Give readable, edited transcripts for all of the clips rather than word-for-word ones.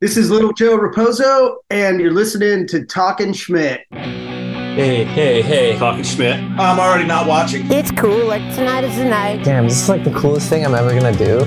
This is Little Joe Raposo, and you're listening to Talkin Schmit. Hey. Talkin Schmit. I'm already not watching. It's cool, like tonight is the night. Damn, this is like the coolest thing I'm ever gonna do.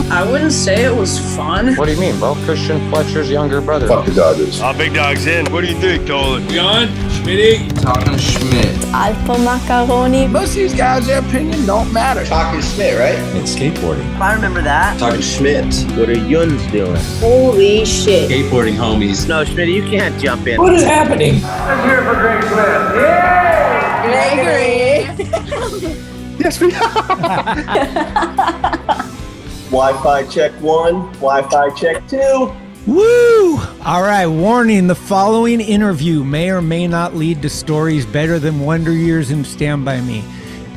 I wouldn't say it was fun. What do you mean? Well, Christian Fletcher's younger brother. Fuck the Dodgers. Big Dog's in. What do you think, Dolan? We on? Schmitty? Talkin Schmit. Alpha macaroni. Most of these guys, their opinion don't matter. Talkin Schmit, right? It's skateboarding. I remember that. Talkin Schmit. What are yuns doing? Holy shit. Skateboarding homies. No, Schmitty, you can't jump in. What is happening? I'm here for Great Clip. Yeah! Gregory. Yes, we are. Wi-Fi check 1, Wi-Fi check 2. Woo! All right, warning, the following interview may or may not lead to stories better than Wonder Years and Stand By Me.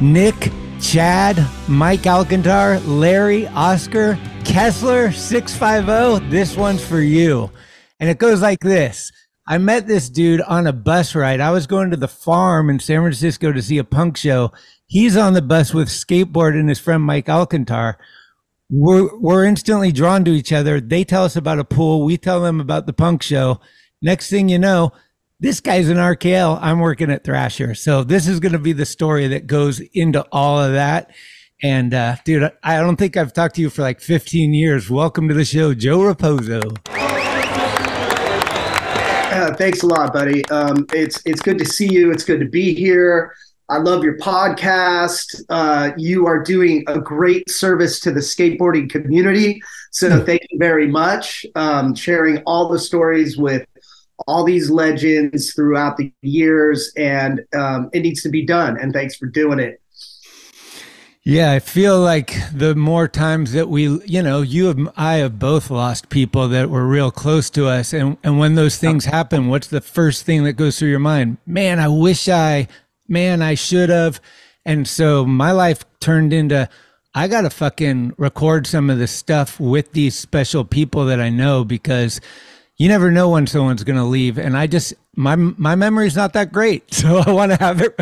Nick, Chad, Mike Alcantar, Larry, Oscar, Kessler, 650, this one's for you. And it goes like this. I met this dude on a bus ride. I was going to the farm in San Francisco to see a punk show. He's on the bus with skateboard and his friend Mike Alcantar. We're instantly drawn to each other. They tell us about a pool. We tell them about the punk show. Next thing you know, this guy's in RKL. I'm working at Thrasher. So this is going to be the story that goes into all of that. And dude, I don't think I've talked to you for like 15 years. Welcome to the show, Joe Raposo. Thanks a lot, buddy. It's good to see you. It's good to be here. I love your podcast. You are doing a great service to the skateboarding community. So thank you very much. Sharing all the stories with all these legends throughout the years, and it needs to be done. And thanks for doing it. Yeah, I feel like the more times that I have both lost people that were real close to us. And when those things happen, what's the first thing that goes through your mind? Man, I should have. And so my life turned into, I got to fucking record some of this stuff with these special people that I know, because you never know when someone's going to leave. And my memory's not that great. So I want to have it,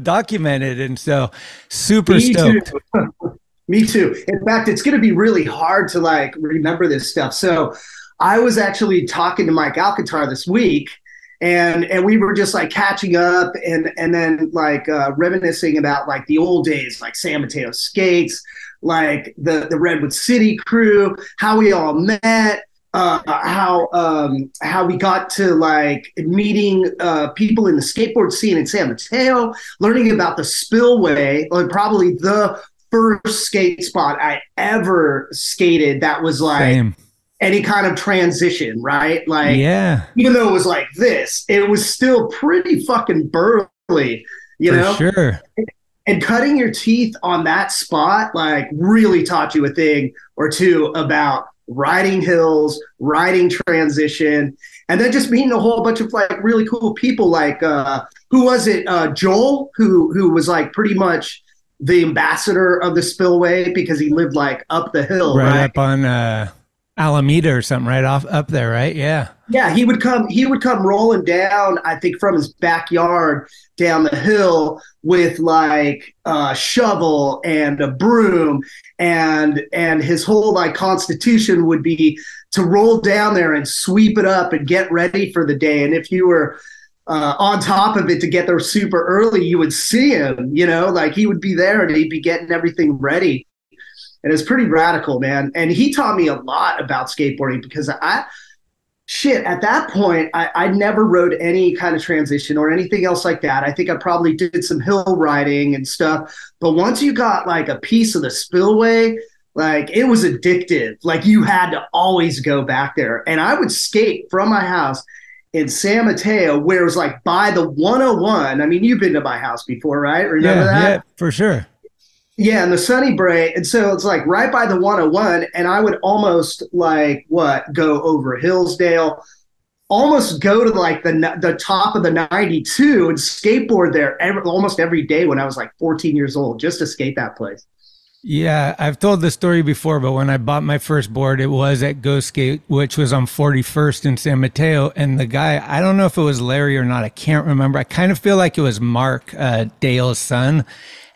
documented. And so super stoked. Me too. In fact, it's going to be really hard to remember this stuff. So I was actually talking to Mike Alcantar this week, and we were just catching up and then reminiscing about the old days, like San Mateo skates, like the Redwood City crew, how we all met. How we got to meeting people in the skateboard scene in San Mateo, learning about the spillway, probably the first skate spot I ever skated that was Same. Any kind of transition, right? Yeah. Even though it was like this, it was still pretty fucking burly, you know? Sure. And cutting your teeth on that spot, really taught you a thing or two about riding hills, riding transition, and then just meeting a whole bunch of really cool people. Who was it? Joel, who was pretty much the ambassador of the spillway because he lived up the hill, right up on Alameda or something, right off up there, right? Yeah. Yeah, he would come rolling down, I think, from his backyard down the hill with a shovel and a broom, and his whole constitution would be to roll down there and sweep it up and get ready for the day. And if you were on top of it to get there super early, you would see him, he would be there and he'd be getting everything ready. And it's pretty radical, man. And he taught me a lot about skateboarding because at that point, I never rode any kind of transition or anything else like that. I think I probably did some hill riding and stuff. But once you got a piece of the spillway, it was addictive. You had to always go back there. And I would skate from my house in San Mateo, where it was by the 101. I mean, you've been to my house before, right? Remember that? Yeah, for sure. Yeah, and the Sunny Bray. And so it's right by the 101, and I would almost go over Hillsdale, almost go to the top of the 92 and skateboard there almost every day when I was 14 years old, just to skate that place. Yeah, I've told this story before, but when I bought my first board, it was at Go Skate, which was on 41st in San Mateo. And the guy, I don't know if it was Larry or not, I can't remember. I kind of feel like it was Mark, Dale's son.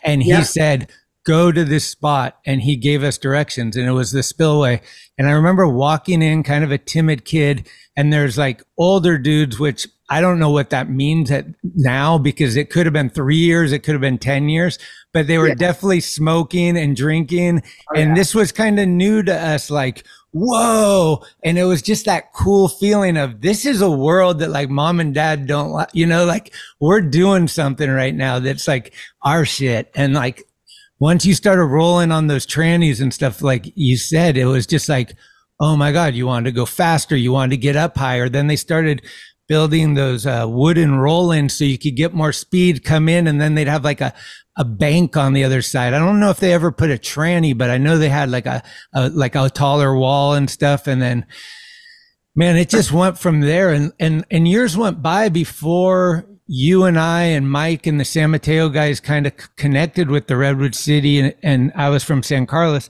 And he said, go to this spot, and he gave us directions, and it was the spillway. And I remember walking in, kind of a timid kid, and there's like older dudes, which I don't know what that means now, because it could have been 3 years, it could have been 10 years, but they were definitely smoking and drinking. And this was kind of new to us, like, whoa. And it was just that cool feeling of, this is a world that like mom and dad don't like, you know, like we're doing something right now that's like our shit. And like, once you started rolling on those trannies and stuff, like you said, it was just like, oh my God, you wanted to go faster. You wanted to get up higher. Then they started building those wooden roll-ins so you could get more speed, come in, and then they'd have like a bank on the other side. I don't know if they ever put a tranny, but I know they had like a taller wall and stuff. And then, man, it just went from there. And years went by before you and I and Mike and the San Mateo guys kind of connected with the Redwood City, and I was from San Carlos.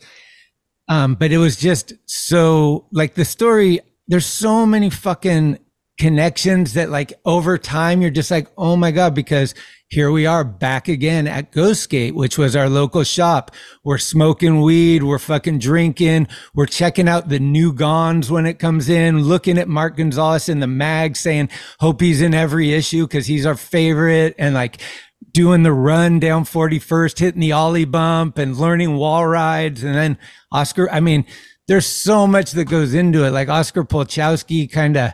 But it was just so, like, the story, there's so many fucking connections that like over time you're just like, oh my God, because here we are back again at Go Skate, which was our local shop. We're smoking weed, we're fucking drinking, we're checking out the new Gons when it comes in, looking at Mark Gonzalez in the mag saying, hope he's in every issue because he's our favorite, and like doing the run down 41st, hitting the ollie bump and learning wall rides. And then Oscar, I mean, there's so much that goes into it. Like Oscar Polchowski kind of,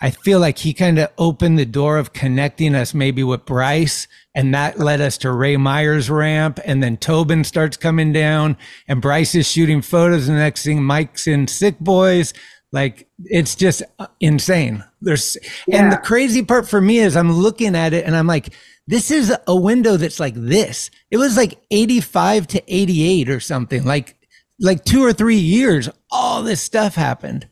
I feel like he kind of opened the door of connecting us maybe with Bryce, and that led us to Ray Meyer's ramp. And then Tobin starts coming down and Bryce is shooting photos. And the next thing, Mike's in Sick Boys. Like, it's just insane. And the crazy part for me is I'm looking at it and I'm like, this is a window that's like this. It was like 85 to 88 or something, like 2 or 3 years, all this stuff happened.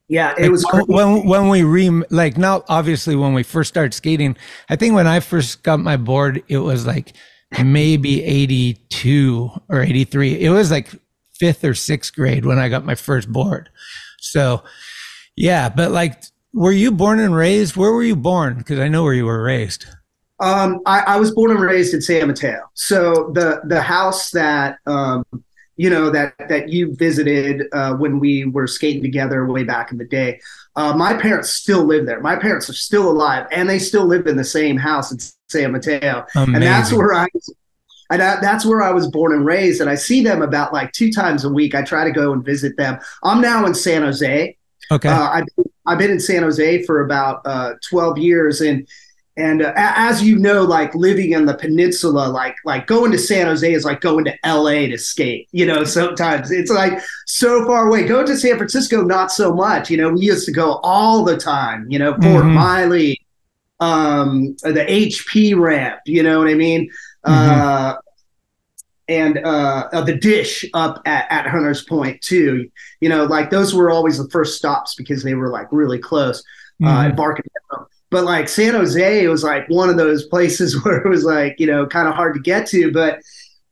Yeah, it was crazy. when we not obviously when we first started skating. I think when I first got my board, it was like maybe 82 or 83. It was like 5th or 6th grade when I got my first board. So yeah, but like, were you born and raised? Where were you born? Because I know where you were raised. I was born and raised in San Mateo. So the house that that you visited when we were skating together way back in the day. My parents still live there. My parents are still alive, and they still live in the same house in San Mateo. Amazing. And that's where I was born and raised. And I see them about like 2 times a week. I try to go and visit them. I'm now in San Jose. Okay. I've been in San Jose for about 12 years, and as you know, like living in the peninsula, like going to San Jose is like going to LA to skate, sometimes it's like so far away. Going to San Francisco, not so much, we used to go all the time, Fort Miley, the HP ramp, you know what I mean? And the dish up at Hunters Point too, like those were always the first stops because they were like really close, Embarcadero. But like San Jose, it was like one of those places where it was like, kind of hard to get to. But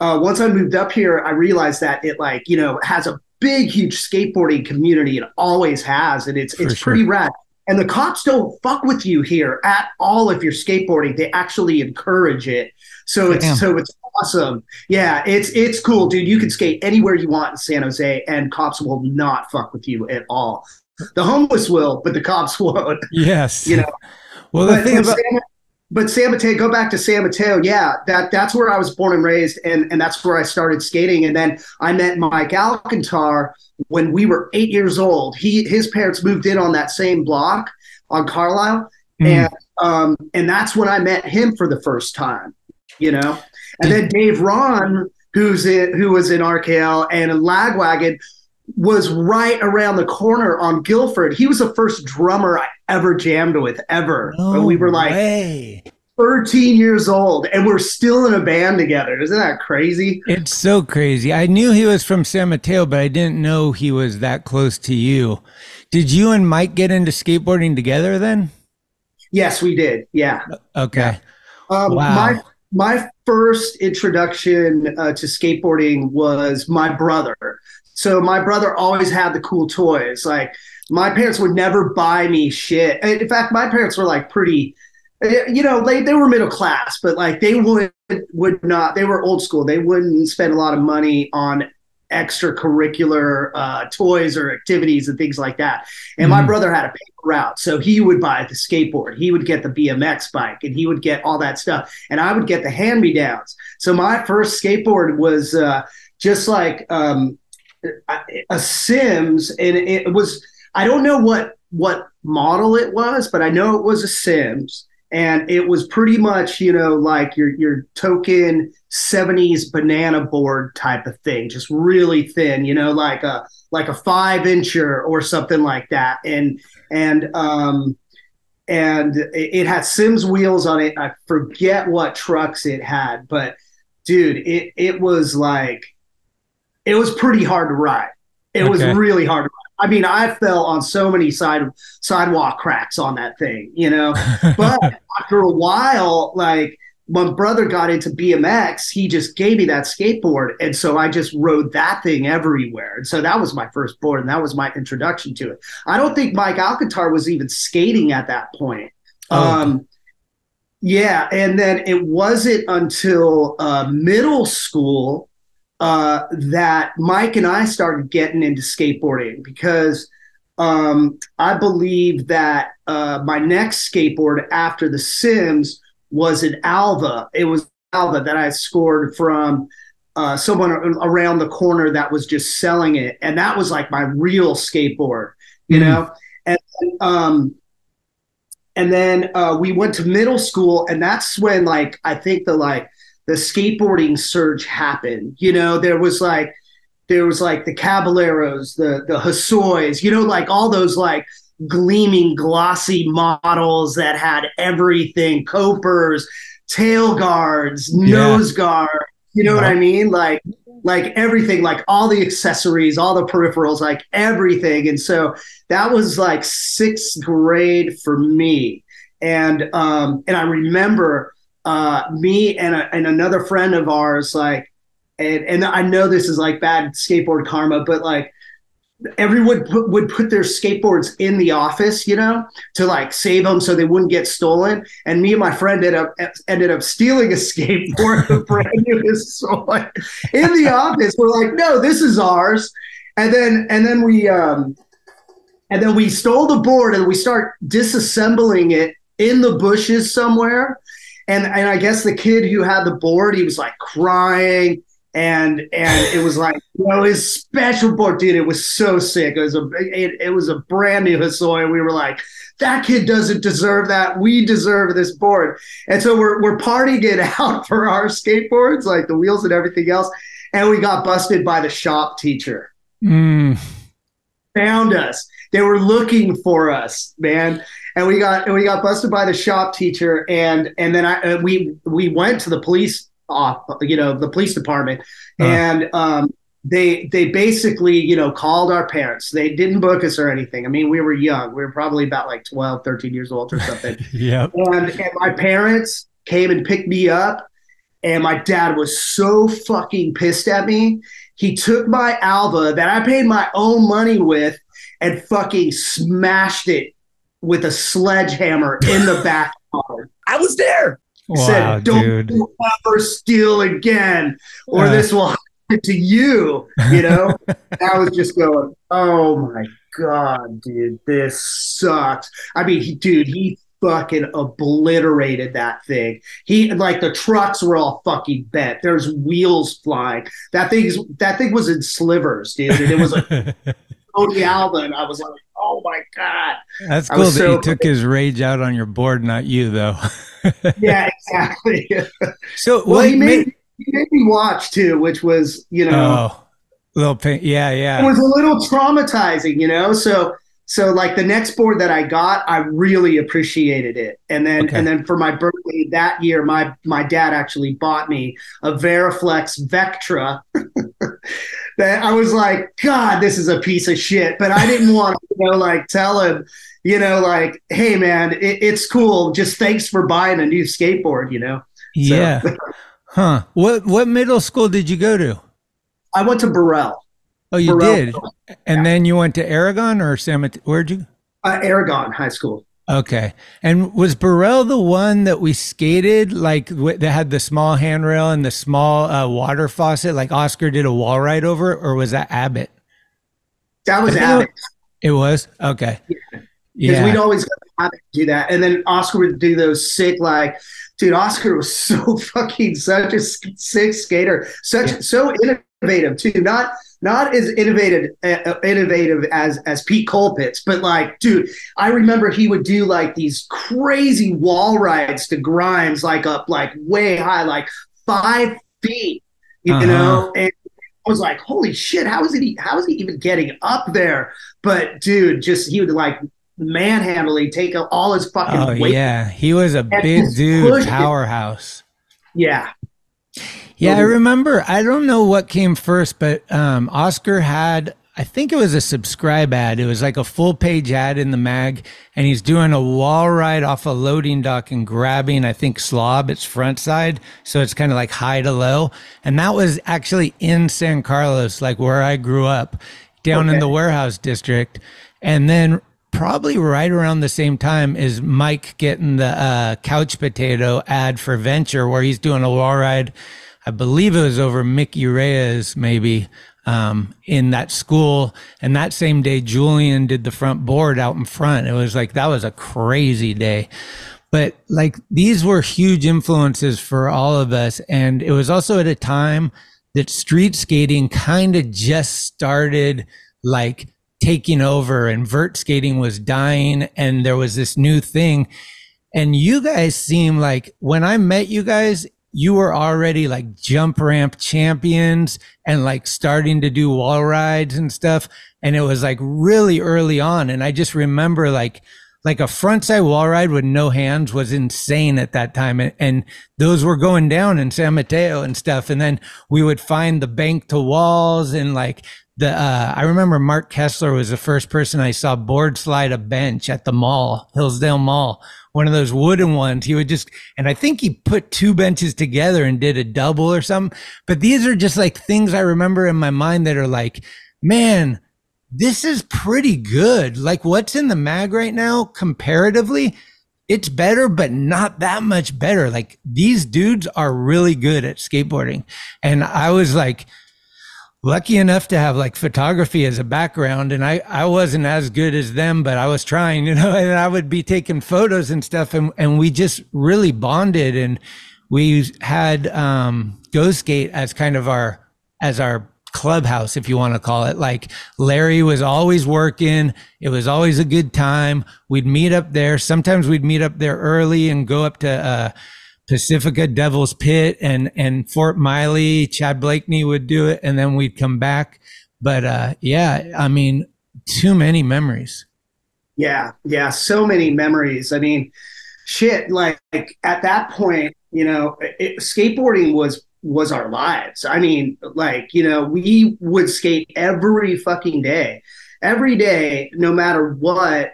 once I moved up here, I realized that it like, has a big, huge skateboarding community. It always has. And it's pretty rad. And the cops don't fuck with you here at all if you're skateboarding. They actually encourage it. So it's awesome. Yeah, it's cool, dude. You can skate anywhere you want in San Jose, and cops will not fuck with you at all. The homeless will, but the cops won't. Yes. Well, but San Mateo, go back to San Mateo. Yeah, that's where I was born and raised, and that's where I started skating. And then I met Mike Alcantar when we were 8 years old. His parents moved in on that same block on Carlisle, and that's when I met him for the first time. And then Dave Ron, who was in RKL and in Lagwagon, was right around the corner on Guilford. He was the first drummer I ever jammed with ever. But we were like 13 years old, and we're still in a band together. Isn't that crazy? It's so crazy. I knew he was from San Mateo, but I didn't know he was that close to you. Did you and Mike get into skateboarding together then? Yes, we did. Yeah. Okay. Wow. My first introduction to skateboarding was my brother. So my brother always had the cool toys. Like, my parents would never buy me shit. In fact, my parents were like pretty, You know, they were middle class, but like they would not. They were old school. They wouldn't spend a lot of money on extracurricular toys or activities and things like that. And my brother had a paper route, so he would buy the skateboard, he would get the BMX bike, and he would get all that stuff, and I would get the hand-me-downs. So my first skateboard was just like a Sims, and it was, I don't know what model it was, but I know it was a Sims. And it was pretty much, you know, like your token 70s banana board type of thing, just really thin, you know, like a 5-incher or something like that. And it had Sims wheels on it. I forget what trucks it had, but dude, it was pretty hard to ride. It was really hard to ride. I mean, I fell on so many sidewalk cracks on that thing, you know. But after a while, like my brother got into BMX, he just gave me that skateboard, and so I just rode that thing everywhere. And so that was my first board, and that was my introduction to it. I don't think Mike Alcantar was even skating at that point. Yeah, and then it wasn't until middle school that Mike and I started getting into skateboarding, because I believe that my next skateboard after the Sims was an Alva. It was Alva that I scored from someone around the corner that was just selling it. And that was like my real skateboard, you know? And then we went to middle school, and that's when like, I think the skateboarding surge happened. You know, there was like the Caballeros, the Hossois, you know, like all those like gleaming glossy models that had everything, copers, tail guards, nose guard, you know what I mean? Like everything, like all the accessories, all the peripherals, like everything. And so that was like 6th grade for me. And I remember me and another friend of ours, like, and I know this is like bad skateboard karma, but like everyone would put their skateboards in the office, you know, to like save them so they wouldn't get stolen. And me and my friend ended up stealing a skateboard, a brand new Hossois, in the office. We're like, no, this is ours. And then we stole the board, and we start disassembling it in the bushes somewhere. And I guess the kid who had the board, he was like crying, and it was like, you know, his special board, dude. It was so sick. It was a brand new Hossois. We were like, that kid doesn't deserve that. We deserve this board. And so we're partying it out for our skateboards, like the wheels and everything else. And we got busted by the shop teacher. Found us. They were looking for us, man. And we got busted by the shop teacher, and then we went to the police the police department, and they basically, you know, called our parents. They didn't book us or anything. I mean, we were young. We were probably about like 12, 13 years old or something. And my parents came and picked me up, and my dad was so fucking pissed at me. He took my Alva that I paid my own money with and fucking smashed it with a sledgehammer in the backyard. I was there. Wow, said, don't ever steal again, or this will happen to you. You know? I was just going, oh my God, dude, this sucks. I mean, he fucking obliterated that thing. Like the trucks were all fucking bent. There's wheels flying. That thing was in slivers, dude. And it was like Tony Alva, and I was like, oh my God. That's cool that he took his rage out on your board, not you, though. Yeah, exactly. So, well, he made me watch too, which was, you know, a little pain. Yeah. It was a little traumatizing, you know. So like the next board that I got, I really appreciated it. And then for my birthday that year, my dad actually bought me a Veriflex Vectra. That I was like, God, this is a piece of shit. But I didn't want to, you know, like tell him, you know, like, hey man, it's cool. Just thanks for buying a new skateboard, you know? Yeah. So. Huh. What middle school did you go to? I went to Burrell. Oh, you Burrell did? And then you went to Aragon or San Mateo? Where'd you? Aragon High School. Okay. And was Burrell the one that we skated, like that had the small handrail and the small water faucet, like Oscar did a wall ride over it, or was that Abbott? That was Abbott. It was? Okay. Because we'd always have to do that. And then Oscar would do those sick, like, dude, Oscar was so fucking such a sick skater. So innovative too. Not as innovative as Pete Colpitts, but like, dude, I remember he would do like these crazy wall rides to Grimes, like up like way high, like 5 feet, you know, and I was like, holy shit, how is he even getting up there? But dude, he would like manhandle, he'd take all his fucking weight. Yeah, he was a big dude, powerhouse. Yeah. Yeah, I remember, I don't know what came first, but Oscar had, I think it was a subscribe ad. It was like a full page ad in the mag, and he's doing a wall ride off a loading dock and grabbing, I think, Slob, its front side. So it's kind of like high to low. And that was actually in San Carlos, like where I grew up, down in the warehouse district. And then probably right around the same time is Mike getting the couch potato ad for Venture, where he's doing a wall ride. I believe it was over Mickey Reyes, maybe, in that school. And that same day, Julian did the front board out in front. It was like, that was a crazy day. But like, these were huge influences for all of us. And it was also at a time that street skating kind of just started like taking over, and vert skating was dying, and there was this new thing. And you guys seem like, when I met you guys, you were already like jump ramp champions and like starting to do wall rides and stuff. And it was like really early on. And I just remember like a frontside wall ride with no hands was insane at that time. And those were going down in San Mateo and stuff. And then we would find the bank to walls, and like I remember Mark Kessler was the first person I saw board slide a bench at the mall, Hillsdale Mall, one of those wooden ones. He would just, and I think he put 2 benches together and did a double or something. But these are just like things I remember in my mind that are like, man, this is pretty good. Like what's in the mag right now, comparatively, it's better, but not that much better. Like these dudes are really good at skateboarding. And I was like, lucky enough to have like photography as a background, and I wasn't as good as them, but I was trying, you know, and I would be taking photos and stuff, and we just really bonded, and we had Go Skate as kind of our clubhouse, if you want to call it. Like Larry was always working. It was always a good time. We'd meet up there. Sometimes we'd meet up there early and go up to Pacifica, Devil's Pit, and Fort Miley. Chad Blakeney would do it, and then we'd come back. But yeah, I mean, too many memories. Yeah, so many memories. I mean, shit, like at that point, you know, skateboarding was our lives. I mean, like, you know, we would skate every fucking day, no matter what.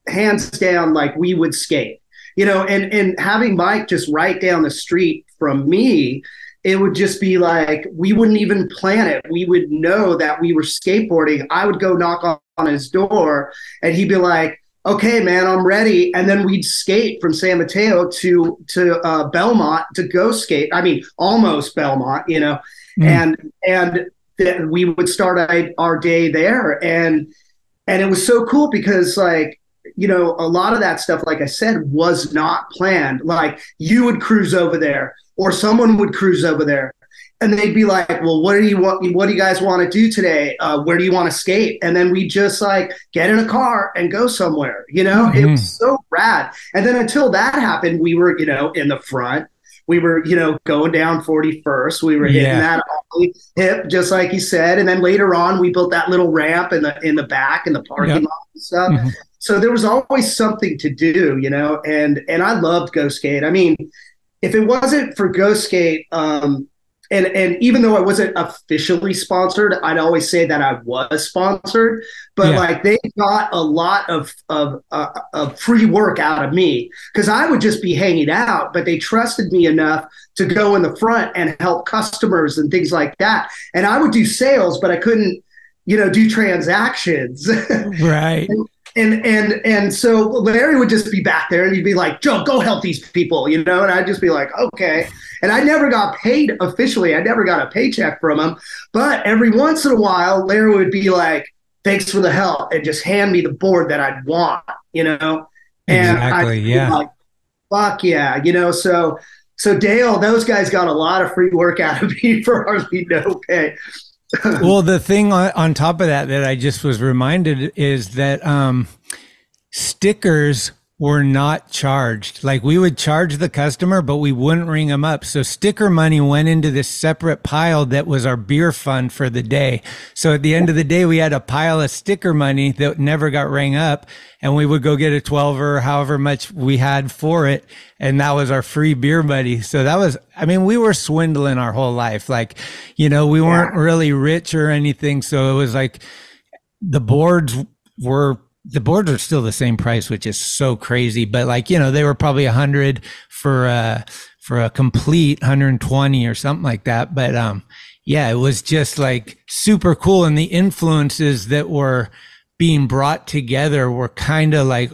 Hands down, like we would skate. You know, and having Mike just right down the street from me, it would just be like, we wouldn't even plan it. We would know that we were skateboarding. I would go knock on his door, and he'd be like, okay, man, I'm ready. And then we'd skate from San Mateo to Belmont to go skate. I mean, almost Belmont, you know, and then we would start our day there. And it was so cool because, like, you know, a lot of that stuff, like I said, was not planned. Like you would cruise over there, or someone would cruise over there, and they'd be like, well, what do you guys want to do today? Where do you want to skate? And then we just like get in a car and go somewhere, you know. It was so rad. And then until that happened, we were, you know, in the front. We were, you know, going down 41st. We were hitting that hip, just like you said. And then later on, we built that little ramp in the back in the parking lot and stuff. So there was always something to do, you know, and I loved Go Skate. I mean, if it wasn't for Go Skate, and even though I wasn't officially sponsored, I'd always say that I was sponsored, but like they got a lot of free work out of me, because I would just be hanging out, but they trusted me enough to go in the front and help customers and things like that. And I would do sales, but I couldn't, you know, do transactions. Right. And so Larry would just be back there and he'd be like, Joe, go help these people, you know? And I'd just be like, okay. And I never got paid officially. I never got a paycheck from him. But every once in a while, Larry would be like, thanks for the help, and just hand me the board that I'd want, you know? And exactly, I'd yeah. like, fuck yeah, you know? So Dale, those guys got a lot of free work out of me for hardly no pay. Well, the thing on top of that I just was reminded is that stickers were not charged. Like, we would charge the customer, but we wouldn't ring them up. So sticker money went into this separate pile that was our beer fund for the day. So at the end of the day, we had a pile of sticker money that never got rang up, and we would go get a 12 or however much we had for it. And that was our free beer money. So that was, I mean, we were swindling our whole life. Like, you know, we weren't really rich or anything. So it was like the boards are still the same price, which is so crazy. But like, you know, they were probably 100 for a complete 120 or something like that. But yeah, it was just like super cool. And the influences that were being brought together were kind of like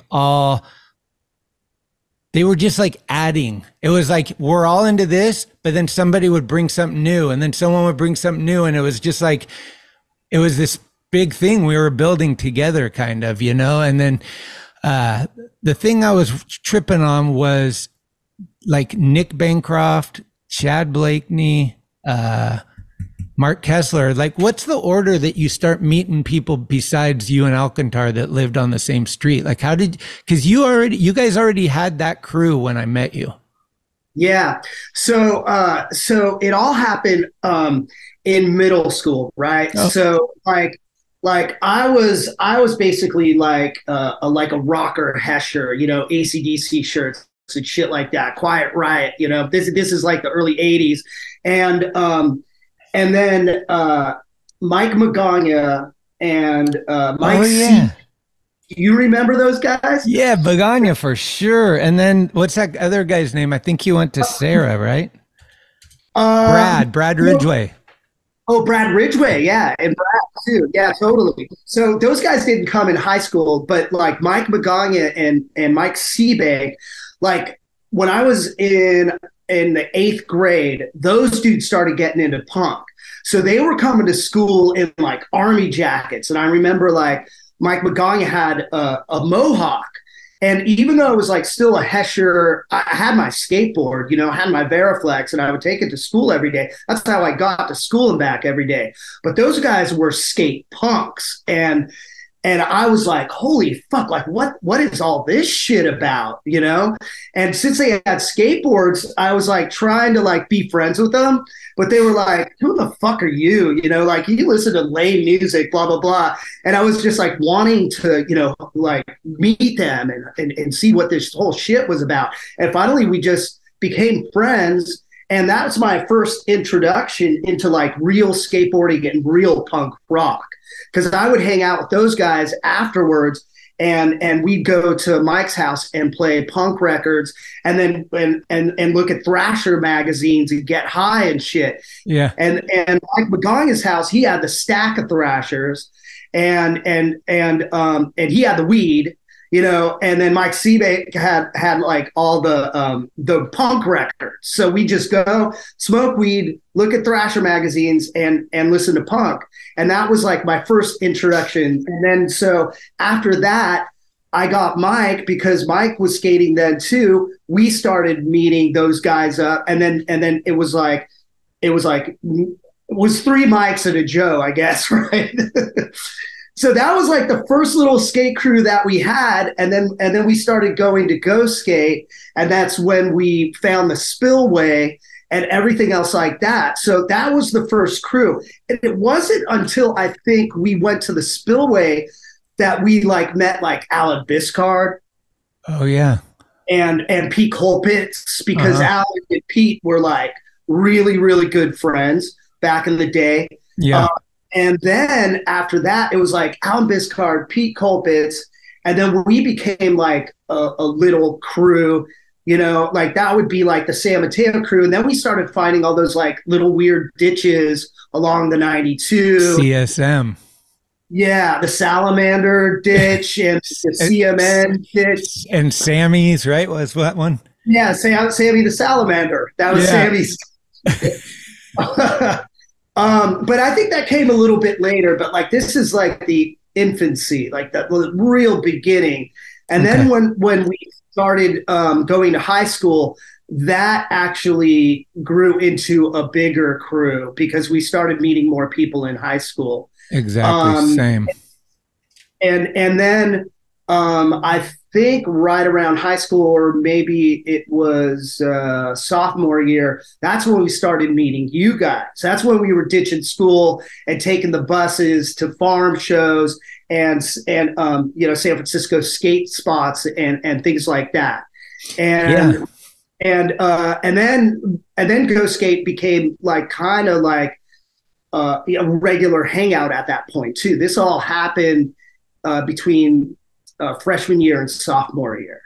they were just like adding. It was like, we're all into this, but then somebody would bring something new, and then someone would bring something new. And it was just like, it was this big thing we were building together, kind of, you know? And then the thing I was tripping on was like Nick Bancroft, Chad Blakeney, Mark Kessler. Like, what's the order that you start meeting people besides you and Alcantar that lived on the same street? Like, because you guys already had that crew when I met you. Yeah. So it all happened in middle school, right? Oh. So like I was basically like a rocker Hesher, you know, AC/DC shirts and shit like that. Quiet Riot, you know. This is like the early '80s, and then Mike Magana and Mike C. You remember those guys? Yeah, Bagania for sure. And then what's that other guy's name? I think he went to Sarah, right? Brad Ridgway. Oh, Brad Ridgway, yeah, and Brad too, yeah, totally. So those guys didn't come in high school, but like Mike Magana and Mike Seabank, like when I was in the 8th grade, those dudes started getting into punk. So they were coming to school in like army jackets, and I remember like Mike Magana had a mohawk. And even though I was like still a Hesher, I had my skateboard, you know, had my Veriflex, and I would take it to school every day. That's how I got to school and back every day. But those guys were skate punks. And I was like, holy fuck, like what is all this shit about, you know? And since they had skateboards, I was like trying to like be friends with them, but they were like, who the fuck are you? You know, like you listen to lame music, blah, blah, blah. And I was just like wanting to, you know, like meet them and see what this whole shit was about. And finally we just became friends. And that's my first introduction into like real skateboarding and real punk rock. Because I would hang out with those guys afterwards, and we'd go to Mike's house and play punk records, and then and look at Thrasher magazines and get high and shit. Yeah. And Mike Magana's house, he had the stack of Thrashers, and he had the weed, you know. And then Mike Seabank had like all the punk records. So we just go smoke weed, look at Thrasher magazines, and listen to punk. And that was like my first introduction. And then so after that, I got Mike, because Mike was skating then too. We started meeting those guys up, and then it was 3 Mikes and a Joe, I guess, right? So that was like the first little skate crew that we had, and then we started going to go skate, and that's when we found the Spillway and everything else like that. So that was the first crew. And it wasn't until I think we went to the Spillway that we like met like Alan Biscard. Oh yeah. And Pete Colpitz, because Alan and Pete were like really, really good friends back in the day. Yeah. And then after that, it was like Alan Biscard, Pete Colpitz, and then we became like a little crew, you know, like that would be like the San Mateo crew. And then we started finding all those like little weird ditches along the 92. CSM. Yeah, the Salamander ditch and the CMN ditch. And Sammy's, right? Was that one? Yeah, Sammy the Salamander. That was Sammy's. But I think that came a little bit later. But like this is like the infancy, like the real beginning. And then when we started going to high school, that actually grew into a bigger crew because we started meeting more people in high school. Exactly, same. And then I think right around high school, or maybe it was sophomore year, that's when we started meeting you guys. That's when we were ditching school and taking the buses to farm shows and San Francisco skate spots and things like that. And then Go Skate became like kind of like a regular hangout at that point too. This all happened between freshman year and sophomore year.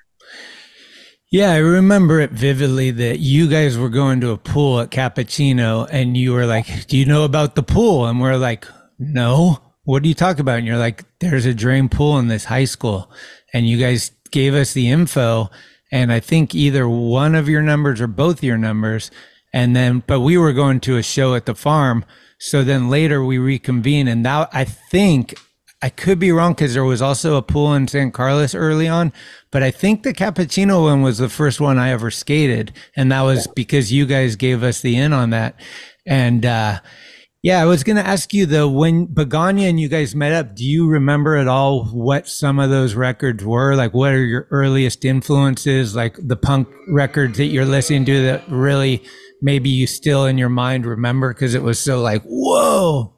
Yeah, I remember it vividly that you guys were going to a pool at Cappuccino and you were like, do you know about the pool? And we're like, no, what do you talk about? And you're like, there's a drain pool in this high school. And you guys gave us the info. And I think either one of your numbers or both your numbers. And then, but we were going to a show at the farm. So then later we reconvene. And that, I think, I could be wrong because there was also a pool in San Carlos early on, but I think the Cappuccino one was the first one I ever skated. And that was because you guys gave us the in on that. And yeah, I was going to ask you though, when Begonia and you guys met up, do you remember at all what some of those records were? Like what are your earliest influences, like the punk records that you're listening to that really maybe you still in your mind remember because it was so like, whoa.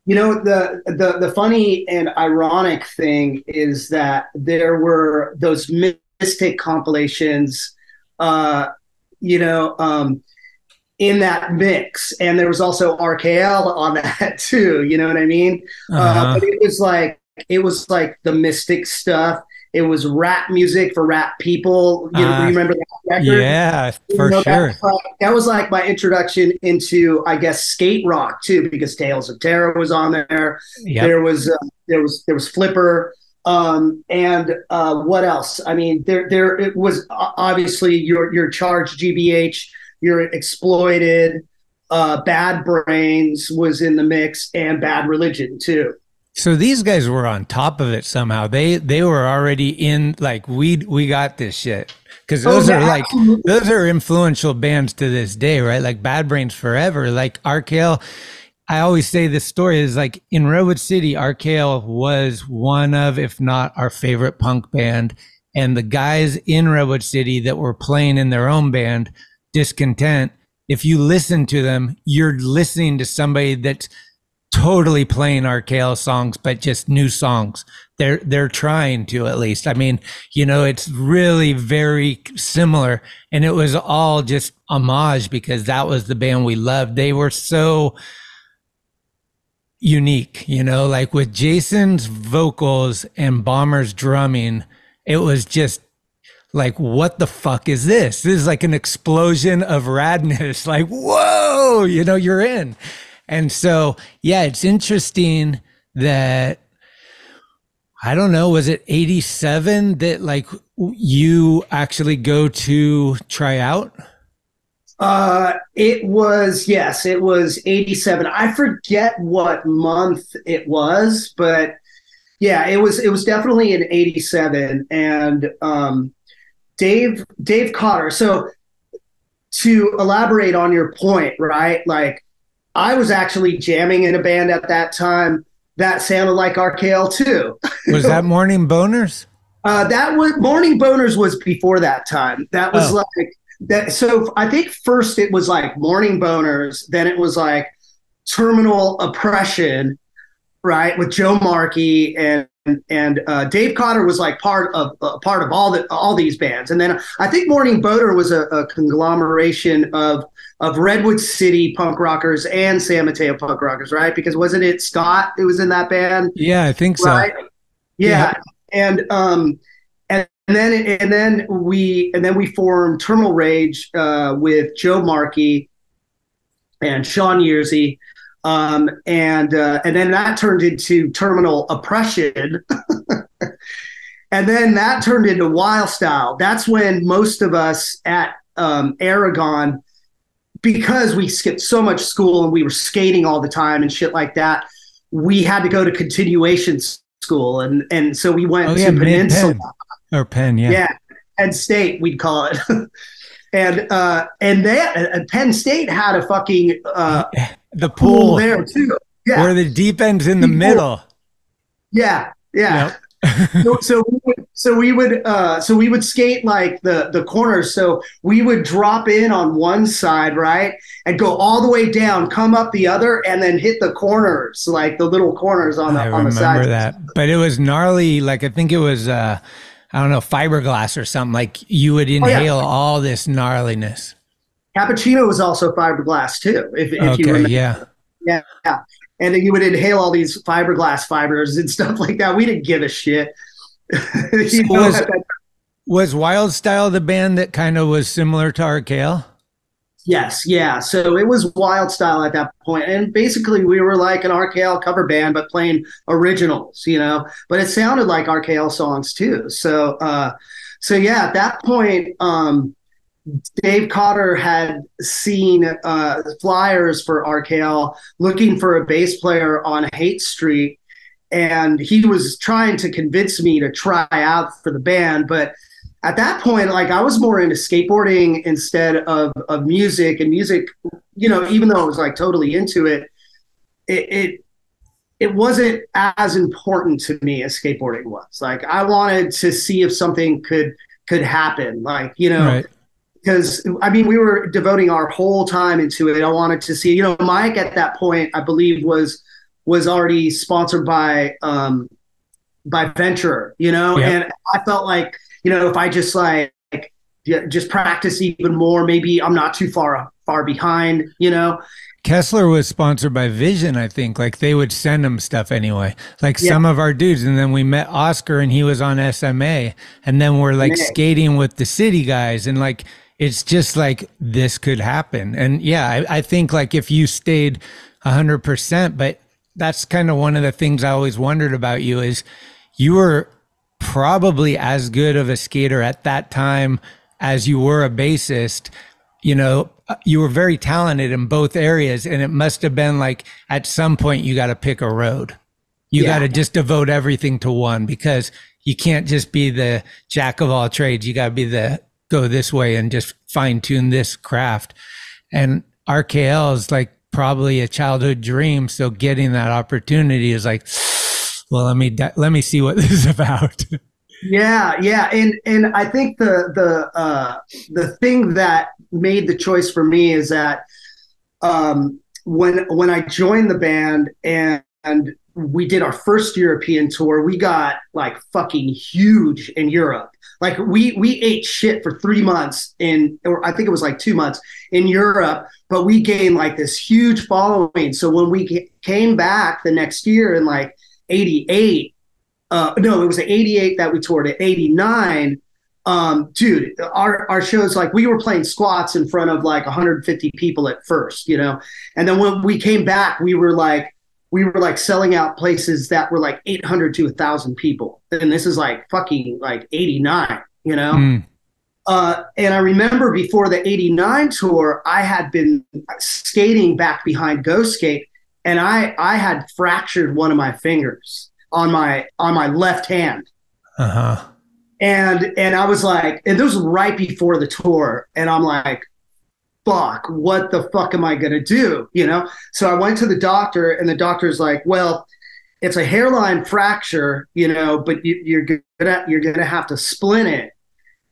You know, the funny and ironic thing is that there were those Mystic compilations, in that mix, and there was also RKL on that too. You know what I mean? But it was like the Mystic stuff. It was rap music for rap people. You remember that record? Yeah, for sure. That was like my introduction into, I guess, skate rock too, because Tales of Terror was on there. Yep. There was Flipper, and what else? I mean, there it was obviously your Charged GBH, your Exploited, Bad Brains was in the mix, and Bad Religion too. So these guys were on top of it somehow. They were already in, like, we got this shit. Because those are influential bands to this day, right? Like Bad Brains forever. Like RKL, I always say this story is like in Redwood City, RKL was one of, if not our favorite punk band. And the guys in Redwood City that were playing in their own band, Discontent, if you listen to them, you're listening to somebody that's totally playing RKL songs, but just new songs. They're trying to, at least. I mean, it's really very similar, and it was all just homage because that was the band we loved. They were so unique, like with Jason's vocals and Bomber's drumming, it was just like, what the fuck is this? This is like an explosion of radness. Like, whoa, you're in. And so, yeah, it's interesting that, I don't know, was it 87 that like you actually go to try out? It was 87. I forget what month it was, but yeah, it was definitely in 87. And Dave Cotter. So to elaborate on your point, right? Like, I was actually jamming in a band at that time that sounded like RKL too. Was that Morning Boners? That was Morning Boners was before that time. That was like that. So I think first it was like Morning Boners, then it was like Terminal Oppression, right, with Joe Markey and Dave Cotter was like part of all these bands. And then I think Morning Boner was a conglomeration of Redwood City punk rockers and San Mateo punk rockers, right? Because wasn't it Scott who was in that band? Yeah, I think so. Right? Yeah. And then we formed Terminal Rage with Joe Markey and Sean Yearsy. And then that turned into terminal oppression. And then that turned into wild style. That's when most of us at Aragon, because we skipped so much school and we were skating all the time and shit like that, we had to go to continuation school. And so we went to Peninsula. Or Penn, yeah. Yeah, Penn State, we'd call it. and Penn State had a fucking the pool there too. Yeah. Where the deep end's in the middle. Yeah. Yep. so we would skate like the corners. So we would drop in on one side, right, and go all the way down, come up the other, and then hit the corners, like the little corners on the side. I remember that, but it was gnarly. Like I think it was I don't know, fiberglass or something. Like you would inhale all this gnarliness. Cappuccino was also fiberglass too. If you remember. Yeah. And then you would inhale all these fiberglass fibers and stuff like that. We didn't give a shit. Was Wild Style the band that kind of was similar to RKL? Yes, yeah. So it was Wild Style at that point. And basically we were like an RKL cover band, but playing originals, but it sounded like RKL songs too. So yeah, at that point, Dave Cotter had seen flyers for RKL looking for a bass player on Haight Street, and he was trying to convince me to try out for the band. But at that point, like, I was more into skateboarding instead of music, and music, even though I was like totally into it, it wasn't as important to me as skateboarding was. Like, I wanted to see if something could happen, like, Right. Because we were devoting our whole time into it. I wanted to see, Mike at that point, I believe was already sponsored by Venture, and I felt like, if I just just practice even more, maybe I'm not too far behind, Kessler was sponsored by Vision, I think. Like, they would send him stuff anyway, like some of our dudes. And then we met Oscar and he was on SMA, and then we're like skating with the city guys, and like, it's just like, this could happen. And yeah, I think like if you stayed 100%, but that's kind of one of the things I always wondered about you is you were probably as good of a skater at that time as you were a bassist. You were very talented in both areas, and it must have been like at some point you got to pick a road. You got to just devote everything to one, because you can't just be the jack of all trades. You got to be go this way and just fine tune this craft. And RKL is like probably a childhood dream. So getting that opportunity is like, well, let me see what this is about. Yeah. And I think the thing that made the choice for me is that when I joined the band and we did our first European tour, we got like fucking huge in Europe. Like we ate shit for 3 months or I think it was like 2 months in Europe, but we gained like this huge following. So when we came back the next year in like 88, no, it was 88 that we toured. At 89, dude, our shows, like, we were playing squats in front of like 150 people at first, and then when we came back, we were like selling out places that were like 800 to 1,000 people. And this is like fucking like 89, And I remember before the 89 tour, I had been skating back behind Go Skate, and I had fractured one of my fingers on my left hand. Uh-huh. And I was like, and this was right before the tour, and I'm like, fuck, what the fuck am I going to do? So I went to the doctor, and the doctor's like, well, it's a hairline fracture, but you're going to have to splint it.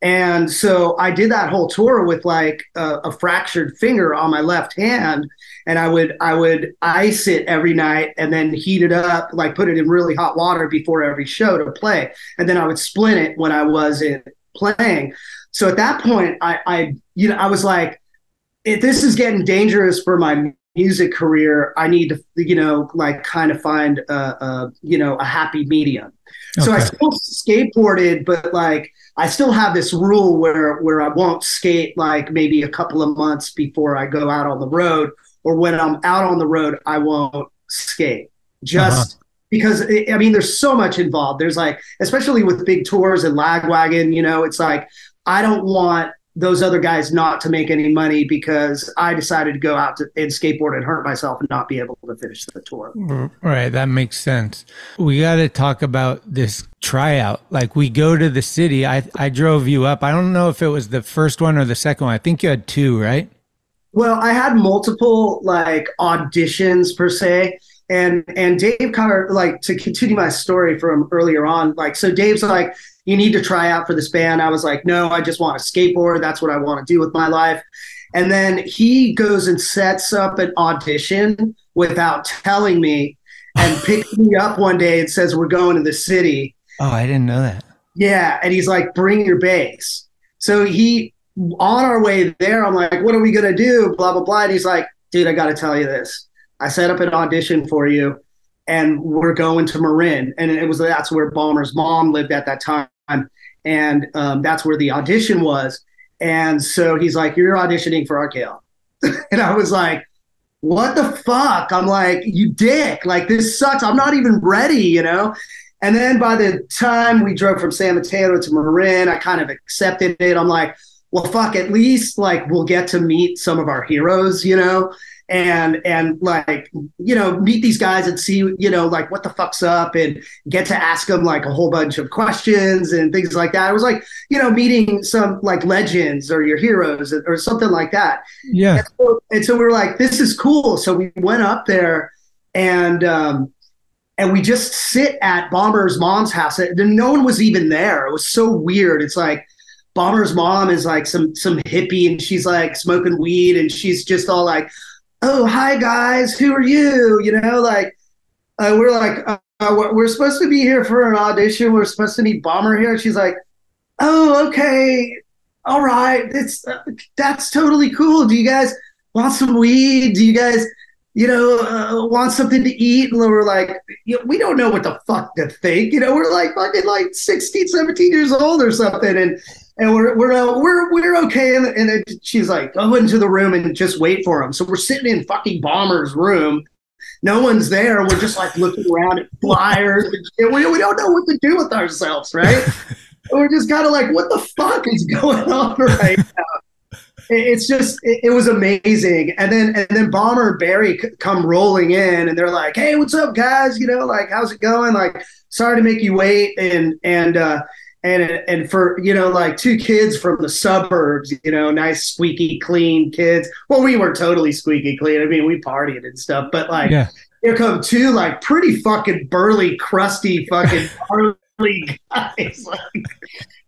And so I did that whole tour with like a fractured finger on my left hand, and I would ice it every night and then heat it up, like put it in really hot water before every show to play. And then I would splint it when I wasn't playing. So at that point, I was like, if this is getting dangerous for my music career, I need to, like, kind of find a happy medium. Okay. So I still skateboarded, but like, I still have this rule where I won't skate like maybe a couple of months before I go out on the road, or when I'm out on the road, I won't skate. Just because, I mean, there's so much involved. There's like, especially with big tours and Lagwagon, you know, it's like, I don't want those other guys not to make any money because I decided to go out and skateboard and hurt myself and not be able to finish the tour. Right. That makes sense. We got to talk about this tryout. Like, we go to the city. I drove you up. I don't know if it was the first one or the second one. I think you had two, right? Well, I had multiple like auditions per se. And Dave kind of, like, to continue my story from earlier on, like, so Dave's like, you need to try out for this band. I was like, no, I just want to skateboard. That's what I want to do with my life. And then he goes and sets up an audition without telling me and picks me up one day and says, we're going to the city. Oh, I didn't know that. Yeah. And he's like, bring your bass. So on our way there, I'm like, what are we going to do? Blah, blah, blah. And he's like, dude, I got to tell you this. I set up an audition for you, and we're going to Marin. And that's where Bomber's mom lived at that time. And that's where the audition was. And so he's like, you're auditioning for RKL. And I was like, what the fuck? I'm like, you dick. Like, this sucks. I'm not even ready, you know? And then by the time we drove from San Mateo to Marin, I kind of accepted it. I'm like, well, fuck, at least, like, we'll get to meet some of our heroes, you know? And like, you know, meet these guys and see, you know, like, what the fuck's up, and get to ask them like a whole bunch of questions and things like that. It was like, you know, meeting some like legends or your heroes or something like that. Yeah. And so we were like, this is cool. So we went up there and we just sit at Bomber's mom's house. And no one was even there. It was so weird. It's like, Bomber's mom is like some hippie, and she's like smoking weed, and she's just all like, oh, hi guys, who are you? You know, like, we're like, we're supposed to be here for an audition. We're supposed to meet Bomber here. And she's like, oh, okay, all right, that's totally cool. Do you guys want some weed? Do you guys, you know, want something to eat? And we're like, we don't know what the fuck to think. You know, we're like fucking like 16, 17 years old or something, and we're okay. And then she's like, go into the room and just wait for him. So we're sitting in fucking Bomber's room. No one's there. We're just like looking around at flyers. And we don't know what to do with ourselves, right? We're just kind of like, what the fuck is going on right now? It's just, it was amazing. And then Bomber and Barry come rolling in, and they're like, hey, what's up, guys? You know, like, how's it going? Like, sorry to make you wait. And for, you know, like, two kids from the suburbs, you know, nice, squeaky clean kids. Well, we were totally squeaky clean. I mean, we partied and stuff, but like, here come two like pretty fucking burly, crusty fucking burly guys, like,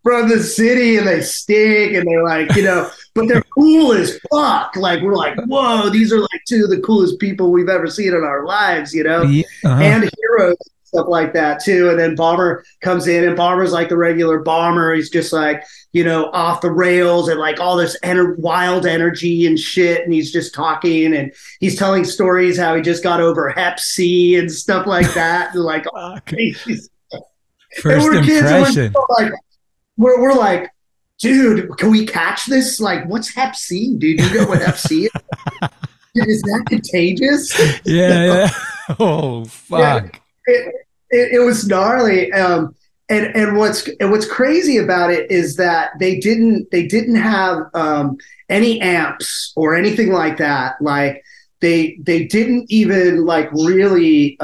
from the city, and they stink, and they're like, you know, but they're cool as fuck. Like, we're like, whoa, these are like two of the coolest people we've ever seen in our lives, you know, and heroes. Stuff like that too. And then Bomber comes in, and Bomber's like the regular Bomber. He's just like, you know, off the rails, and like all this wild energy and shit. And he's just talking, and he's telling stories how he just got over Hep C and stuff like that. And like, first impression. We're like, dude, can we catch this? Like, what's Hep C, dude? You know what Hep C is? Is that contagious? Yeah. Oh, fuck. Yeah, it was gnarly. And what's crazy about it is that they didn't have any amps or anything like that. Like, they didn't even like really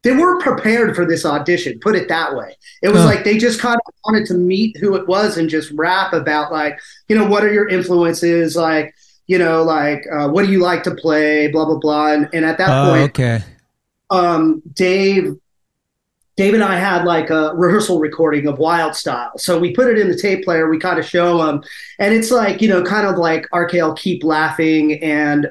they weren't prepared for this audition, put it that way. It was like they just kind of wanted to meet who it was and just rap about, like, you know, what are your influences, like, you know, like, what do you like to play, blah blah blah. And at that point, Dave and I had like a rehearsal recording of Wild Style. So we put it in the tape player, we kind of show them, and it's like, you know, kind of like RKL Keep Laughing and,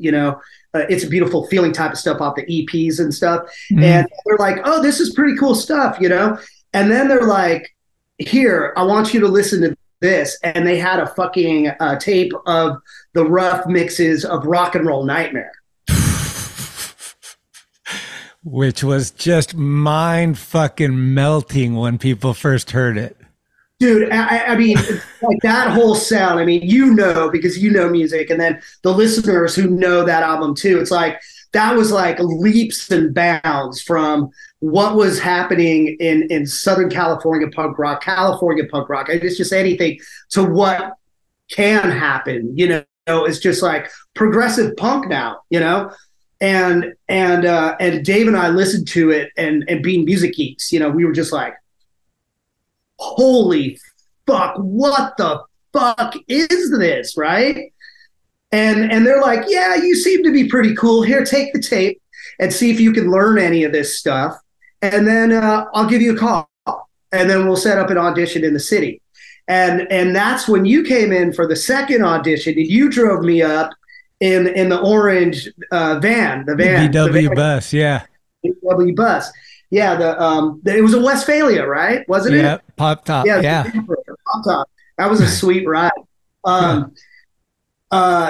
you know, It's a Beautiful Feeling type of stuff off the EPs and stuff. Mm-hmm. And they're like, oh, this is pretty cool stuff, you know? And then they're like, here, I want you to listen to this. And they had a fucking tape of the rough mixes of Rock and Roll Nightmare. Which was just mind fucking melting when people first heard it. Dude, I mean, like that whole sound, I mean, because you know music, and then the listeners who know that album too, it's like, that was like leaps and bounds from what was happening in Southern California punk rock, it's just anything to what can happen, it's just like progressive punk now, and Dave and I listened to it, and being music geeks, we were just like, holy fuck, what the fuck is this, right? And they're like, yeah, you seem to be pretty cool. Here, take the tape and see if you can learn any of this stuff. And then I'll give you a call. And then we'll set up an audition in the city. And that's when you came in for the second audition, and you drove me up in the orange van. The VW bus, yeah. VW bus. Yeah, it was a Westphalia, right? Wasn't it? Yeah, pop top. Yeah. Pop top. That was a sweet ride.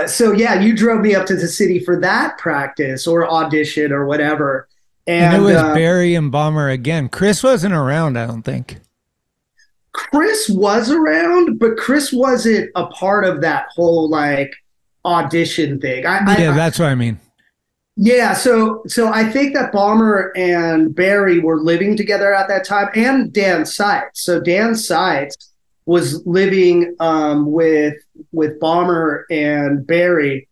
So yeah, you drove me up to the city for that practice or audition or whatever. And it was Barry and Bomber again. Chris wasn't around, I don't think. Chris was around, but Chris wasn't a part of that whole like audition thing. That's what I mean. Yeah, so I think that Bomber and Barry were living together at that time, and Dan Seitz. So Dan Seitz was living with Bomber and Barry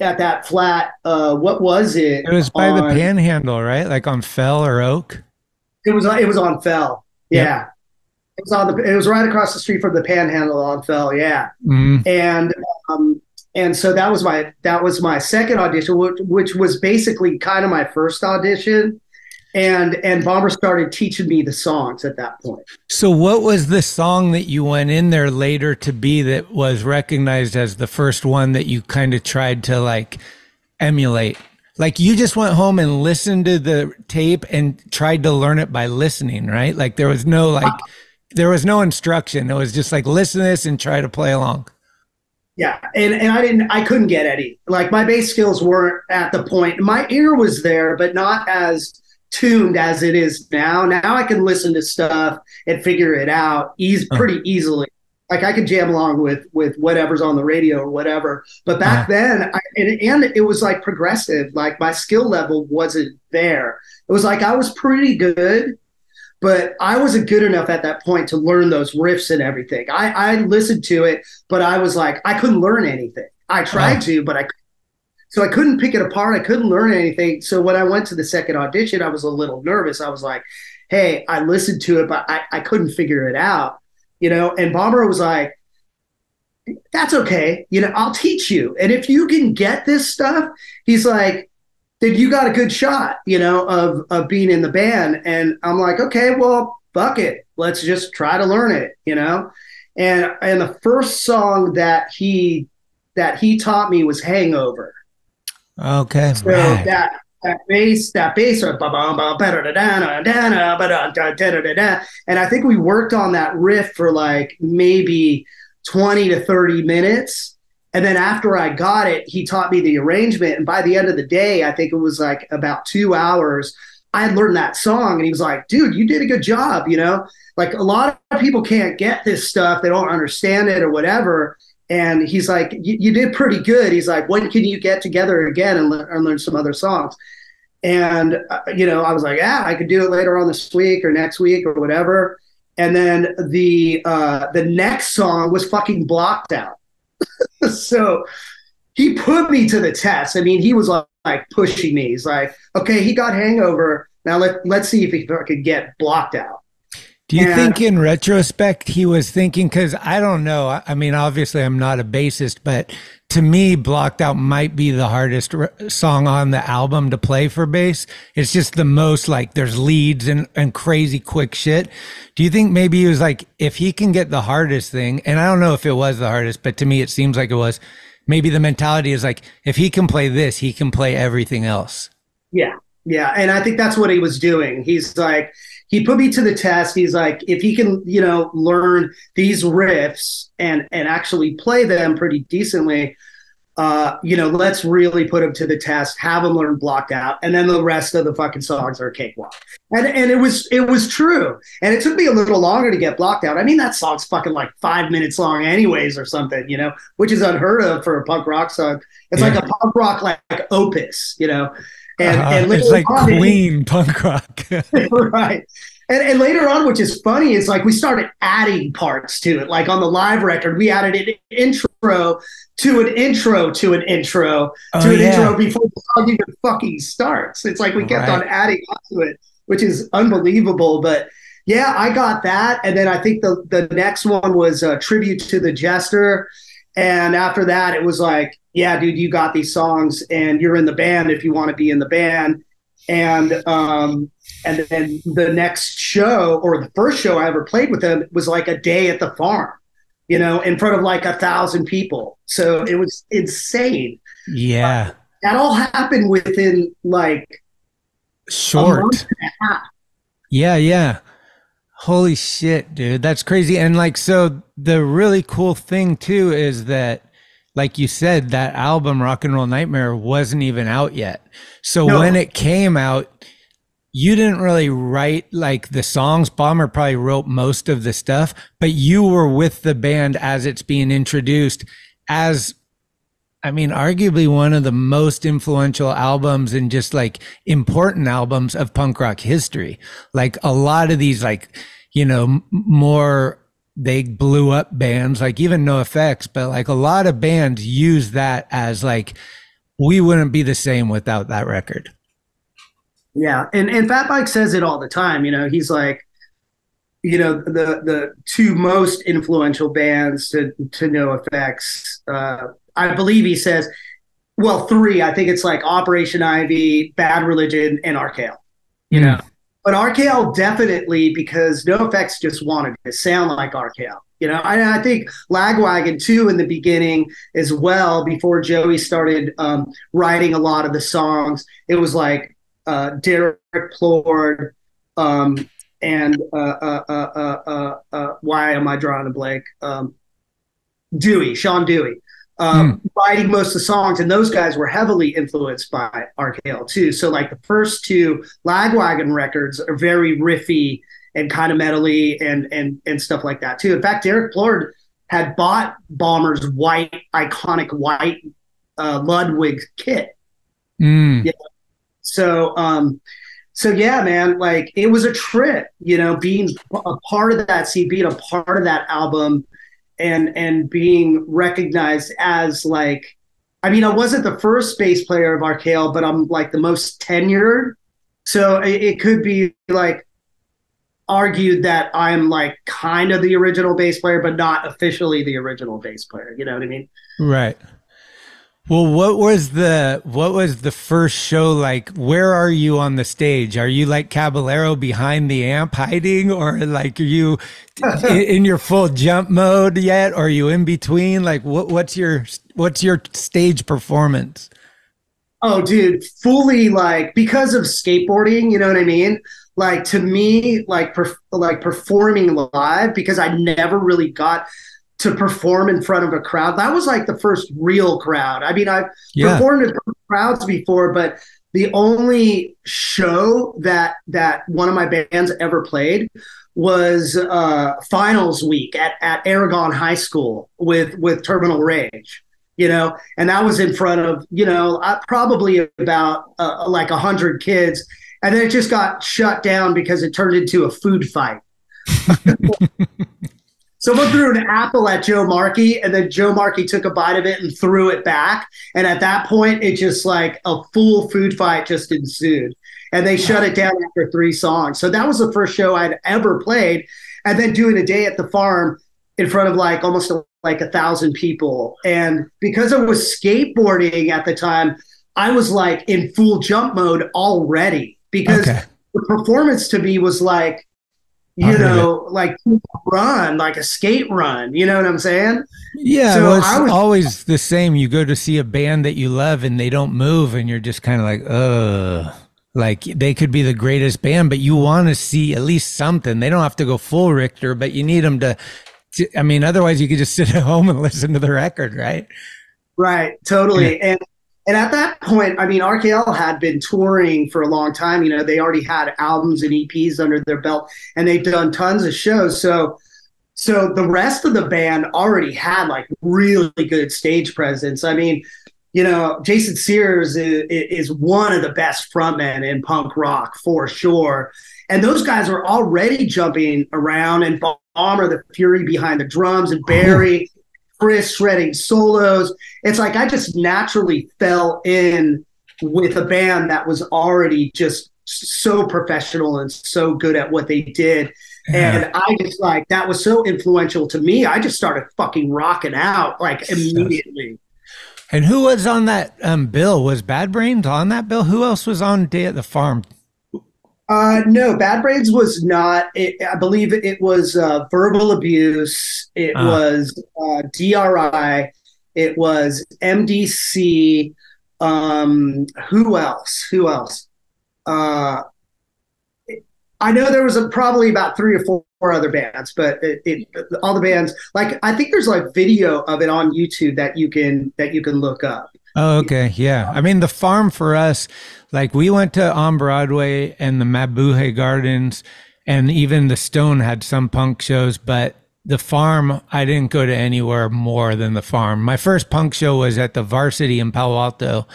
at that flat. What was it? It was by the Panhandle, right? Like on Fell or Oak. It was on Fell. Yeah, yep. It was right across the street from the Panhandle on Fell. Yeah, and so that was my second audition, which was basically kind of my first audition. And Bomber started teaching me the songs at that point. So what was the song that you went in there later to be that was recognized as the first one that you kind of tried to like emulate? Like you just went home and listened to the tape and tried to learn it by listening, right? Like there was no instruction. It was just like, listen to this and try to play along. Yeah. And I couldn't get any, like my bass skills weren't at the point. My ear was there, but not as tuned as it is now. Now I can listen to stuff and figure it out pretty easily. Like I could jam along with whatever's on the radio or whatever. But back then, and it was like progressive. Like my skill level wasn't there. It was like I was pretty good, but I wasn't good enough at that point to learn those riffs and everything. I listened to it, but I was like, I couldn't learn anything. I tried to, but so I couldn't pick it apart. I couldn't learn anything. So when I went to the second audition, I was a little nervous. I was like, hey, I listened to it, but I couldn't figure it out, and Bomber was like, that's okay. I'll teach you. And if you can get this stuff, he's like, then you got a good shot, of being in the band. And I'm like, okay, well, fuck it. Let's just try to learn it, And the first song that he taught me was Hangover. Okay. So that bass, and I think we worked on that riff for like maybe 20 to 30 minutes. And then after I got it, he taught me the arrangement. And by the end of the day, I think it was like about 2 hours, I had learned that song. And he was like, dude, you did a good job. Like a lot of people can't get this stuff. They don't understand it or whatever. And he's like, you did pretty good. He's like, when can you get together again and learn some other songs? And, I was like, yeah, I could do it later on this week or next week or whatever. And then the next song was fucking blocked out. So he put me to the test. I mean, he was like pushing me. He's like, okay, he got Hangover. Now let's see if he could get blocked out. Do you think in retrospect he was thinking, because I don't know, I mean, obviously I'm not a bassist, but to me, Blocked Out might be the hardest song on the album to play for bass. It's just the most like there's leads and crazy quick shit. Do you think maybe he was like, if he can get the hardest thing, and I don't know if it was the hardest, but to me it seems like it was, maybe the mentality is like, if he can play this, he can play everything else. Yeah. Yeah. And I think that's what he was doing. He's like, he put me to the test. He's like, if he can, learn these riffs and actually play them pretty decently, let's really put them to the test, have them learn blocked out, and then the rest of the fucking songs are a cakewalk. And it was true. And it took me a little longer to get blocked out. I mean, that song's fucking like 5 minutes long anyways or something, which is unheard of for a punk rock song. It's like a punk rock like opus, and it's like Queen punk rock. Right. And later on, which is funny, is like we started adding parts to it. Like on the live record, we added an intro to an intro to an intro to an intro before the song even fucking starts. It's like we kept on adding onto it, which is unbelievable. But yeah, I got that. And then I think the next one was a tribute to the Jester. And after that, it was like, yeah, dude, you got these songs and you're in the band if you want to be in the band. And then the next show, or the first show I ever played with them, was like a day at the farm, in front of like 1,000 people. So it was insane. Yeah. That all happened within like short. A month and a half. Yeah. Holy shit, dude. That's crazy. And like, so the really cool thing too is that, like you said, that album Rock and Roll Nightmare wasn't even out yet. So when it came out, you didn't really write like the songs. Bomber probably wrote most of the stuff, but you were with the band as it's being introduced as, I mean, arguably one of the most influential albums and just like important albums of punk rock history. Like a lot of these, like, more, they blew up bands, like even NoFX, but like a lot of bands use that as like, we wouldn't be the same without that record. Yeah. And Fat Mike says it all the time. He's like, the two most influential bands to NoFX, I believe he says, well, three. I think it's like Operation Ivy, Bad Religion, and RKL, But RKL definitely, because NoFX just wanted to sound like RKL. I think Lagwagon too in the beginning as well, before Joey started writing a lot of the songs. It was like Derek Plord and why am I drawing a blank? Sean Dewey. Writing most of the songs, and those guys were heavily influenced by RKL too. So like the first two Lagwagon records are very riffy and kind of metally and stuff like that too. In fact, Derek Plord had bought Bomber's iconic white Ludwig kit. Yeah. So yeah, man, like it was a trip, being a part of that scene, being a part of that album. And being recognized as like, I mean, I wasn't the first bass player of RKL, but I'm like the most tenured. So it could be like argued that I'm like kind of the original bass player, but not officially the original bass player. You know what I mean? Right. Well, what was the first show like? Where are you on the stage? Are you like Caballero behind the amp hiding, or like are you in your full jump mode yet? Or are you in between? Like what's your stage performance? Oh, dude, fully like because of skateboarding, you know what I mean? Like to me, like performing live, because I never really got to perform in front of a crowd. That was like the first real crowd. I mean, I've performed in crowds before, but the only show that one of my bands ever played was finals week at Aragon High School with Terminal Rage, and that was in front of, probably about like 100 kids. And then it just got shut down because it turned into a food fight. Someone threw an apple at Joe Markey, and then Joe Markey took a bite of it and threw it back. And at that point, it just like a full food fight just ensued. And they shut it down after 3 songs. So that was the first show I'd ever played. And then doing a day at the farm in front of like almost like 1,000 people. And because I was skateboarding at the time, I was like in full jump mode already, because the performance to me was like, like run, like a skate run. You know what I'm saying? Yeah, so it's always the same. You go to see a band that you love and they don't move, and you're just kind of like, like they could be the greatest band, but you want to see at least something. They don't have to go full Richter, but you need them to I mean, otherwise you could just sit at home and listen to the record, right? Right, totally. And at that point, I mean, RKL had been touring for a long time. You know, they already had albums and EPs under their belt, and they've done tons of shows. So the rest of the band already had like really good stage presence. I mean, you know, Jason Sears is one of the best frontmen in punk rock for sure. And those guys are already jumping around, and Bomber, the Fury behind the drums, and Barry, Chris shredding solos. It's like I just naturally fell in with a band that was already just so professional and so good at what they did. And I just like, that was so influential to me. I just started fucking rocking out like immediately. And who was on that bill? Was Bad Brains on that bill? Who else was on Day at the Farm? No, Bad Brains was not. I believe it was Verbal Abuse. It was DRI. It was MDC. Who else? I know there was probably about 3 or 4 other bands, but all the bands, like, I think there's like video of it on YouTube that you can look up. Oh, okay. Yeah. I mean, the Farm for us, like, we went to On Broadway and the Mabuhay Gardens, and even the Stone had some punk shows, but the Farm, I didn't go to anywhere more than the Farm. My first punk show was at the Varsity in Palo Alto.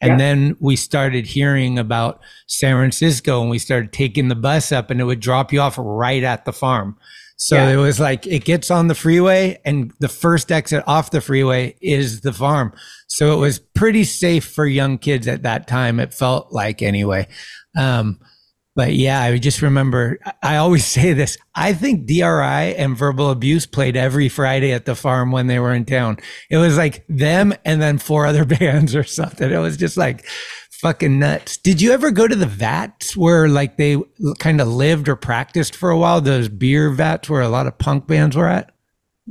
And then we started hearing about San Francisco, and we started taking the bus up, and it would drop you off right at the Farm. So it was like, it gets on the freeway, and the first exit off the freeway is the Farm. So it was pretty safe for young kids at that time. It felt like, anyway. But yeah, I just remember, I always say this, I think DRI and Verbal Abuse played every Friday at the Farm when they were in town. It was like them and then 4 other bands or something. It was just like fucking nuts. Did you ever go to the vats where like they kind of lived or practiced for a while? Those beer vats where a lot of punk bands were at?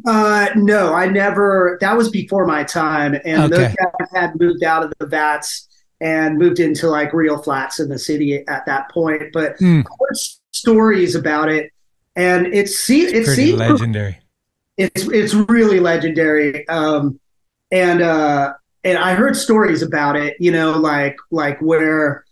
No, I never. That was before my time. And those guys had moved out of the vats and moved into like real flats in the city at that point. But I heard stories about it, and it seems legendary. It's really legendary. And I heard stories about it, you know, like where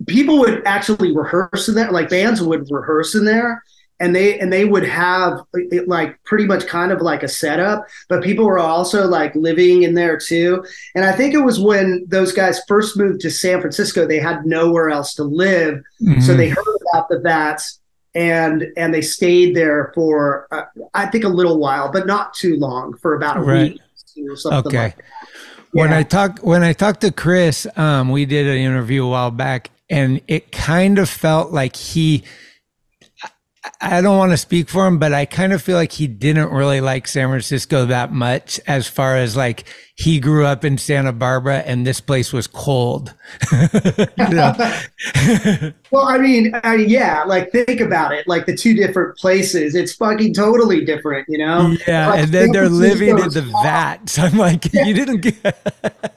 people would actually rehearse in there, like bands would rehearse in there. And they would have it like pretty much kind of like a setup, but people were also like living in there too. And I think it was when those guys first moved to San Francisco, they had nowhere else to live. So they heard about the vats and they stayed there for, I think a little while, but not too long, for about a week or something like that. Yeah. When I talked to Chris, we did an interview a while back, and it kind of felt like I don't want to speak for him, but I kind of feel like he didn't really like San Francisco that much, as far as like he grew up in Santa Barbara and this place was cold. Well, I mean, yeah, like think about it, like the 2 different places, it's fucking totally different, you know? Yeah, like, and then they're living in the vats. I'm like, you didn't get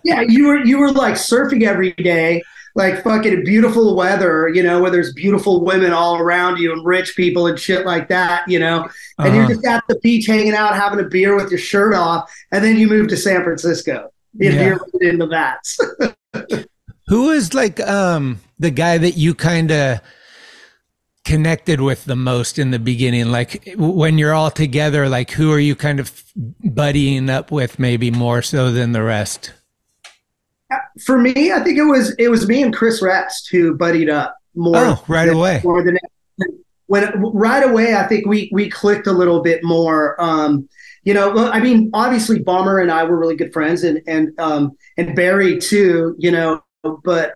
Yeah, you were like surfing every day, like fucking beautiful weather, you know, where there's beautiful women all around you and rich people and shit like that, you know, and you're just at the beach hanging out, having a beer with your shirt off, and then you move to San Francisco. You're in the vats. Who is like the guy that you kind of connected with the most in the beginning? Like when you're all together, like who are you kind of buddying up with maybe more so than the rest? For me, I think it was me and Chris Rest who buddied up more. Oh, right away. Right away, I think we clicked a little bit more. You know, I mean, obviously, Bomber and I were really good friends, and Barry too. You know, but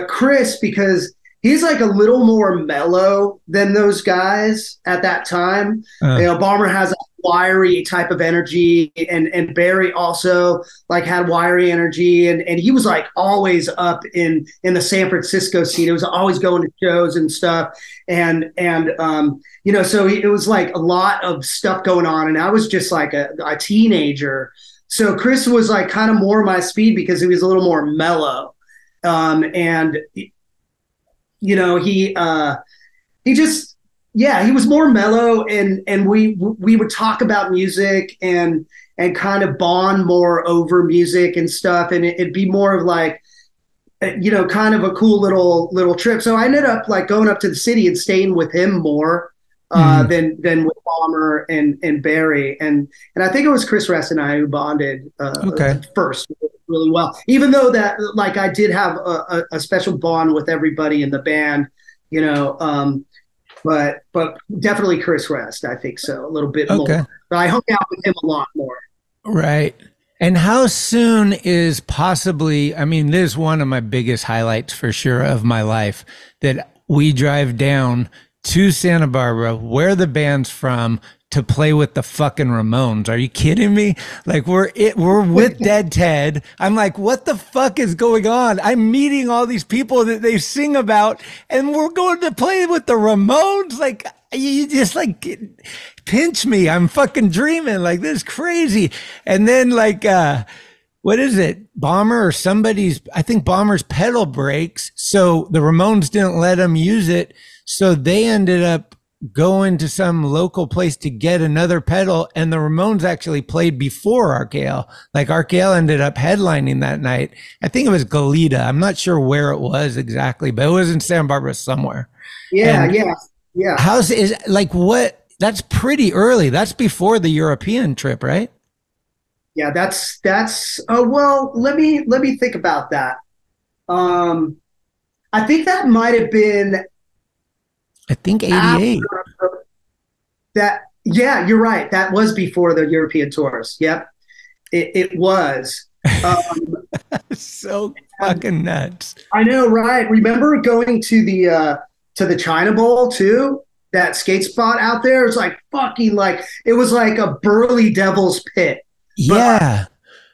Chris, because he's like a little more mellow than those guys at that time. You know, Bomber has a wiry type of energy, and Barry also like had wiry energy, and he was like always up in the San Francisco scene. It was always going to shows and stuff, and you know, so it was like a lot of stuff going on, and I was just like a teenager. So Chris was like kind of more my speed because he was a little more mellow, and you know, he just, yeah, he was more mellow, and we would talk about music, and and kind of bond more over music and stuff. And it'd be more of like, kind of a cool little trip. So I ended up like going up to the city and staying with him more than with Bomber and Barry. And I think it was Chris Rest and I who bonded first really well, even though that like I did have a special bond with everybody in the band, but definitely Chris Rest, I think so, a little bit more. But I hung out with him a lot more. Right. And how soon is possibly, I mean, this is one of my biggest highlights for sure of my life, that we drive down to Santa Barbara, where the band's from, to play with the fucking Ramones. Are you kidding me? Like we're with Dead Ted. I'm like, what the fuck is going on? I'm meeting all these people that they sing about, and we're going to play with the Ramones. Like, you just like pinch me. I'm fucking dreaming. Like, this is crazy. And then like, what is it? Bomber or somebody's, I think Bomber's pedal breaks. So the Ramones didn't let him use it. So they ended up going to some local place to get another pedal. And the Ramones actually played before RKL. Like RKL ended up headlining that night. I think it was Goleta. I'm not sure where it was exactly, but it was in Santa Barbara somewhere. Yeah. That's pretty early. That's before the European trip, right? Yeah, that's well, let me think about that. I think that might have been, I think 88. Yeah, you're right. That was before the European tours. Yep. It was. So fucking nuts. I know, right? Remember going to the China Bowl too? That skate spot out there? It's like fucking it was like a Burly Devil's pit. Yeah.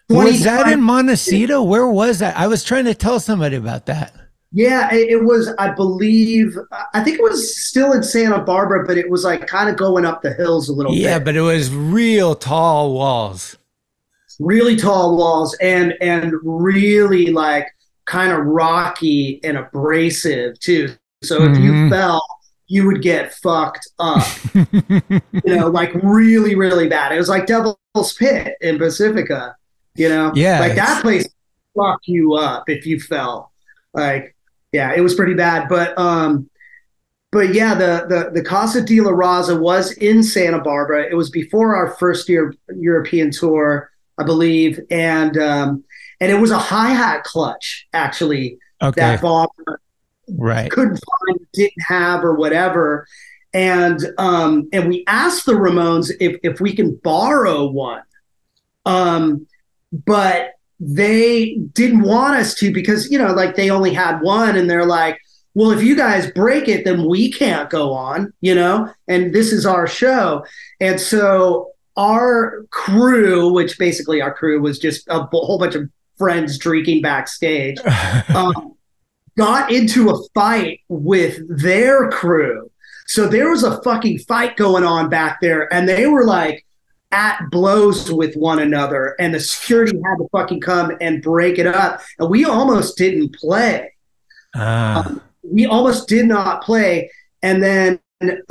Was that in Montecito? Where was that? I was trying to tell somebody about that. Yeah, it was, I think it was still in Santa Barbara, but it was like kind of going up the hills a little bit. Yeah, but it was real tall walls. Really tall walls and really like kind of rocky and abrasive too. So if you fell, you would get fucked up. Like really, really bad. It was like Devil's Pit in Pacifica, Yeah. Like that place fuck you up if you fell. Like, yeah, it was pretty bad. But yeah, the Casa de la Raza was in Santa Barbara. It was before our first year European tour, I believe. And it was a hi-hat clutch, actually, that Bomber couldn't find, didn't have, or whatever. And we asked the Ramones if we can borrow one. But they didn't want us to because, they only had one, and they're like, well, if you guys break it, then we can't go on, and this is our show. And so our crew, which basically our crew was just a whole bunch of friends drinking backstage, got into a fight with their crew. So there was a fucking fight going on back there, and they were like at blows with one another, and the security had to fucking come and break it up. And we almost didn't play. We almost did not play. And then is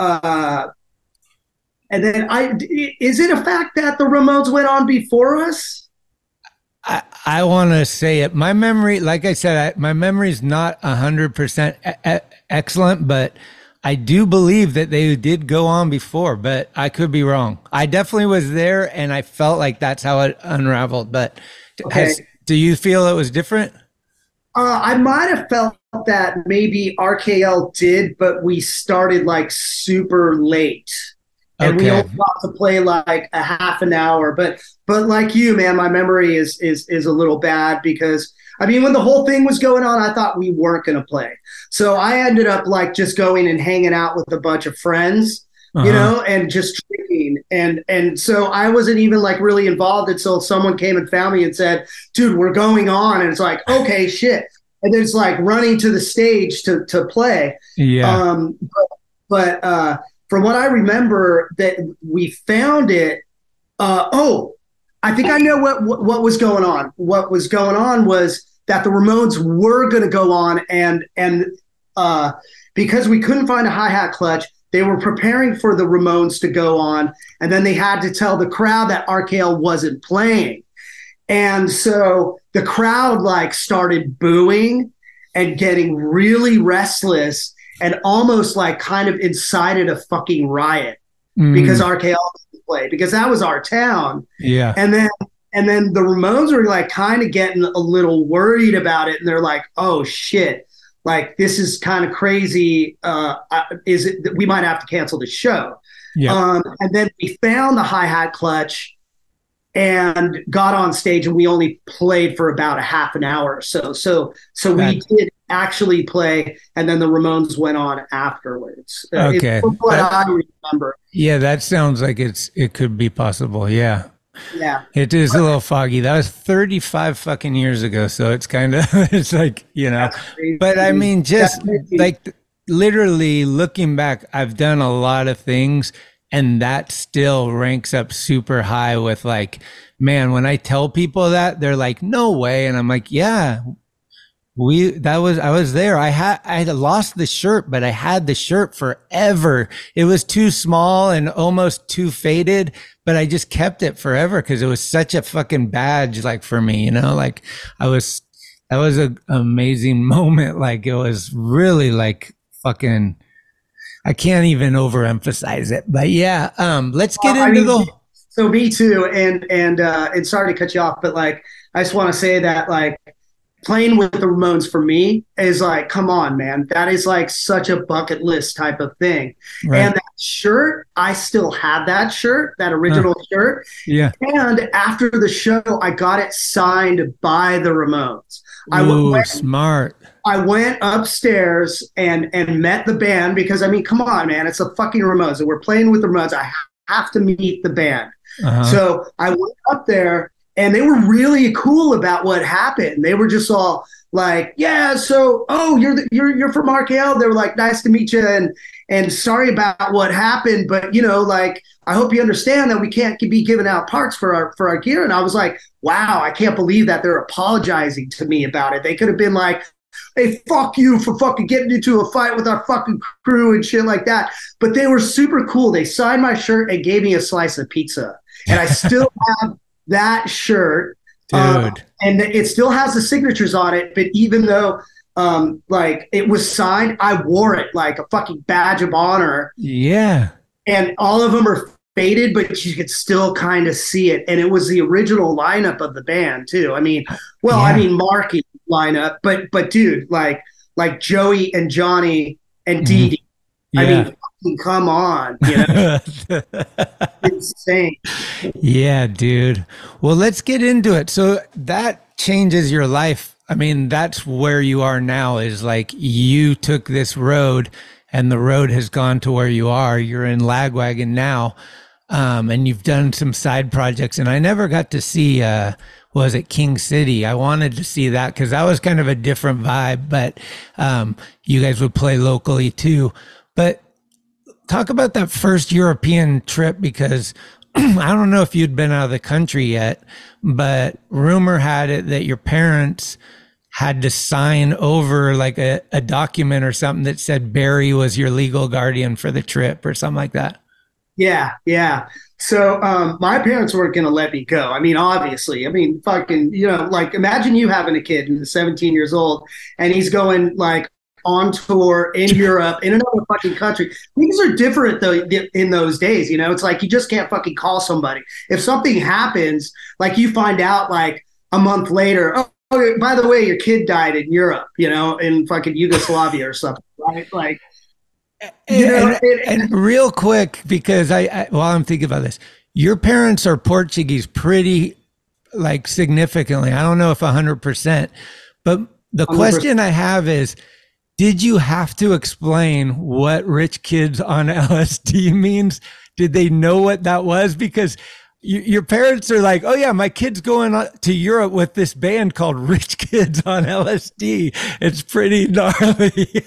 it a fact that the Ramones went on before us? I want to say it. My memory, like I said, my memory is not 100% excellent, but I do believe that they did go on before, but I could be wrong. I definitely was there, and I felt like that's how it unraveled. But do you feel it was different? I might have felt that maybe RKL did, but we started like super late. And we only got to play like a half an hour. But like you, man, my memory is a little bad because, I mean, when the whole thing was going on, I thought we weren't going to play. So I ended up like just going and hanging out with a bunch of friends, and just drinking. And so I wasn't even like really involved until someone came and found me and said, dude, we're going on. And it's like, okay, shit. And then it's like running to the stage to play. Yeah. But from what I remember, that we found it. I think I know what was going on. What was going on was that the Ramones were going to go on, and because we couldn't find a hi-hat clutch, they were preparing for the Ramones to go on, and then they had to tell the crowd that RKL wasn't playing. And so the crowd like started booing and getting really restless and almost like kind of incited a fucking riot because RKL didn't play, because that was our town. Yeah. And then the Ramones were like kind of getting a little worried about it. And they're like, oh shit, like this is kind of crazy. Is it that we might have to cancel the show? Yeah. And then we found the hi-hat clutch and got on stage, and we only played for about a half an hour or so. So we did actually play, and then the Ramones went on afterwards. Okay. From what I remember. Yeah, that sounds like it could be possible. Yeah. Yeah. It is a little foggy. That was 35 fucking years ago. So it's kind of, it's like, you know, but I mean, just like literally looking back, I've done a lot of things, and that still ranks up super high with like, man, when I tell people that, they're like, no way. And I'm like, yeah, I was there. I had lost the shirt, but I had the shirt forever. It was too small and almost too faded, but I just kept it forever because it was such a fucking badge, like for me, you know, like that was an amazing moment. Like it was really like fucking, I can't even overemphasize it, but yeah. Let's get into So me too. And sorry to cut you off, but like, I just want to say that like playing with the Ramones for me is like, come on, man. That is like such a bucket list type of thing. Right. And that shirt, I still have that shirt, that original shirt. Yeah. And after the show, I got it signed by the Ramones. Smart. I went upstairs and met the band because, I mean, come on, man. It's the fucking Ramones. And we're playing with the Ramones. I have to meet the band. So I went up there, and they were really cool about what happened. They were just all like, yeah, so, oh, you're from RKL. They were like, nice to meet you. And sorry about what happened. But, you know, like, I hope you understand that we can't be giving out parts for our gear. And I was like, wow, I can't believe that they're apologizing to me about it. They could have been like, hey, fuck you for fucking getting into a fight with our fucking crew and shit like that. But they were super cool. They signed my shirt and gave me a slice of pizza. And I still have that shirt. Dude. And it still has the signatures on it. But even though like it was signed, I wore it like a fucking badge of honor. Yeah. And all of them are faded, but you could still kind of see it. And it was the original lineup of the band too. I mean, Marky lineup, but dude, like Joey and Johnny and Dee Dee. Yeah. I mean, fucking come on, you know? Insane. Yeah, dude. Well, let's get into it. So that changes your life. I mean, that's where you are now, is like you took this road and the road has gone to where you are. You're in Lagwagon now. And you've done some side projects, and I never got to see, was it King City? I wanted to see that because that was kind of a different vibe, but you guys would play locally too. But talk about that first European trip, because I don't know if you'd been out of the country yet, but rumor had it that your parents had to sign over like a document or something that said Barry was your legal guardian for the trip or something like that. Yeah. So my parents weren't going to let me go. I mean, obviously, fucking, you know, like imagine you having a kid who's 17 years old and he's going like on tour in Europe, in another fucking country. Things are different though in those days, you know. It's like you just can't fucking call somebody. If something happens, like you find out like a month later, oh, by the way, your kid died in Europe, you know, in fucking Yugoslavia or something, right? Like, you know, and real quick, because while I'm thinking about this, your parents are Portuguese pretty like significantly. I don't know if 100%, but the 100%. Question I have is, did you have to explain what Rich Kids on LSD means? Did they know what that was? Because your parents are like, oh yeah, my kid's going to Europe with this band called Rich Kids on LSD. It's pretty gnarly.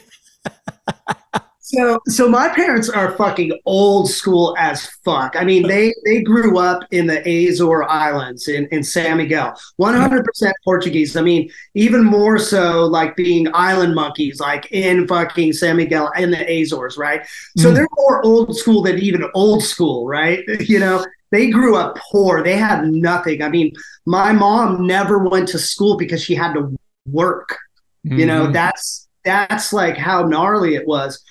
So my parents are fucking old school as fuck. I mean, they grew up in the Azore Islands in San Miguel, 100% Portuguese. I mean, even more so like being island monkeys, like in fucking San Miguel in the Azores, right? So they're more old school than even old school, right? You know, they grew up poor. They had nothing. I mean, my mom never went to school because she had to work. You know, that's like how gnarly it was.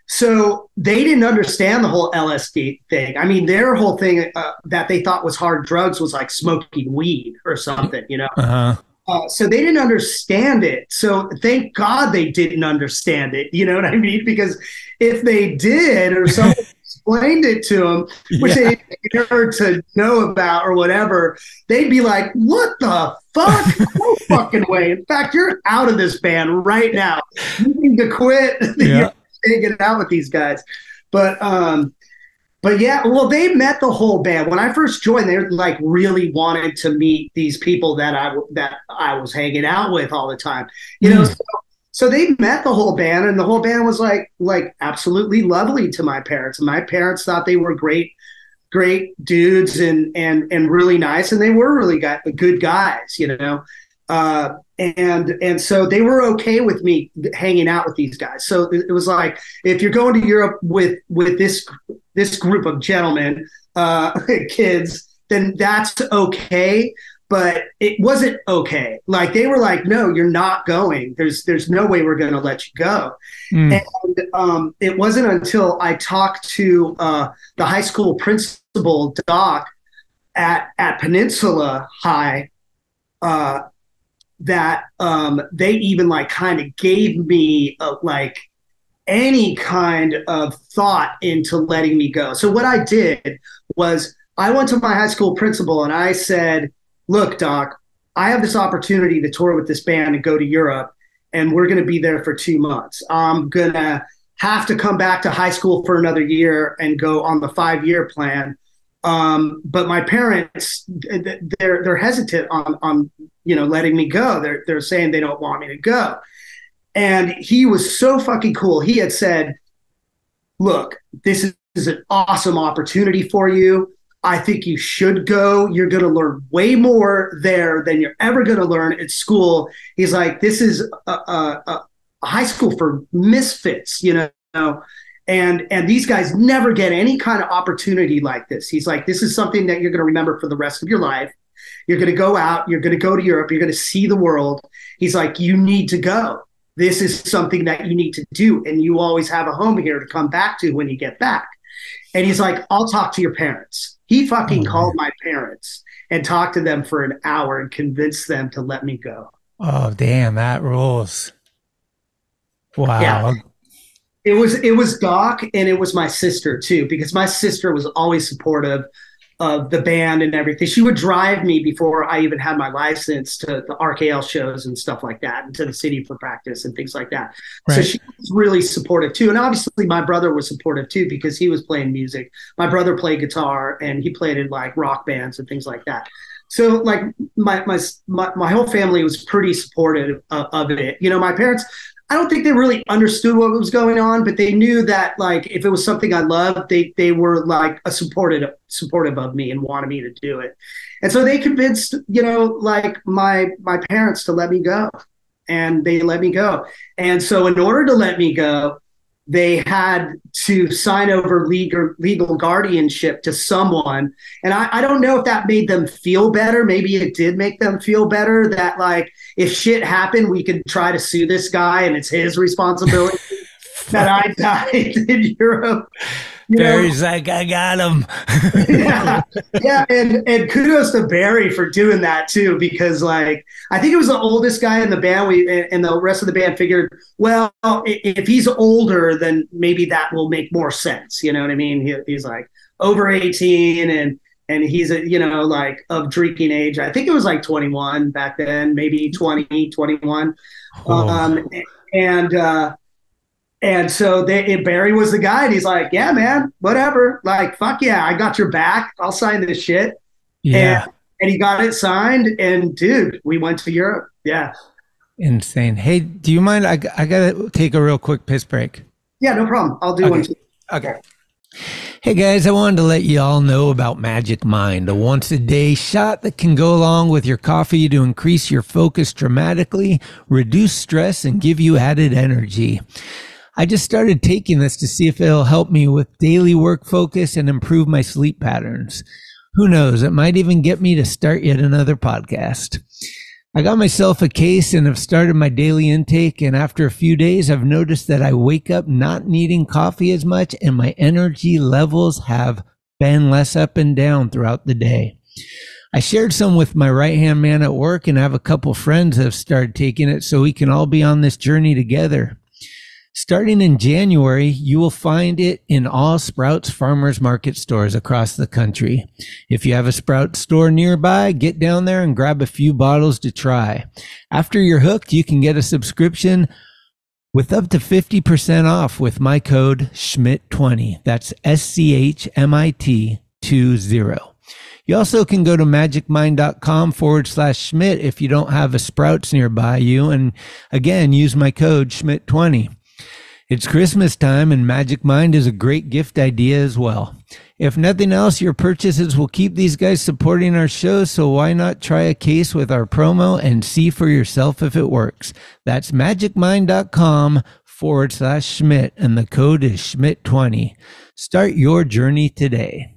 So they didn't understand the whole LSD thing. I mean, their whole thing that they thought was hard drugs was like smoking weed or something, you know? So they didn't understand it. So thank God they didn't understand it. You know what I mean? Because if they did, or someone explained it to them, which they didn't heard to know about or whatever, they'd be like, what the fuck? No fucking way. In fact, you're out of this band right now. You need to quit. You're hanging out with these guys. But yeah, well, they met the whole band. When I first joined, they like really wanted to meet these people that I was hanging out with all the time. You know, so they met the whole band, and the whole band was like absolutely lovely to my parents. And my parents thought they were great dudes and really nice, and they were really good guys, you know. And so they were okay with me hanging out with these guys. So it was like, if you're going to Europe with this group of gentlemen, kids, then that's okay. But it wasn't okay. Like they were like, no, you're not going. There's no way we're going to let you go. And it wasn't until I talked to the high school principal, Doc, at Peninsula High, that they even like kind of gave me like any kind of thought into letting me go. So what I did was I went to my high school principal and I said, look, Doc, I have this opportunity to tour with this band and go to Europe, and we're going to be there for 2 months. I'm going to have to come back to high school for another year and go on the 5-year plan. But my parents, they're hesitant on you know, letting me go. They're saying they don't want me to go. And he was so fucking cool. He had said, look, this is an awesome opportunity for you. I think you should go. You're going to learn way more there than you're ever going to learn at school. He's like, this is a high school for misfits, you know, and these guys never get any kind of opportunity like this. He's like, this is something that you're going to remember for the rest of your life. You're going to go out. You're going to go to Europe. You're going to see the world. He's like, you need to go. This is something that you need to do. And you always have a home here to come back to when you get back. And he's like, I'll talk to your parents. He fucking called my parents and talked to them for an hour and convinced them to let me go. Oh, damn, that rules. Wow. Yeah. It was Doc, and it was my sister too, because my sister was always supportive of the band and everything. She would drive me before I even had my license to the RKL shows and stuff like that, and to the city for practice and things like that. Right. So she was really supportive too. And obviously my brother was supportive too, because he was playing music. My brother played guitar and he played in like rock bands and things like that. So like my whole family was pretty supportive of it. You know, my parents, I don't think they really understood what was going on, but they knew that like if it was something I loved, they were like supportive of me and wanted me to do it. And so they convinced, you know, like my parents to let me go, and they let me go. And so in order to let me go, they had to sign over legal guardianship to someone. And I don't know if that made them feel better. Maybe it did make them feel better that like, if shit happened, we could try to sue this guy and it's his responsibility that I died in Europe. Barry's like, I got him. yeah. And kudos to Barry for doing that too, because like, I think it was the oldest guy in the band. And the rest of the band figured, well, if he's older, then maybe that will make more sense. You know what I mean? He's like over 18 and he's you know, like of drinking age. I think it was like 21 back then, maybe 20, 21. And so Barry was the guy, and he's like, yeah, man, whatever. Like, fuck yeah, I got your back. I'll sign this shit. Yeah. And he got it signed, and dude, we went to Europe. Yeah. Insane. Hey, do you mind? I got to take a real quick piss break. Yeah, no problem. I'll do one too. Okay. Hey guys, I wanted to let you all know about Magic Mind, a once-a-day shot that can go along with your coffee to increase your focus dramatically, reduce stress, and give you added energy. I just started taking this to see if it'll help me with daily work focus and improve my sleep patterns. Who knows, it might even get me to start yet another podcast. I got myself a case and have started my daily intake, and after a few days, I've noticed that I wake up not needing coffee as much, and my energy levels have been less up and down throughout the day. I shared some with my right-hand man at work, and I have a couple friends that have started taking it so we can all be on this journey together. Starting in January, you will find it in all Sprouts Farmers Market stores across the country. If you have a Sprouts store nearby, get down there and grab a few bottles to try. After you're hooked, you can get a subscription with up to 50% off with my code SCHMIT20. That's SCHMIT 20. You also can go to magicmind.com/Schmidt if you don't have a Sprouts nearby you. And again, use my code SCHMIT20. It's Christmas time, and Magic Mind is a great gift idea as well. If nothing else, your purchases will keep these guys supporting our show, so why not try a case with our promo and see for yourself if it works. That's magicmind.com/Schmidt, and the code is Schmidt20. Start your journey today.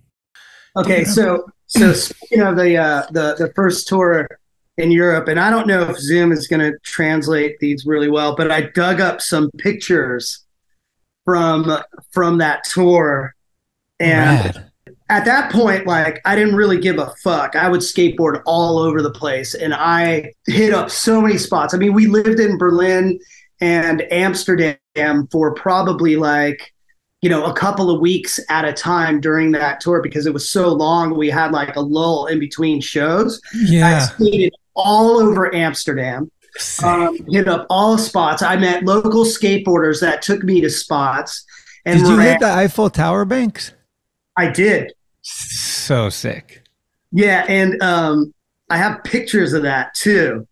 Okay, so speaking of the first tour in Europe, and I don't know if Zoom is going to translate these really well, but I dug up some pictures from that tour, and at that point, like, I didn't really give a fuck. I would skateboard all over the place, and I hit up so many spots. I mean, we lived in Berlin and Amsterdam for probably like, you know, a couple of weeks at a time during that tour because it was so long. We had like a lull in between shows. I skated all over Amsterdam. Hit up all spots. I met local skateboarders that took me to spots. And did you hit the Eiffel Tower banks? I did. So sick. Yeah, and I have pictures of that too.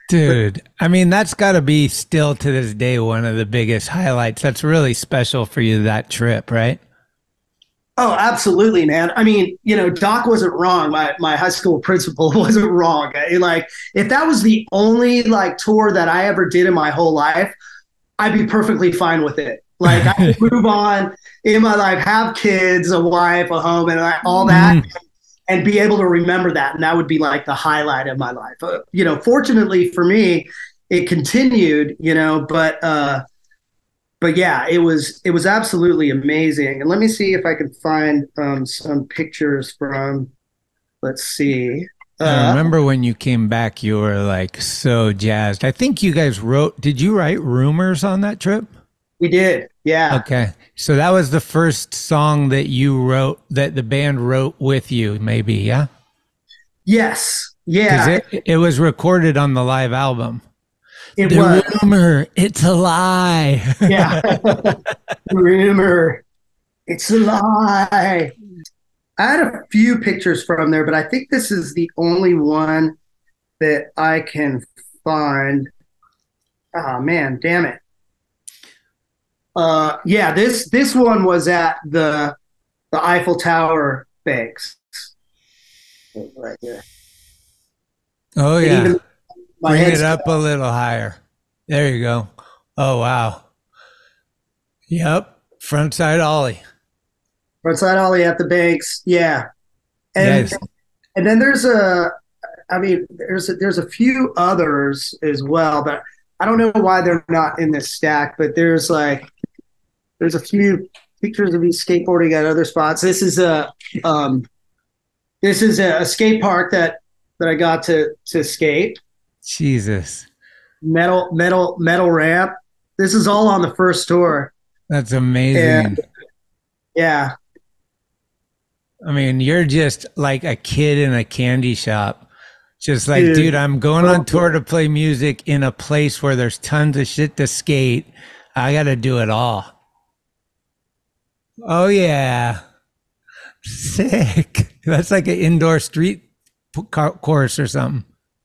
Dude, I mean, that's got to be still to this day one of the biggest highlights. That's really special for you, that trip, right? Oh, absolutely, man. I mean, you know, Doc wasn't wrong. My high school principal wasn't wrong. Like, if that was the only like tour that I ever did in my whole life, I'd be perfectly fine with it. Like, I could move on in my life, have kids, a wife, a home, and all that, and be able to remember that. And that would be like the highlight of my life. You know, fortunately for me, it continued, you know, but yeah, it was absolutely amazing. And let me see if I can find some pictures from, let's see. I remember when you came back, you were like so jazzed. I think you guys did you write Rumors on that trip? We did, yeah. Okay. So that was the first song that you wrote, that the band wrote with you, maybe, yeah? Yes, yeah. It was recorded on the live album. It the was. Rumor, it's a lie. Yeah. Rumor, it's a lie. I had a few pictures from there, but I think this is the only one that I can find. Oh man, damn it. Yeah, this one was at the Eiffel Tower banks. Right here. Oh yeah. Bring it up a little higher. There you go. Oh wow. Yep. Frontside ollie. Frontside ollie at the banks. Yeah. And yes. And then there's a few others as well, but I don't know why they're not in this stack, but there's a few pictures of me skateboarding at other spots. This is a skate park that I got to skate. Jesus. Metal ramp. This is all on the first tour. That's amazing. And, yeah. I mean, you're just like a kid in a candy shop. Just like, dude, I'm going on tour to play music in a place where there's tons of shit to skate. I got to do it all. Oh, yeah. Sick. That's like an indoor street course or something.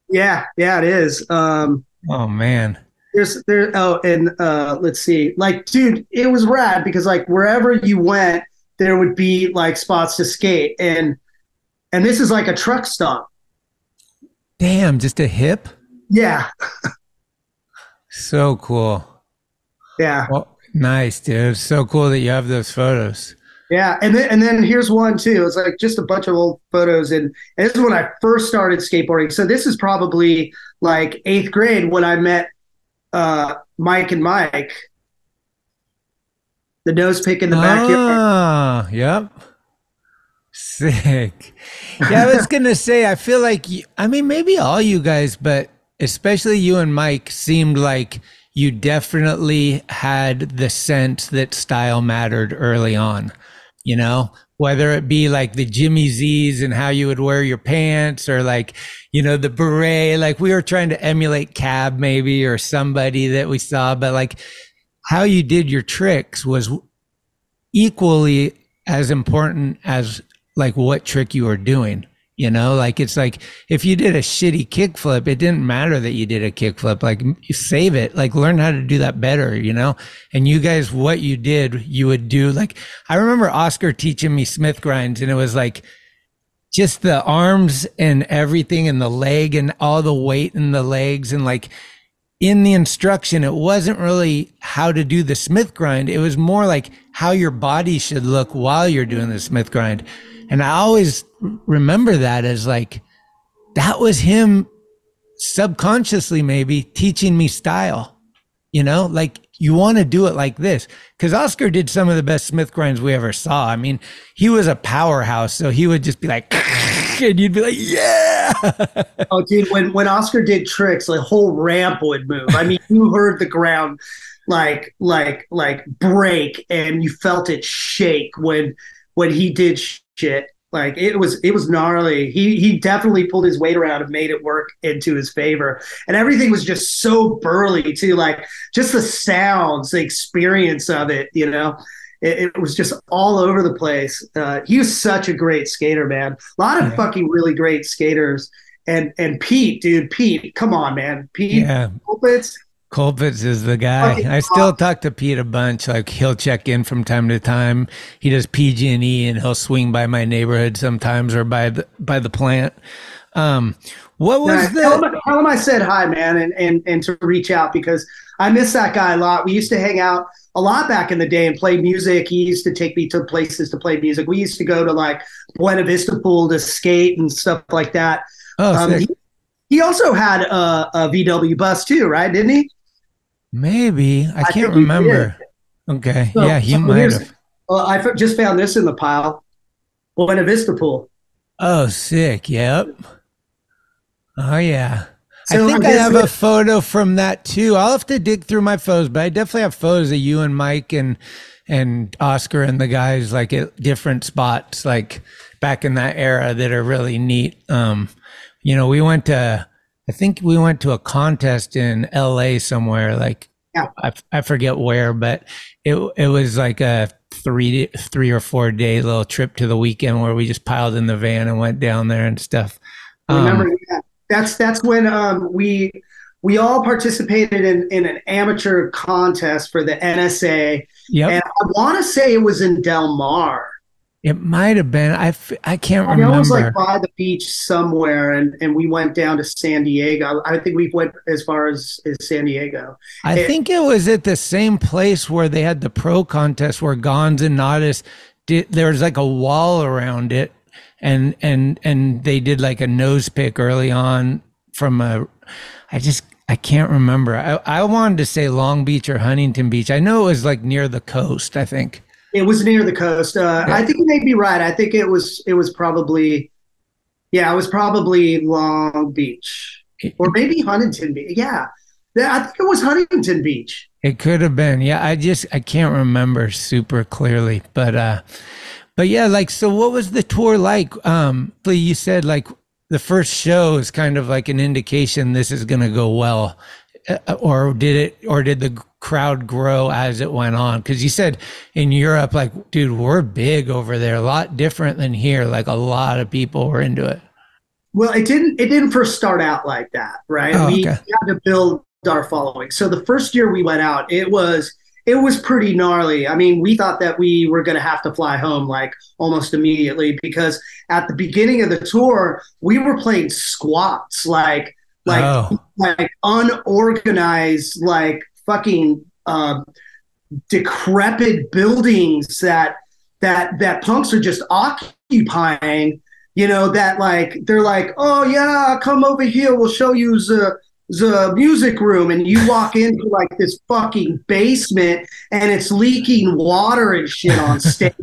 Yeah, it is. Oh, man. let's see, like, dude, it was rad because like wherever you went, there would be like spots to skate, and this is like a truck stop. Damn, just a hip? Yeah. So cool. Yeah. Well, nice, dude. So cool that you have those photos. Yeah, and then here's one too. It's like just a bunch of old photos, and this is when I first started skateboarding. So this is probably like 8th grade when I met Mike and Mike. The nose pick in the backyard. Ah, yep. Sick. Yeah, I was gonna say, I feel like maybe all you guys, but especially you and Mike seemed like you definitely had the sense that style mattered early on. You know, whether it be like the Jimmy Z's and how you would wear your pants, or like, you know, the beret, like we were trying to emulate Cab maybe, or somebody that we saw, but like how you did your tricks was equally as important as like what trick you were doing. You know, like it's like if you did a shitty kickflip, it didn't matter that you did a kickflip. Like you save it, like learn how to do that better, you know? And you guys, what you did, you would do. Like I remember Oscar teaching me Smith grinds, and it was like just the arms and everything and the leg and all the weight in the legs. And like in the instruction, it wasn't really how to do the Smith grind. It was more like how your body should look while you're doing the Smith grind. And I always remember that as like, that was him subconsciously maybe teaching me style, you know, like you want to do it like this. Cause Oscar did some of the best Smith grinds we ever saw. I mean, he was a powerhouse. So he would just be like, and you'd be like, yeah. Oh, dude, when Oscar did tricks, the whole ramp would move. I mean, you heard the ground like break, and you felt it shake when he did shit. Like it was gnarly. He definitely pulled his weight around and made it work into his favor. And everything was just so burly too. Like just the sounds, the experience of it, you know, it was just all over the place. He was such a great skater, man. A lot of fucking really great skaters. And Pete, dude, come on, man. Pete, yeah. Colpitz is the guy. I still talk to Pete a bunch. Like he'll check in from time to time. He does PG&E, and he'll swing by my neighborhood sometimes, or by the plant. What was tell him I said hi, man, and to reach out, because I miss that guy a lot. We used to hang out a lot back in the day and play music. He used to take me to places to play music. We used to go to like Buena Vista Pool to skate and stuff like that. Oh, he also had a VW bus too, right? Didn't he? Maybe. I can't remember. Okay. So, yeah, he might have. I just found this in the pile. Buena Vista Pool. Oh, sick. Yep. Oh, yeah. So I think I have a photo from that too. I'll have to dig through my photos, but I definitely have photos of you and Mike and Oscar and the guys like at different spots, like back in that era, that are really neat. You know, I think we went to a contest in LA somewhere, like I forget where, but it was like a 3 or 4 day little trip to the weekend where we just piled in the van and went down there and stuff. Remember that? That's when we all participated in an amateur contest for the NSA. Yep. And I want to say it was in Del Mar. It might have been. I can't remember. It was like by the beach somewhere, and we went down to San Diego. I think we went as far as San Diego. I think it was at the same place where they had the pro contest where Gons and Nodis did. There was like a wall around it, and they did like a nose pick early on from a. I can't remember. I wanted to say Long Beach or Huntington Beach. I know it was like near the coast, I think. It was near the coast. I think you may be right. I think it was probably, it was probably Long Beach or maybe Huntington Beach. Yeah, I think it was Huntington Beach. It could have been. Yeah, I can't remember super clearly, but yeah, like, so what was the tour like? You said like the first show is kind of like an indication this is going to go well. Or did the crowd grow as it went on? Because you said in Europe, like, dude, we're big over there, a lot different than here. Like a lot of people were into it. Well, it didn't first start out like that, right? Oh, we okay. had to build our following. So the first year we went out, it was pretty gnarly. I mean, we thought that we were going to have to fly home like almost immediately, because at the beginning of the tour, we were playing squats, like unorganized, like fucking decrepit buildings that punks are just occupying. You know, that like they're like, oh yeah, come over here, we'll show you the music room, and you walk into like this fucking basement and it's leaking water and shit on stage.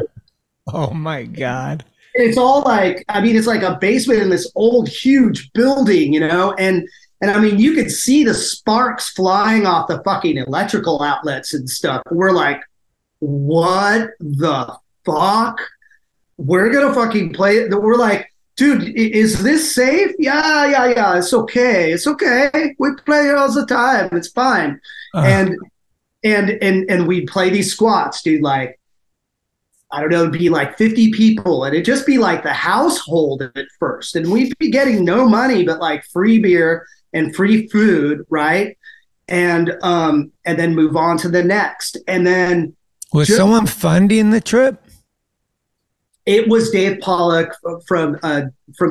Oh my God. It's all like, I mean, it's like a basement in this old huge building, you know, and I mean, you could see the sparks flying off the fucking electrical outlets and stuff. We're like, what the fuck? We're gonna fucking play it. We're like, dude, is this safe? Yeah. It's okay. We play it all the time. It's fine. And we'd play these squats, dude. Like, I don't know, it'd be like 50 people, and it'd just be like the household at first, and we'd be getting no money but like free beer and free food, right? And then move on to the next. And then was someone funding the trip? It was Dave Pollock from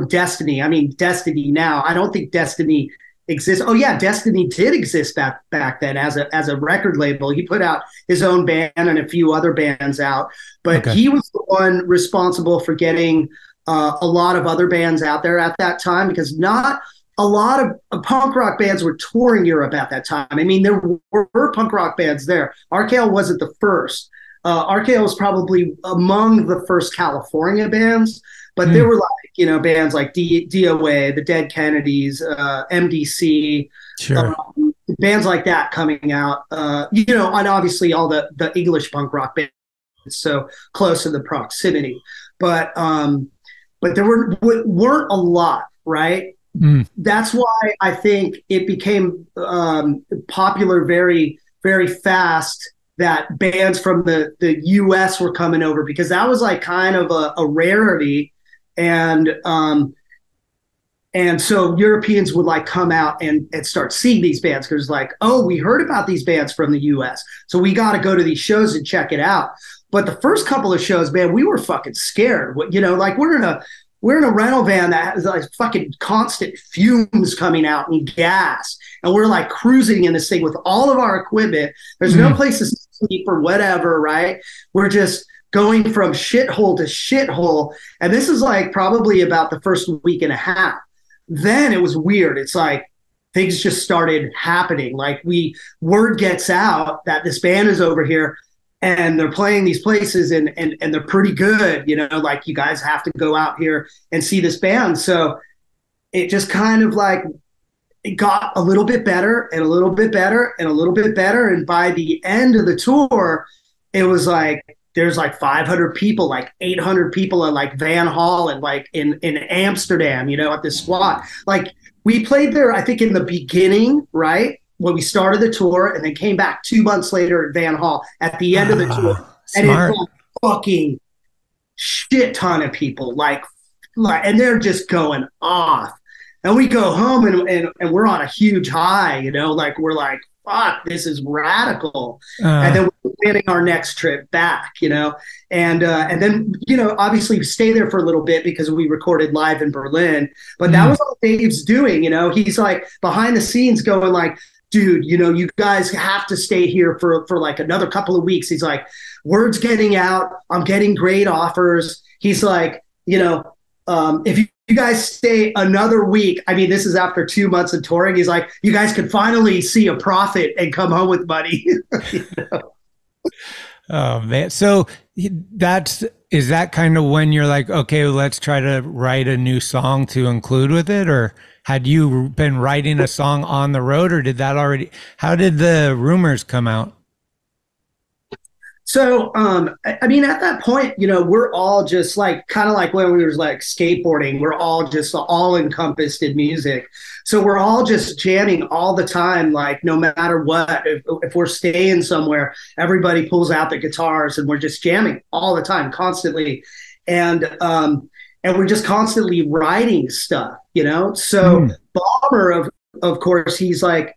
Destiny. I mean, Destiny now. I don't think Destiny exists. Oh yeah, Destiny did exist back then as a record label. He put out his own band and a few other bands out, but he was the one responsible for getting a lot of other bands out there at that time, because not a lot of punk rock bands were touring Europe at that time. I mean, there were punk rock bands there. RKL wasn't the first. RKL was probably among the first California bands, but there were like, you know, bands like DOA, the Dead Kennedys, MDC, bands like that coming out, you know, and obviously all the English punk rock bands, so close to the proximity, but there weren't a lot, right? That's why I think it became popular very, very fast that bands from the US were coming over, because that was like kind of a rarity. And so Europeans would like come out and start seeing these bands, because like, oh, we heard about these bands from the US, so we got to go to these shows and check it out. But the first couple of shows, man, we were fucking scared. You know, like we're in a rental van that has like fucking constant fumes coming out and gas. And we're like cruising in this thing with all of our equipment. There's no place to sleep or whatever, right? We're just going from shithole to shithole. And this is like probably about the first week and a half. Then it was weird. It's like things just started happening. Like word gets out that this band is over here and they're playing these places and they're pretty good, you know, like you guys have to go out here and see this band. So it just kind of like, it got a little bit better and a little bit better and a little bit better. And by the end of the tour, it was like, there's like 500 people, like 800 people at like Van Hall and like in Amsterdam, you know, at this squat. Like we played there, I think in the beginning, right? When we started the tour, and then came back 2 months later at Van Hall at the end of the tour. And it's like fucking shit ton of people, like, and they're just going off. And we go home and we're on a huge high, you know, like we're like, fuck, this is radical. And then we're planning our next trip back, you know, and then, you know, obviously we stay there for a little bit because we recorded live in Berlin, but that was all Dave's doing, you know. He's like behind the scenes going like, dude, you know, you guys have to stay here for like another couple of weeks. He's like, word's getting out. I'm getting great offers. He's like, you know, if you guys stay another week, I mean, this is after 2 months of touring. He's like, you guys could finally see a profit and come home with money. You know? Oh man. So is that kind of when you're like, okay, let's try to write a new song to include with it? Or had you been writing a song on the road, or how did the rumors come out? So, I mean, at that point, you know, we're all just like, kind of like when we were like skateboarding, we're all just all encompassed in music. So we're all just jamming all the time, like no matter what, if we're staying somewhere, everybody pulls out the guitars and we're just jamming all the time, constantly. And we're just constantly writing stuff, you know? So Bomber, of course, he's like,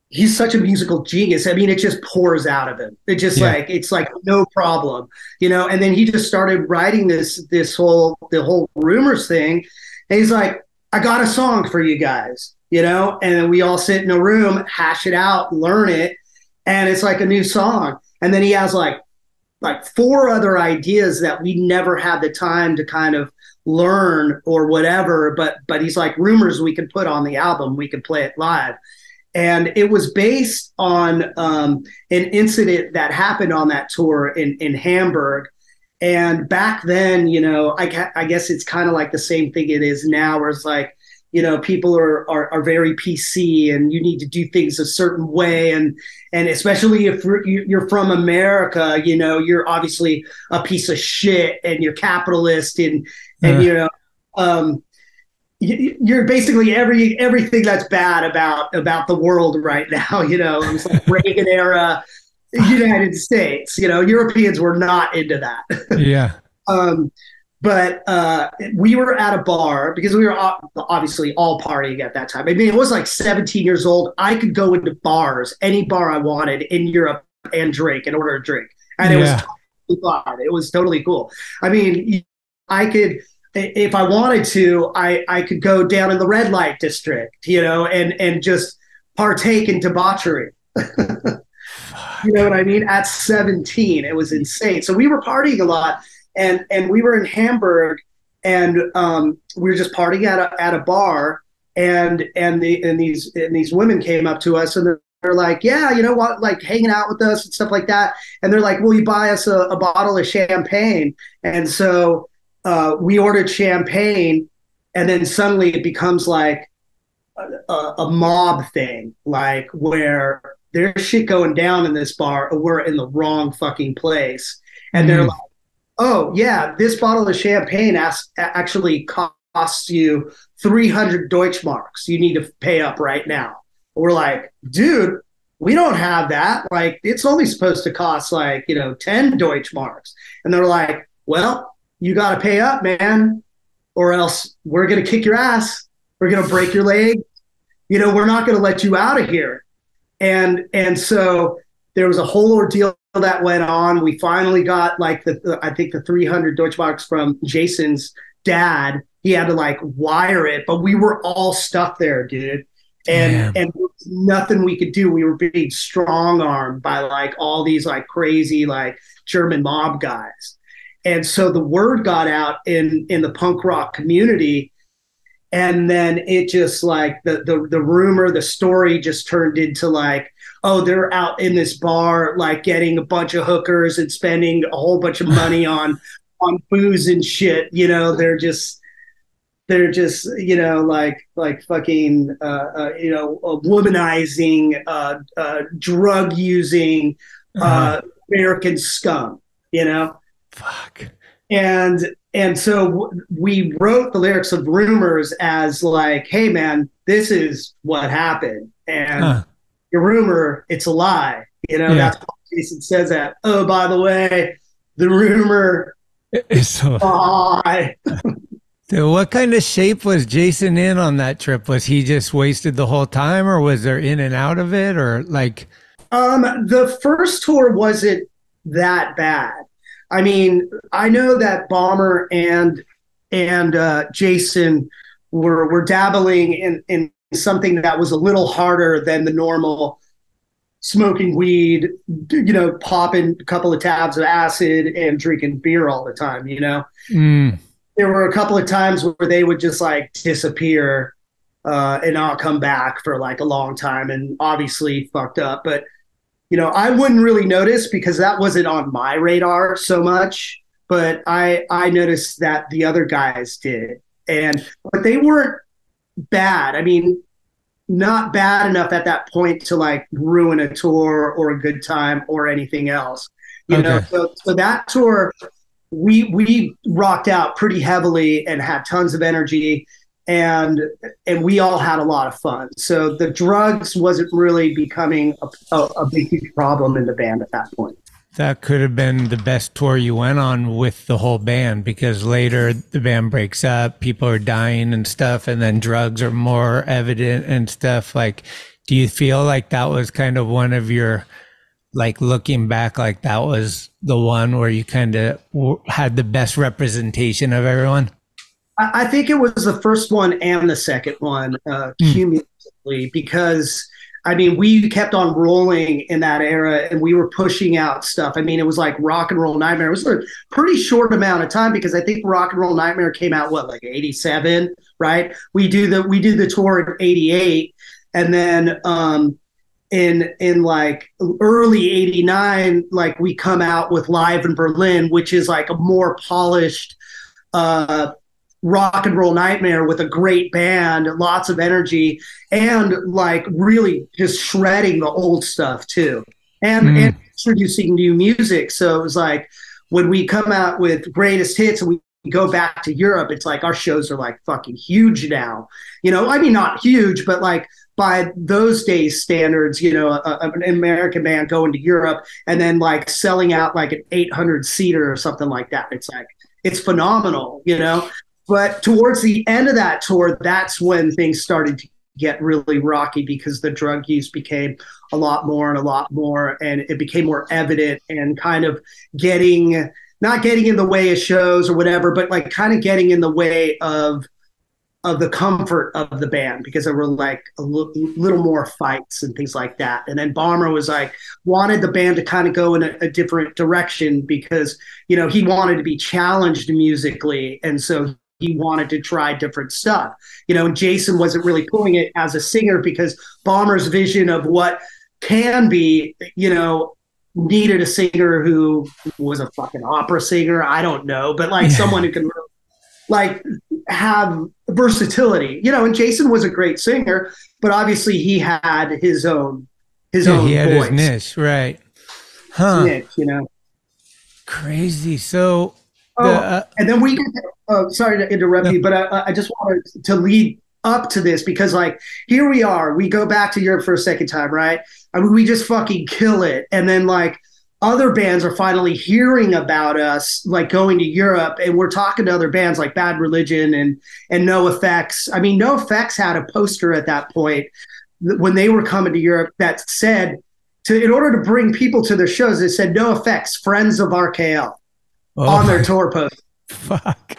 he's such a musical genius. I mean, it just pours out of him. It just it's like no problem, and then he just started writing the whole rumors thing. And he's like, I got a song for you guys, and then we all sit in a room, hash it out, learn it. And it's like a new song. And then he has like 4 other ideas that we never had the time to kind of learn or whatever. But he's like, rumors we could put on the album. We could play it live. And it was based on an incident that happened on that tour in Hamburg. And back then, I guess it's kind of like the same thing it is now, where it's like, people are very PC and you need to do things a certain way. And especially if you're from America, you're obviously a piece of shit and you're capitalist and you're basically everything that's bad about the world right now. It's like Reagan era United States. Europeans were not into that. Yeah. But we were at a bar because we were obviously all partying at that time. I mean, it was like 17 years old. I could go into bars, any bar I wanted in Europe, and drink and order a drink, and it was totally fun. It was totally cool. I mean, I could. If I wanted to, I could go down in the red light district, and just partake in debauchery. You know what I mean? At 17, it was insane. So we were partying a lot, and we were in Hamburg, and we were just partying at a bar, and these women came up to us, and they're like, yeah, you know what, like hanging out with us and stuff like that. And they're like, will you buy us a bottle of champagne? And so we ordered champagne, and then suddenly it becomes like a mob thing, like where there's shit going down in this bar, or we're in the wrong fucking place. And they're like, oh yeah, this bottle of champagne actually costs you 300 Deutschmarks. You need to pay up right now. We're like, dude, we don't have that. Like, it's only supposed to cost like, 10 Deutschmarks. And they're like, well, you got to pay up, man, or else we're going to kick your ass. We're going to break your leg. We're not going to let you out of here. And so there was a whole ordeal that went on. We finally got like I think the 300 Deutschmarks from Jason's dad. He had to like wire it, but we were all stuck there, dude. And there was nothing we could do. We were being strong armed by like all these like crazy like German mob guys. And so the word got out in the punk rock community. And then it just like the rumor, the story just turned into like, oh, they're out in this bar, like getting a bunch of hookers and spending a whole bunch of money on booze and shit. They're just like fucking womanizing, drug using American scum. Fuck. And so we wrote the lyrics of Rumors as like, hey man, this is what happened, and your rumor, it's a lie. That's why Jason says that. Oh, by the way, the rumor is a lie. So what kind of shape was Jason in on that trip? Was he just wasted the whole time, or was there in and out of it, or like? The first tour wasn't that bad. I mean, I know that Bomber and Jason were dabbling in something that was a little harder than the normal smoking weed, popping a couple of tabs of acid and drinking beer all the time, There were a couple of times where they would just like disappear and not come back for like a long time, and obviously fucked up. But I wouldn't really notice because that wasn't on my radar so much, but I noticed that the other guys did. But they weren't bad. I mean, not bad enough at that point to like ruin a tour or a good time or anything else. So that tour, we rocked out pretty heavily and had tons of energy. And we all had a lot of fun. So the drugs wasn't really becoming a big, huge problem in the band at that point. That could have been the best tour you went on with the whole band, because later the band breaks up, people are dying and stuff, and then drugs are more evident and stuff. Like, Do you feel like that was kind of one of your, like looking back, like that was the one where you kind of had the best representation of everyone? I think it was the first one and the second one cumulatively, because I mean, we kept on rolling in that era and we were pushing out stuff. I mean, it was like Rock and Roll Nightmare. It was a pretty short amount of time because I think Rock and Roll Nightmare came out, what, like 87, right? We do the tour in 88. And then in like early 89, like we come out with Live in Berlin, which is like a more polished Rock and Roll Nightmare with a great band, lots of energy, and like really just shredding the old stuff too, and introducing new music. So it was like when we come out with Greatest Hits and we go back to Europe, it's like our shows are like fucking huge now. You know, I mean, not huge, but like by those days standards, you know, an American band going to Europe and then like selling out like an 800 seater or something like that. It's like, it's phenomenal, you know? But towards the end of that tour, that's when things started to get really rocky because the drug use became a lot more, and it became more evident and kind of not getting in the way of shows or whatever, but like kind of getting in the way of the comfort of the band, because there were like a little more fights and things like that. And then Bomber was like, wanted the band to kind of go in a different direction because, you know, he wanted to be challenged musically. And so he wanted to try different stuff, you know, and Jason wasn't really pulling it as a singer because Bomber's vision of what can be, you know, needed a singer who was a fucking opera singer. I don't know, but like someone who can like have versatility, you know, and Jason was a great singer, but obviously he had his own he had voice. His niche, right. Huh. Niche, you know. Crazy. So and then we sorry to interrupt you, but I just wanted to lead up to this because like here we are, we go back to Europe for a second time, right? I mean, we just fucking kill it. And then like other bands are finally hearing about us, like going to Europe, and we're talking to other bands like Bad Religion and No Effects. I mean, No Effects had a poster at that point when they were coming to Europe that said, in order to bring people to their shows, it said No Effects, Friends of RKL on their tour poster. Fuck.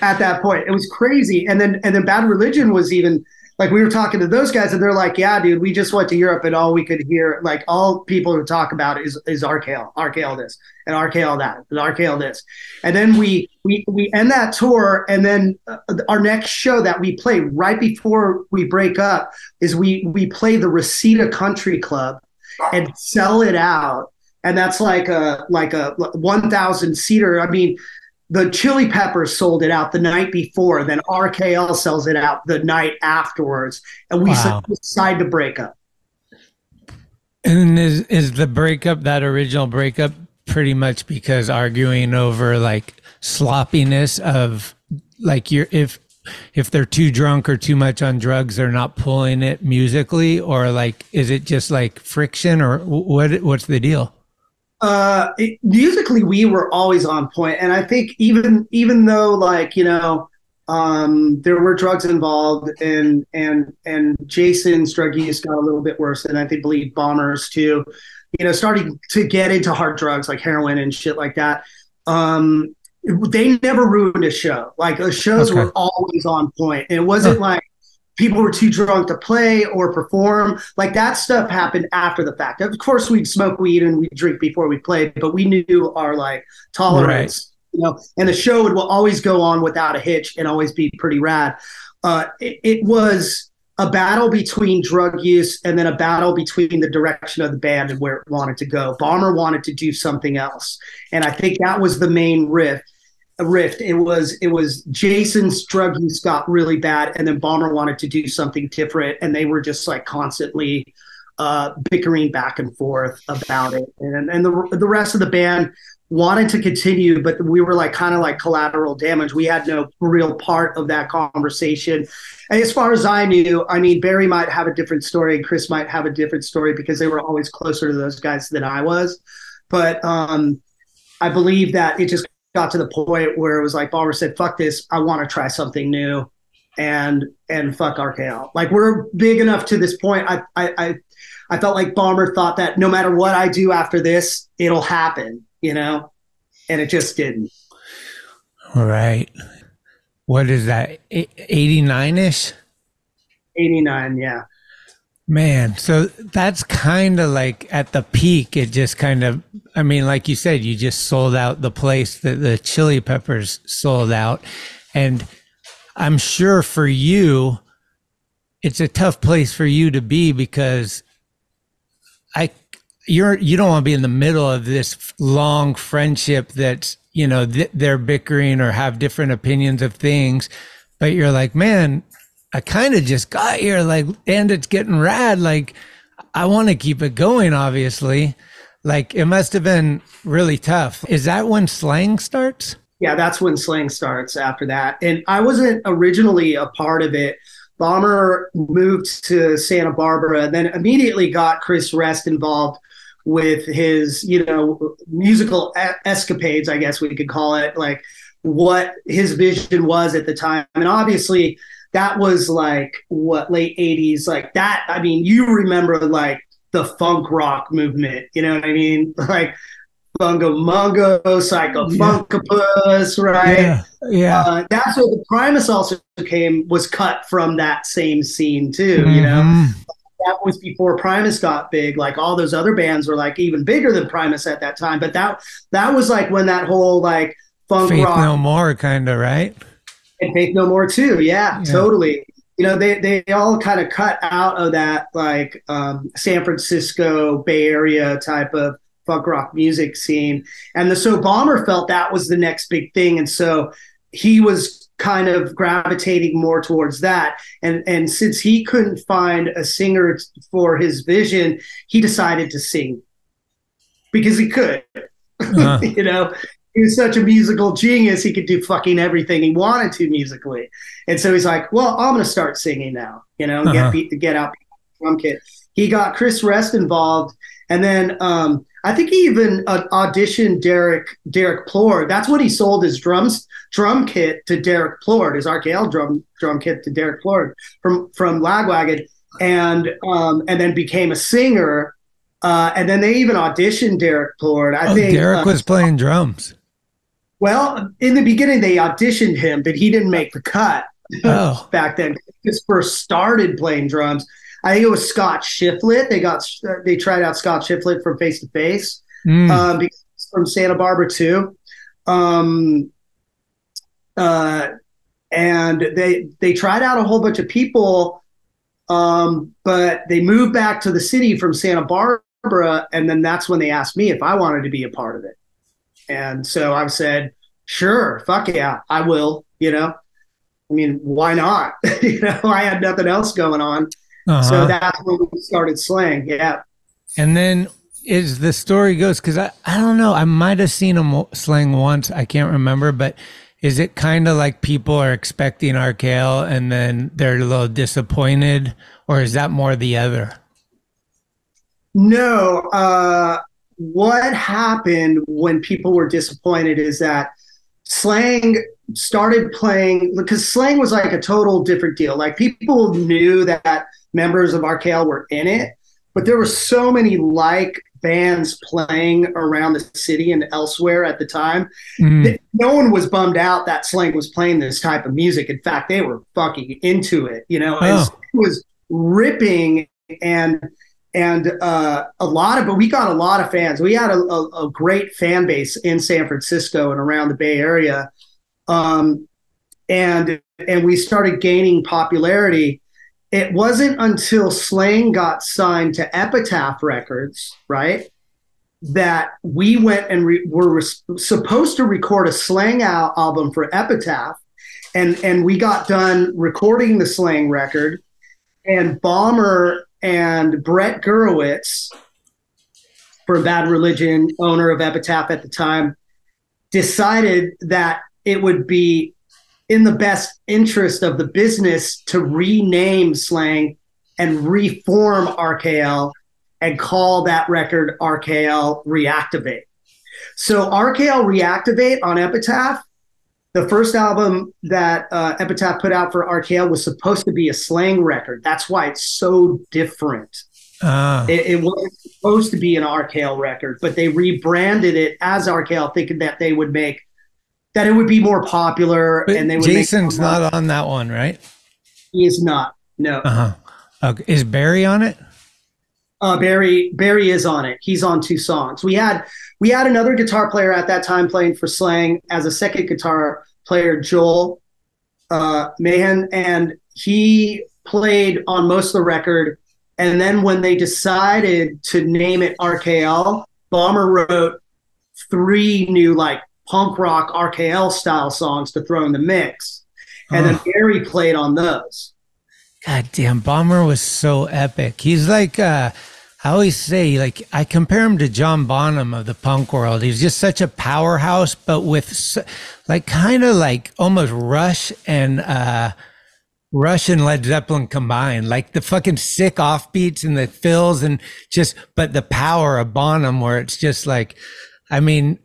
At that point, it was crazy. And then Bad Religion was even like, we were talking to those guys and they're like, yeah, dude, we just went to Europe and all we could hear, like all people would talk about is RKL this and RKL that and RKL this. And then we end that tour. And then our next show that we play right before we break up is we play the Reseda Country Club and sell it out. And that's like a 1,000 seater. I mean, the Chili Peppers sold it out the night before, then RKL sells it out the night afterwards, and we decide to break up. And is the breakup, that original breakup, pretty much because arguing over like sloppiness of like if they're too drunk or too much on drugs, they're not pulling it musically, or like is it just like friction, or what's the deal? Musically, we were always on point, and I think even though like, you know, there were drugs involved, and Jason's drug use got a little bit worse, and I believe Bomber's too, you know, starting to get into hard drugs like heroin and shit like that. They never ruined a show. Like the shows were always on point, and it wasn't like people were too drunk to play or perform. Like that stuff happened after the fact. Of course, we'd smoke weed and we'd drink before we played, but we knew our like tolerance, you know, and the show would always go on without a hitch and always be pretty rad. It was a battle between drug use and then a battle between the direction of the band and where it wanted to go. Bomber wanted to do something else. And I think that was the main rift. It was Jason's drug use got really bad, and then Bomber wanted to do something different, and they were just like constantly bickering back and forth about it. And the rest of the band wanted to continue, but we were like kind of like collateral damage. We had no real part of that conversation. And as far as I knew, I mean, Barry might have a different story and Chris might have a different story because they were always closer to those guys than I was. But I believe that it just got to the point where it was like Bomber said, fuck this, I want to try something new. and fuck RKL. Like, we're big enough to this point. I felt like Bomber thought that no matter what I do after this, it'll happen, you know, and it just didn't. All right. What is that? 89-ish? 89, yeah. Man, so that's kind of like at the peak. It just kind of, I mean, like you said, you just sold out the place that the Chili Peppers sold out. And I'm sure for you, it's a tough place for you to be because you don't want to be in the middle of this long friendship that's, you know, they're bickering or have different opinions of things, but you're like, man, I kind of just got here, like, and it's getting rad. Like, I want to keep it going, obviously. Like, it must have been really tough. Is that when Slang starts? Yeah, that's when Slang starts after that. And I wasn't originally a part of it. Bomber moved to Santa Barbara, and then immediately got Chris Rest involved with his, you know, musical escapades, I guess we could call it, like what his vision was at the time. And obviously that was like what, late 80s, like that. I mean, you remember like the funk rock movement, you know what I mean? Like Bungo Mungo, Psycho Funkopus, right? Yeah. That's what the Primus also was cut from that same scene too, you know? That was before Primus got big. Like all those other bands were like even bigger than Primus at that time. But that was like when that whole like funk Faith rock, No More kind of, right? And Faith No More too. Yeah, totally. You know, they all kind of cut out of that like San Francisco Bay Area type of funk rock music scene. And so Bomber felt that was the next big thing. And so he was kind of gravitating more towards that. And since he couldn't find a singer for his vision, he decided to sing because he could. You know, he was such a musical genius. He could do fucking everything he wanted to musically. And so he's like, well, I'm going to start singing now, you know, get out the drum kit. He got Chris Rest involved. And then I think he even auditioned Derek Plord. That's when he sold his drum kit to Derek Plord, his RKL drum kit to Derek Plord from Lagwagon, and then became a singer. And then they even auditioned Derek Plord. I think Derek was playing drums. Well, in the beginning they auditioned him, but he didn't make the cut back then. He just first started playing drums. I think it was Scott Shiflett. They tried out Scott Shiflett from Face to Face, because he's from Santa Barbara too. And they tried out a whole bunch of people, but they moved back to the city from Santa Barbara, and then that's when they asked me if I wanted to be a part of it. And so I said, sure, fuck yeah, I will. You know, I mean, why not? You know, I had nothing else going on. So that's when we started Slang, yeah. And then as the story goes, because I don't know, I might have seen him Slang once, I can't remember, but is it kind of like people are expecting RKL and then they're a little disappointed, or is that more the other? No, what happened when people were disappointed is that Slang started playing, because Slang was like a total different deal. Like people knew that members of RKL were in it, but there were so many like bands playing around the city and elsewhere at the time that no one was bummed out that Slang was playing this type of music. In fact, they were fucking into it, you know. And it was ripping, and a lot of, but we got a lot of fans. We had a great fan base in San Francisco and around the Bay Area, and we started gaining popularity. It wasn't until Slang got signed to Epitaph Records, right, that we went and were supposed to record a Slang album for Epitaph, and we got done recording the Slang record, and Bomber and Brett Gurewitz, for Bad Religion, owner of Epitaph at the time, decided that it would be in the best interest of the business to rename Slang and reform RKL and call that record RKL Reactivate. So RKL Reactivate on Epitaph The first album that Epitaph put out for RKL was supposed to be a slang record. That's why it's so different. It wasn't supposed to be an RKL record, but they rebranded it as RKL, thinking that they would make that it would be more popular. But and they would. Jason's not on that one, right? He is not. No. Okay. Is Barry on it? Barry is on it. He's on 2 songs. We had another guitar player at that time playing for Slang as a second guitar player, Joel Mahan, and he played on most of the record. And then when they decided to name it RKL, Bomber wrote 3 new like punk rock RKL style songs to throw in the mix. And then Barry played on those. God damn, Bomber was so epic. He's like, I always say, like, I compare him to John Bonham of the punk world. He's just such a powerhouse, but with like kind of like almost Rush and Led Zeppelin combined, like the fucking sick offbeats and the fills and just, but the power of Bonham where it's just like, I mean,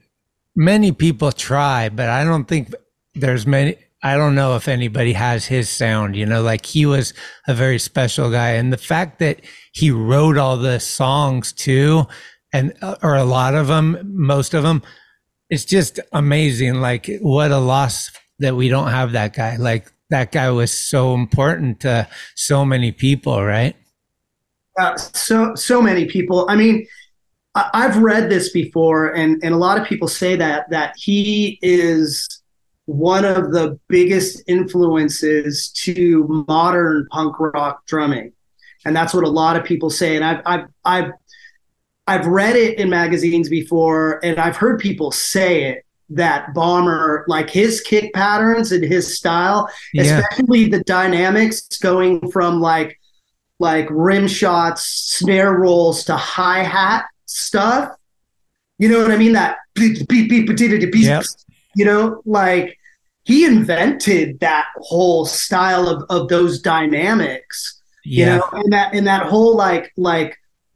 many people try, but I don't think there's many. I don't know if anybody has his sound, you know, like he was a very special guy. And the fact that he wrote all the songs too, or a lot of them, most of them, it's just amazing. Like what a loss that we don't have that guy. Like that guy was so important to so many people, right? So many people. I mean, I've read this before, and a lot of people say that he is one of the biggest influences to modern punk rock drumming. And that's what a lot of people say. And I've read it in magazines before, and I've heard people say it, that Bomber, like his kick patterns and his style, especially the dynamics going from like rim shots, snare rolls to hi-hat stuff. You know what I mean? That beep, beep, beep, beep, beep, you know, like he invented that whole style of those dynamics, you know, and that whole like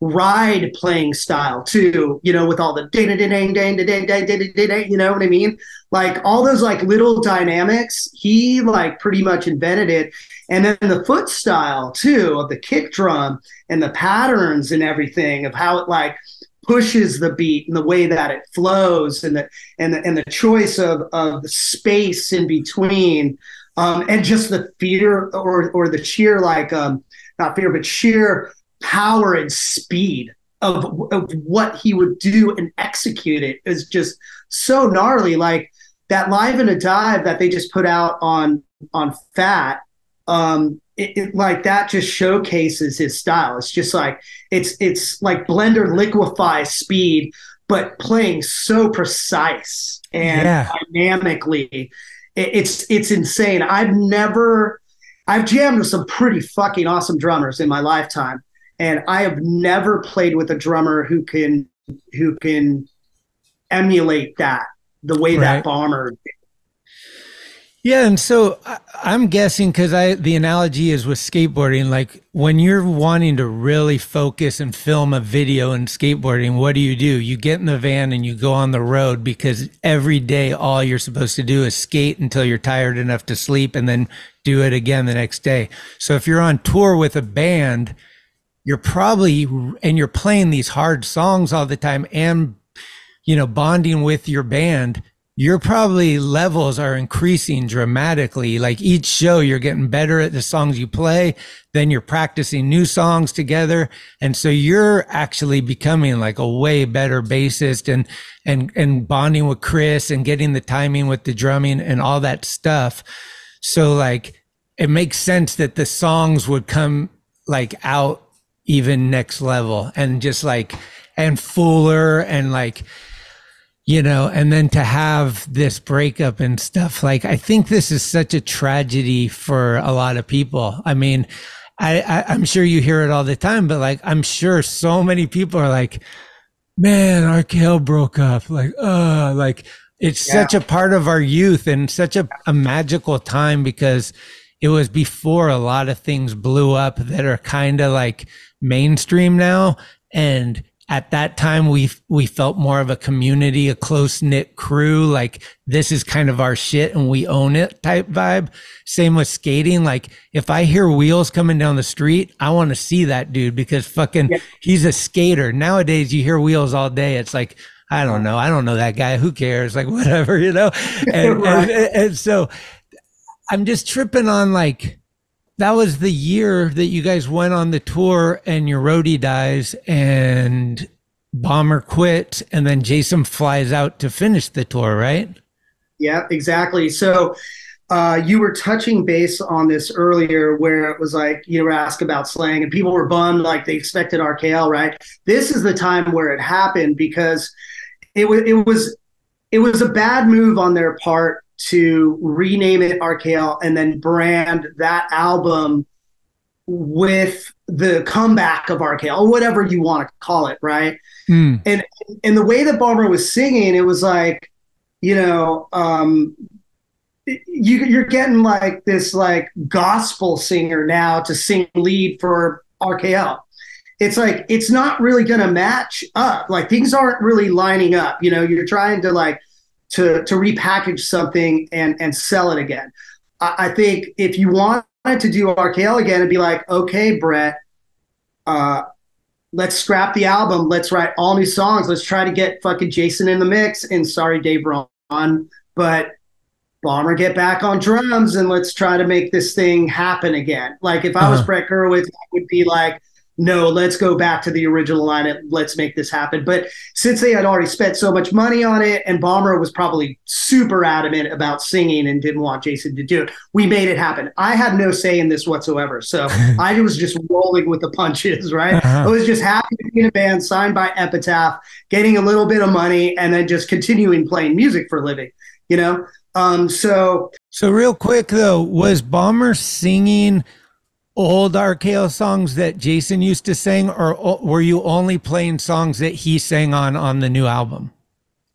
ride playing style too, you know, with all the you know what I mean? Like all those like little dynamics, he like pretty much invented it. And then the foot style too of the kick drum and the patterns and everything of how it like pushes the beat and the way that it flows and the choice of the space in between, and just the fear or the sheer like not fear but sheer power and speed of what he would do and execute it is just so gnarly. Like that Live in a Dive that they just put out on Fat, it like that just showcases his style. It's just like it's like Blender liquefy speed, but playing so precise and dynamically. It's insane. I've jammed with some pretty fucking awesome drummers in my lifetime, and I have never played with a drummer who can emulate that the way that Bomber did. Yeah, and so I'm guessing because the analogy is with skateboarding, like when you're wanting to really focus and film a video in skateboarding, what do? You get in the van and you go on the road because every day all you're supposed to do is skate until you're tired enough to sleep and then do it again the next day. So if you're on tour with a band, you're playing these hard songs all the time and, you know, bonding with your band, your probably levels are increasing dramatically. Like each show, you're getting better at the songs you play. Then you're practicing new songs together. And so you're actually becoming like a way better bassist and bonding with Chris and getting the timing with the drumming and all that stuff. So like, it makes sense that the songs would come like out even next level and just like, and fuller and like, you know, and then to have this breakup and stuff, like, I think this is such a tragedy for a lot of people. I mean, I'm sure you hear it all the time, but like, I'm sure so many people are like, man, RKL broke up. Like it's such a part of our youth and such a magical time because it was before a lot of things blew up that are kind of like mainstream now. And at that time we felt more of a community, a close-knit crew, like this is kind of our shit and we own it type vibe. Same with skating. Like if I hear Wheels coming down the street, I want to see that dude because fucking he's a skater. Nowadays you hear Wheels all day. It's like, I don't know that guy. Who cares? Like whatever, you know? And, right. and so I'm just tripping on like, that was the year that you guys went on the tour and your roadie dies and Bomber quit and then Jason flies out to finish the tour, right? Yeah, exactly. So you were touching base on this earlier where it was like you were asked about slang and people were bummed like they expected RKL, right? This is the time where it happened because it was a bad move on their part to rename it RKL and then brand that album with the comeback of RKL or whatever you want to call it, right? And the way that Bomber was singing, it was like, you know, you're getting like this like gospel singer now to sing lead for RKL. It's like it's not really going to match up. Like things aren't really lining up. You know, you're trying to like to repackage something and sell it again. I think if you wanted to do RKL again, it'd be like, okay, Brett, let's scrap the album. Let's write all new songs. Let's try to get fucking Jason in the mix. And sorry, Dave Ron, but Bomber get back on drums and let's try to make this thing happen again. Like if I was Brett Gurewitz, I would be like, no, let's go back to the original line. Let's make this happen. But since they had already spent so much money on it and Bomber was probably super adamant about singing and didn't want Jason to do it, we made it happen. I had no say in this whatsoever. So I was just rolling with the punches, right? I was just happy to be in a band signed by Epitaph, getting a little bit of money and then just continuing playing music for a living, you know? So real quick though, was Bomber singing old RKL songs that Jason used to sing, or were you only playing songs that he sang on the new album?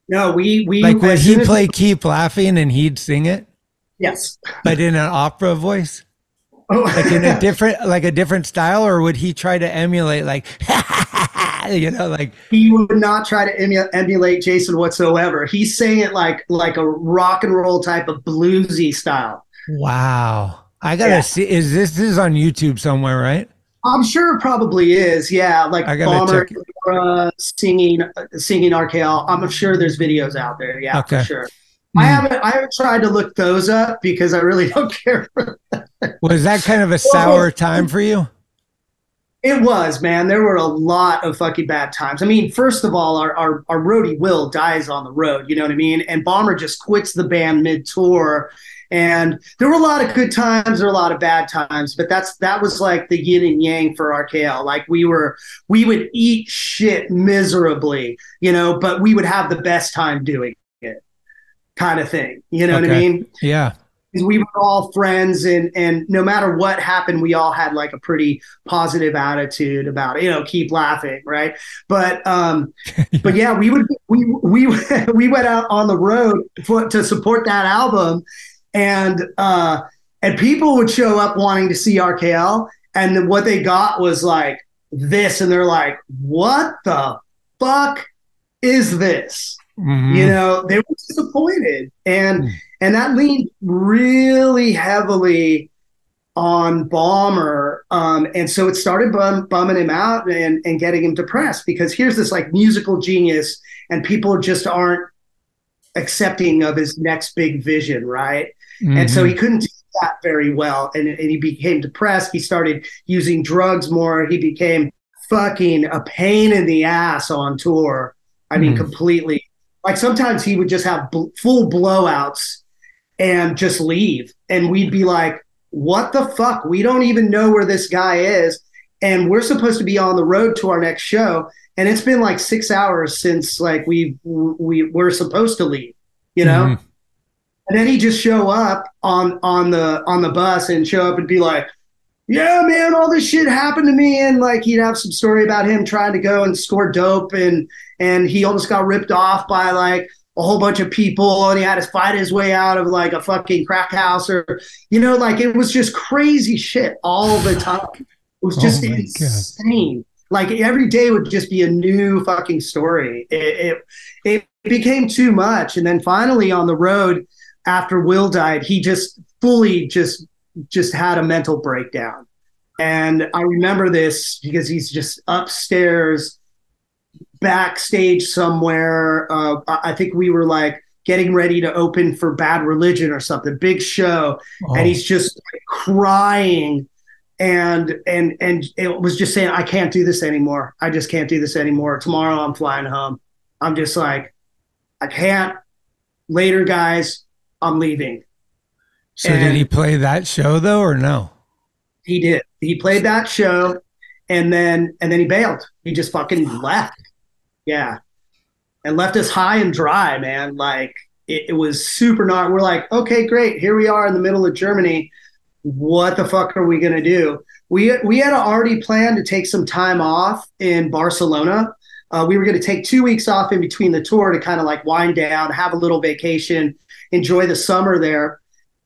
No, we like would he play Keep Laughing and he'd sing it? Yes, but in an opera voice, like in a different style, or would he try to emulate like, you know, like he would not try to emulate Jason whatsoever. He sang it like a rock and roll type of bluesy style. Wow. I gotta see. This is on YouTube somewhere, right? I'm sure it probably is. Yeah, like Bomber singing RKL. I'm sure there's videos out there. Yeah, okay. For sure. I haven't tried to look those up because I really don't care for that. Was that kind of a sour time for you? It was, man. There were a lot of fucking bad times. I mean, first of all, our roadie Will dies on the road. You know what I mean? And Bomber just quits the band mid-tour. And there were a lot of good times, there were a lot of bad times, but that was like the yin and yang for RKL. Like we would eat shit miserably, you know, but we would have the best time doing it, kind of thing. You know what I mean? Yeah. Because we were all friends, and no matter what happened, we all had like a pretty positive attitude about it. You know, keep laughing, right? But but yeah, we went out on the road to support that album. And people would show up wanting to see RKL, and what they got was like this, and they're like, "What the fuck is this?" You know, they were disappointed, and that leaned really heavily on Bomber, and so it started bumming him out and getting him depressed because here's this like musical genius, and people just aren't accepting of his next big vision, right? And so he couldn't do that very well, and he became depressed. He started using drugs more. He became fucking a pain in the ass on tour. I mean, completely. Like sometimes he would just have full blowouts and just leave, and we'd be like, what the fuck? We don't even know where this guy is, and we're supposed to be on the road to our next show, and it's been like 6 hours since like we were supposed to leave, you know? And then he'd just show up on the bus and show up and be like, yeah, man, all this shit happened to me. And like, he'd have some story about him trying to go and score dope. And he almost got ripped off by like a whole bunch of people. And he had to fight his way out of like a fucking crack house, or, you know, like it was just crazy shit all the time. It was just insane. God. Like every day would just be a new fucking story. It became too much. And then finally on the road after Will died, he just fully just had a mental breakdown. And I remember this because he's just upstairs backstage somewhere. I think we were like getting ready to open for Bad Religion or something, big show. Oh. And he's just like crying and it was just saying, I can't do this anymore. I just can't do this anymore. Tomorrow I'm flying home. I'm just like, I can't. Later, guys, I'm leaving. So did he play that show though, or no? He did. He played that show and then he bailed. He just fucking left. Yeah. And left us high and dry, man. Like it was super gnarly. We're like, okay, great. Here we are in the middle of Germany. What the fuck are we going to do? We had already planned to take some time off in Barcelona. We were going to take 2 weeks off in between the tour to kind of like wind down, have a little vacation, enjoy the summer there.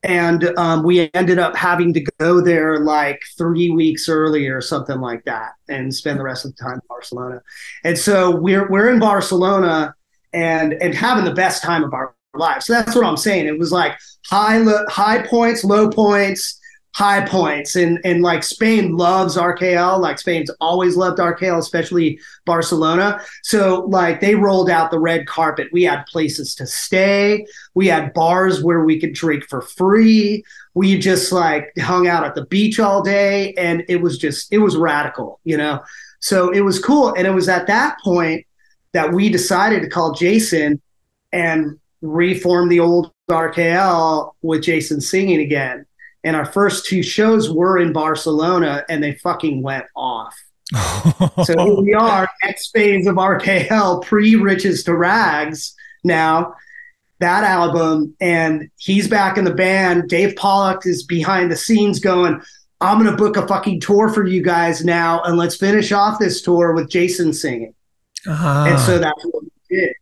And we ended up having to go there like 3 weeks early or something like that and spend the rest of the time in Barcelona. And so we're in Barcelona and having the best time of our lives. So that's what I'm saying. It was like high points, low points, high points. And like Spain loves RKL. Like Spain's always loved RKL, especially Barcelona. So like they rolled out the red carpet. We had places to stay. We had bars where we could drink for free. We just like hung out at the beach all day. And it was radical, you know? So it was cool. And it was at that point that we decided to call Jason and reform the old RKL with Jason singing again. And our first 2 shows were in Barcelona and they fucking went off. So here we are, next phase of RKL, pre-Riches to Rags now, that album. And he's back in the band. Dave Pollock is behind the scenes going, I'm going to book a fucking tour for you guys now. And let's finish off this tour with Jason singing. And so that's what we did.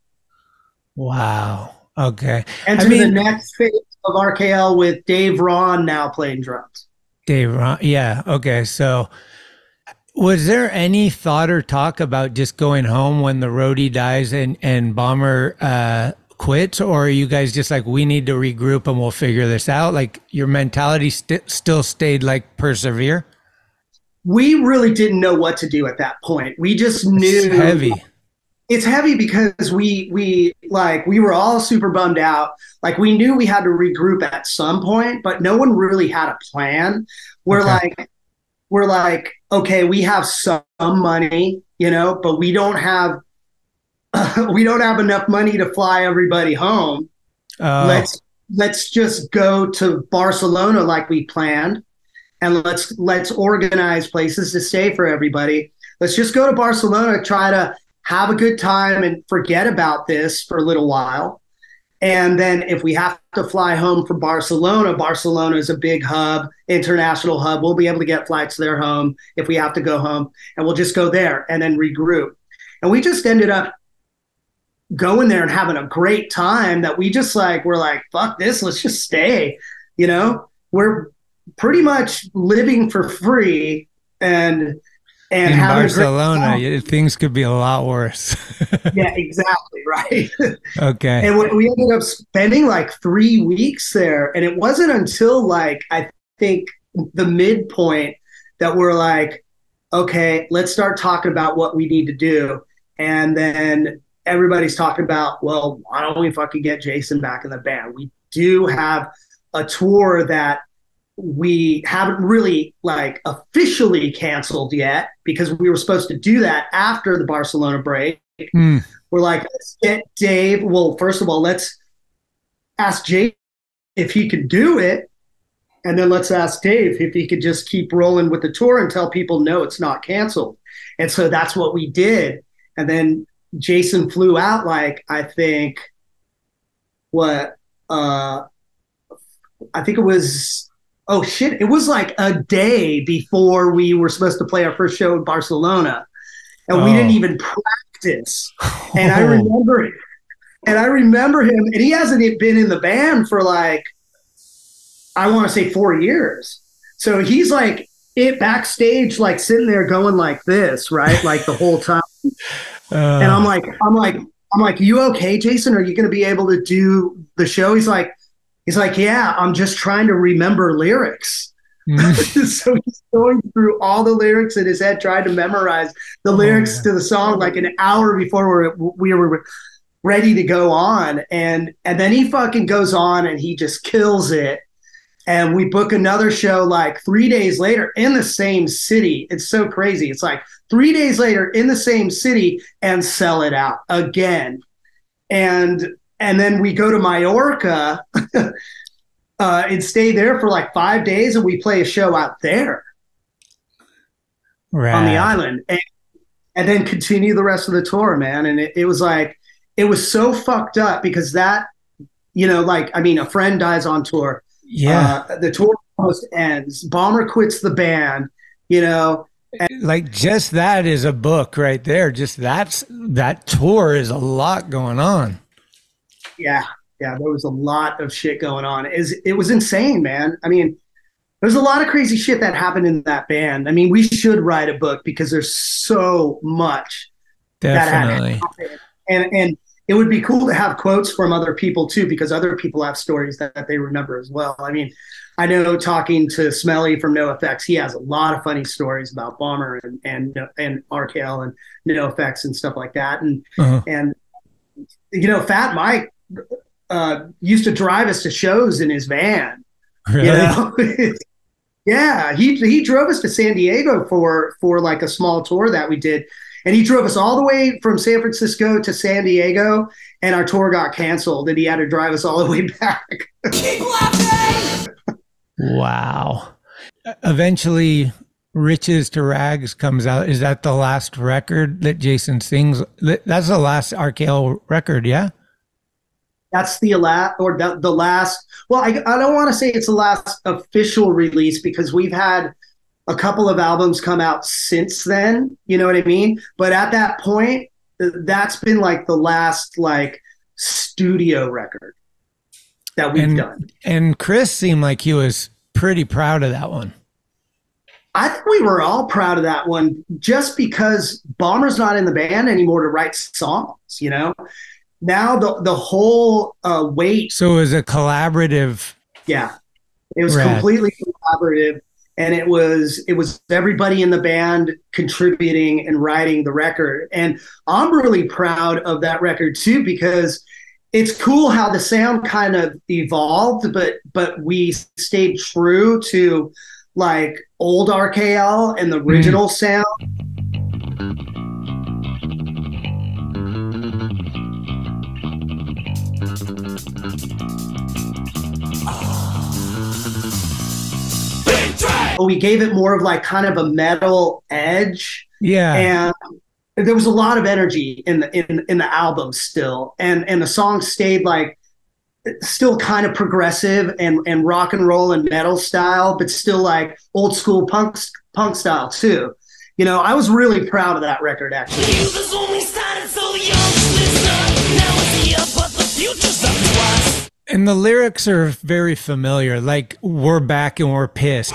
Wow. Okay. And to the next phase of RKL with Dave Ron now playing drums. Dave Ron. Yeah. Okay. So was there any thought or talk about just going home when the roadie dies and Bomber quits? Or are you guys just like, we need to regroup and we'll figure this out? Like your mentality still stayed like persevere? We really didn't know what to do at that point. We just knew. It's heavy. It's heavy because we were all super bummed out. Like we knew we had to regroup at some point, but no one really had a plan. We're like, okay, we have some money, you know, but we don't have enough money to fly everybody home. Let's just go to Barcelona like we planned, and let's organize places to stay for everybody. Let's just go to Barcelona, try to have a good time and forget about this for a little while. And then if we have to fly home from Barcelona is a big hub, international hub. We'll be able to get flights there home if we have to go home, and we'll just go there and then regroup. And we just ended up going there and having a great time that we're like, fuck this, let's just stay. You know, we're pretty much living for free and in Barcelona, things could be a lot worse. Yeah, exactly. Right. Okay. And we ended up spending like 3 weeks there. And it wasn't until like, I think the midpoint that we're like, okay, let's start talking about what we need to do. And then everybody's talking about, well, why don't we fucking get Jason back in the band? We do have a tour that we haven't really like officially canceled yet because we were supposed to do that after the Barcelona break. We're like, let's get Dave. Well, first of all, let's ask Jake if he could do it. And then let's ask Dave if he could just keep rolling with the tour and tell people, no, it's not canceled. And so that's what we did. And then Jason flew out like, I think it was, oh shit, it was like a day before we were supposed to play our first show in Barcelona. And we didn't even practice. And I remember him, and he hasn't been in the band for like, I want to say 4 years. So he's like it backstage, like sitting there going like this, right? Like the whole time. And I'm like, you okay, Jason? Are you going to be able to do the show? He's like, yeah, I'm just trying to remember lyrics. So he's going through all the lyrics in his head, trying to memorize the lyrics to the song like an hour before we were ready to go on. And then he fucking goes on and he just kills it. And we book another show like 3 days later in the same city. It's so crazy. It's like 3 days later in the same city and sell it out again. And then we go to Mallorca and stay there for like 5 days, and we play a show out there on the island, and then continue the rest of the tour, man. And it was like, it was so fucked up because that, like, I mean, a friend dies on tour. Yeah. The tour almost ends. Bomber quits the band, like just that is a book right there. Just that tour is a lot going on. Yeah, there was a lot of shit going on. It was insane, man. I mean, there's a lot of crazy shit that happened in that band. I mean, we should write a book because there's so much Definitely. that happened. And it would be cool to have quotes from other people too, because other people have stories that they remember as well. I mean, I know talking to Smelly from NoFX, he has a lot of funny stories about Bomber and RKL and NoFX and stuff like that. And Fat Mike used to drive us to shows in his van. Really? Yeah, he drove us to San Diego for like a small tour that we did. And he drove us all the way from San Francisco to San Diego, and our tour got canceled, and he had to drive us all the way back. Keep laughing! Wow. Eventually, Riches to Rags comes out. Is that the last record that Jason sings? That's the last RKL record, yeah? That's the last. Well, I don't want to say it's the last official release because we've had a couple of albums come out since then, you know what I mean? But at that point, that's been like the last like studio record that we've done. And Chris seemed like he was pretty proud of that one. I think we were all proud of that one just because Bomber's not in the band anymore to write songs, Now the whole weight. So it was a collaborative. Yeah, it was completely collaborative. And it was everybody in the band contributing and writing the record. And I'm really proud of that record too, because it's cool how the sound kind of evolved, but we stayed true to like old RKL and the original sound. We gave it more of like kind of a metal edge. Yeah. And there was a lot of energy in the album still. And the song stayed like still kind of progressive and rock and roll and metal style, but still like old school punk style too. I was really proud of that record actually. And the lyrics are very familiar. Like, we're back and we're pissed.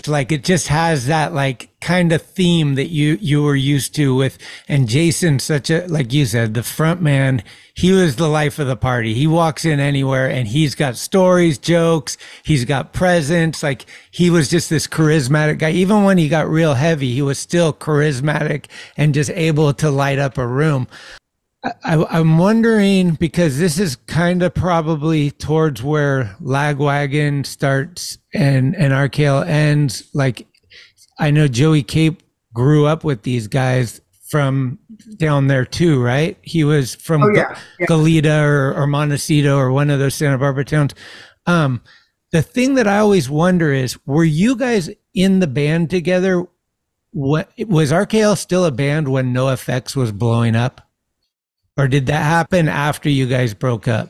Like, it just has that like kind of theme that you were used to with. And Jason, such a, like you said, the front man, he was the life of the party. He walks in anywhere and he's got stories, jokes. He's got presence. Like, he was just this charismatic guy. Even when he got real heavy, he was still charismatic and just able to light up a room. I'm wondering, because this is kind of probably towards where Lagwagon starts and RKL ends. Like, I know Joey Cape grew up with these guys from down there too, right? He was from Goleta or Montecito or one of those Santa Barbara towns. The thing that I always wonder is, were you guys in the band together? What was RKL still a band when NoFX was blowing up? Or did that happen after you guys broke up?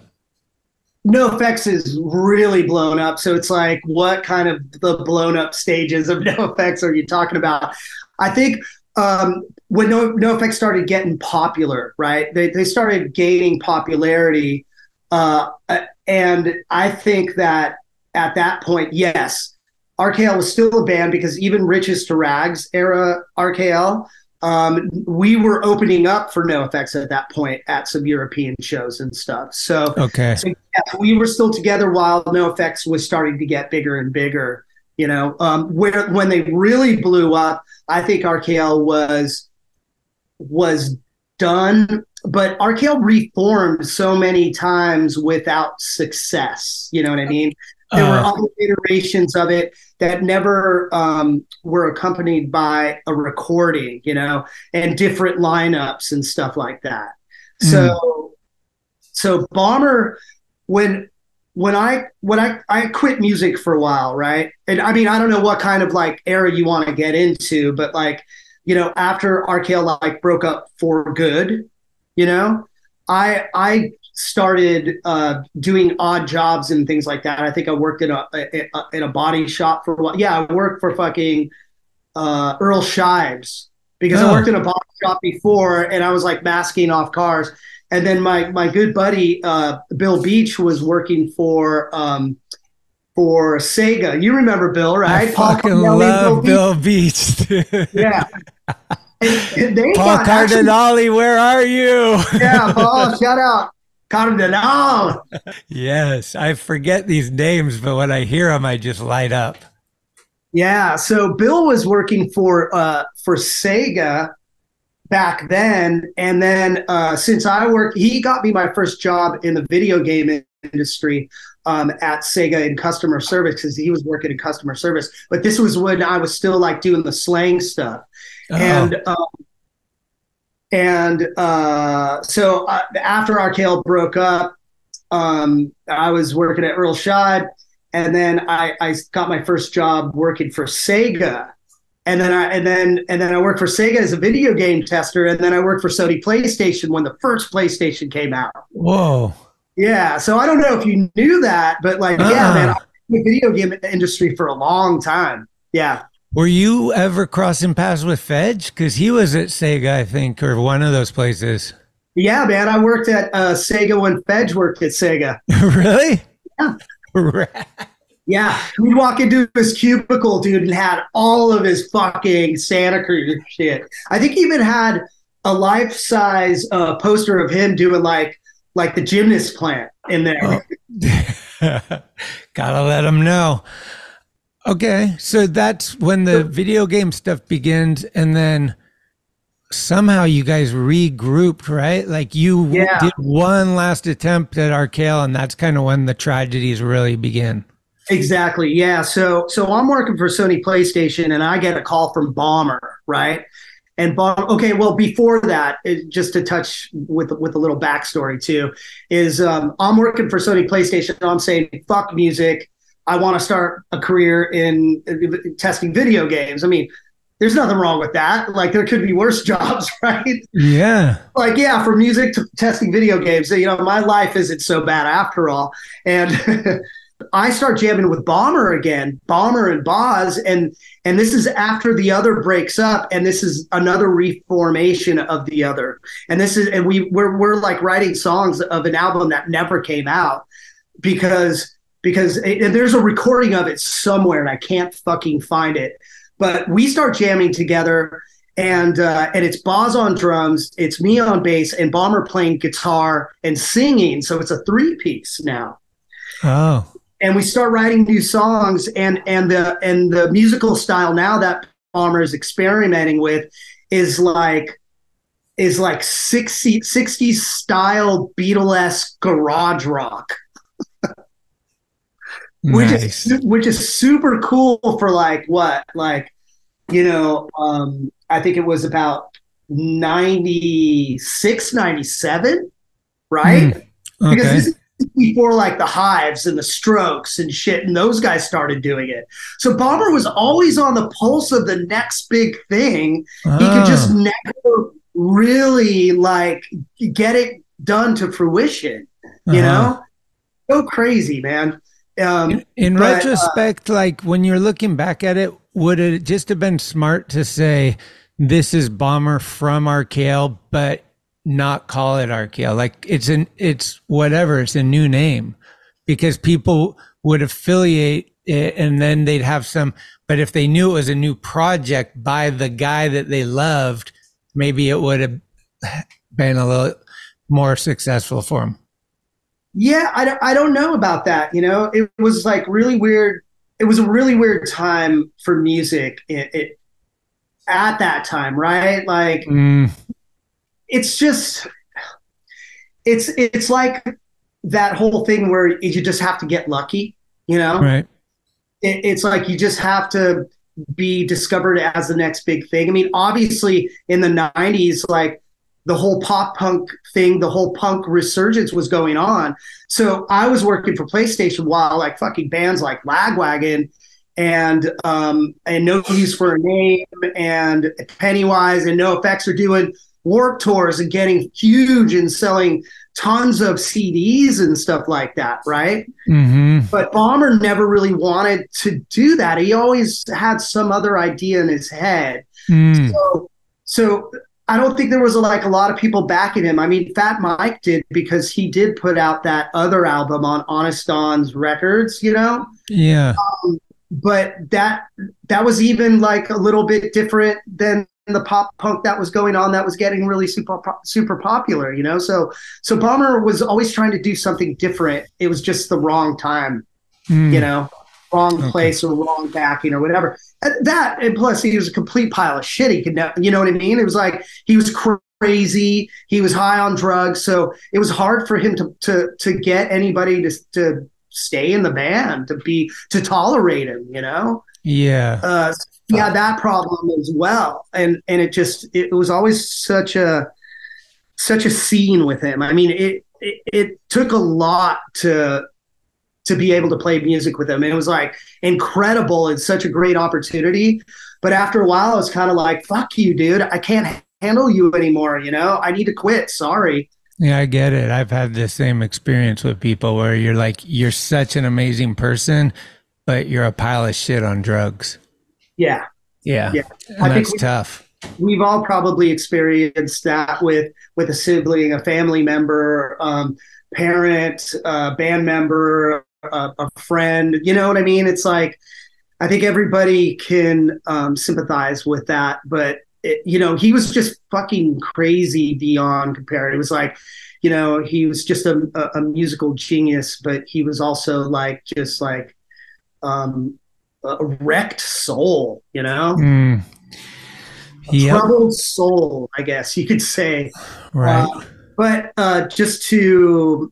NoFX is really blown up. So it's like, what kind of the blown up stages of NoFX are you talking about? I think when NoFX started getting popular, right? They started gaining popularity. And I think that at that point, yes, RKL was still a band because even Riches to Rags era RKL, we were opening up for NoFX at that point at some European shows and stuff. So, okay. So yeah, we were still together while NoFX was starting to get bigger and bigger. You know, when they really blew up, I think RKL was done, but RKL reformed so many times without success. You know what I mean? There were other iterations of it that never were accompanied by a recording, you know, and different lineups and stuff like that. So Bomber, when I quit music for a while, right? And I mean, I don't know what kind of like era you want to get into, but like, you know, after RKL like broke up for good, you know, I started doing odd jobs and things like that. I think I worked in a body shop for a while. Yeah, I worked for fucking Earl Shives because I worked in a body shop before, and I was like masking off cars. And then my good buddy Bill Beach was working for Sega. You remember Bill, right? I fucking love Bill Beach, dude. Yeah. And Paul Cardinale, where are you? Yeah, Paul, shout out. Cardinale. Yes, I forget these names, but when I hear them, I just light up. Yeah, so Bill was working for Sega back then, and then since I worked, he got me my first job in the video game industry at Sega in customer service because he was working in customer service. But this was when I was still like doing the slang stuff, so after RKL broke up, I was working at Earl Shide, and then I got my first job working for Sega, and then I worked for Sega as a video game tester, and then I worked for Sony PlayStation when the first PlayStation came out. Whoa. Yeah, so I don't know if you knew that, but like, yeah, man, I was in the video game industry for a long time. Yeah. Were you ever crossing paths with Fedge? Because he was at Sega, I think, or one of those places. Yeah, man. I worked at Sega when Fedge worked at Sega. Really? Yeah. Yeah. We'd walk into his cubicle, dude, and had all of his fucking Santa Cruz shit. I think he even had a life-size poster of him doing like the gymnast plant in there. Oh. Gotta let him know. Okay, so that's when the video game stuff begins, and then somehow you guys regrouped, right? Like you did one last attempt at RKL, and that's kind of when the tragedies really begin. Exactly, yeah. So I'm working for Sony PlayStation, and I get a call from Bomber, right? And okay, well, before that, just to touch with a little backstory too, is I'm working for Sony PlayStation, and I'm saying, fuck music. I want to start a career in testing video games. I mean, there's nothing wrong with that. Like, there could be worse jobs, right? Yeah. Like, yeah, from music to testing video games, you know, my life isn't so bad after all. And I start jamming with Bomber again, Bomber and Boz, and this is after the other breaks up, and this is another reformation of the other. And we're like writing songs of an album that never came out because there's a recording of it somewhere and I can't fucking find it. But we start jamming together, and it's Boz on drums, it's me on bass, and Bomber playing guitar and singing. So it's a 3-piece now. Oh. And we start writing new songs, and the musical style now that Bomber is experimenting with is like 60s style Beatlesque garage rock. Nice. Which is super cool for I think it was about 96, 97, right? Okay. Because this is before like the Hives and the Strokes and shit, and those guys started doing it. So Bomber was always on the pulse of the next big thing. He could just never really like get it done to fruition, you know? So crazy, man. In retrospect, like when you're looking back at it, would it just have been smart to say this is Bomber from RKL, but not call it RKL? Like it's whatever, it's a new name, because people would affiliate and then they'd have some, but if they knew it was a new project by the guy that they loved, maybe it would have been a little more successful for them. Yeah, I don't know about that. You know, it was like really weird. It was a really weird time for music at that time, right? Like, it's just, it's like that whole thing where you just have to get lucky, you know? Right. It's like you just have to be discovered as the next big thing. I mean, obviously in the 90s, like the whole pop punk thing, the whole punk resurgence was going on. So I was working for PlayStation while like fucking bands like Lagwagon and No Use for a Name and Pennywise and NoFX are doing Warped Tours and getting huge and selling tons of CDs and stuff like that, right? Mm-hmm. But Bomber never really wanted to do that. He always had some other idea in his head. So I don't think there was like a lot of people backing him. I mean, Fat Mike did because he did put out that other album on Honest Don's Records, you know? Yeah. But that was even like a little bit different than the pop punk that was going on that was getting really super popular, you know? So Bomber was always trying to do something different. It was just the wrong time, you know, wrong place or wrong backing or whatever. That, and plus he was a complete pile of shit. He could, you know what I mean? It was like, he was crazy. He was high on drugs. So it was hard for him to get anybody to stay in the band, to tolerate him, you know? Yeah. Yeah, that problem as well. And it was always such a scene with him. I mean, it took a lot to be able to play music with him. And it was like incredible and such a great opportunity. But after a while, I was kind of like, fuck you, dude. I can't handle you anymore. You know, I need to quit. Sorry. Yeah, I get it. I've had the same experience with people where you're like, you're such an amazing person, but you're a pile of shit on drugs. Yeah. Yeah. And that's tough. We've all probably experienced that with a sibling, a family member, parent, band member, a friend. You know what I mean? It's like, I think everybody can sympathize with that, but you know, he was just fucking crazy beyond compare. It was like, you know, he was just a musical genius, but he was also like, just like, a wrecked soul, you know? Troubled soul, I guess you could say. Right. But just to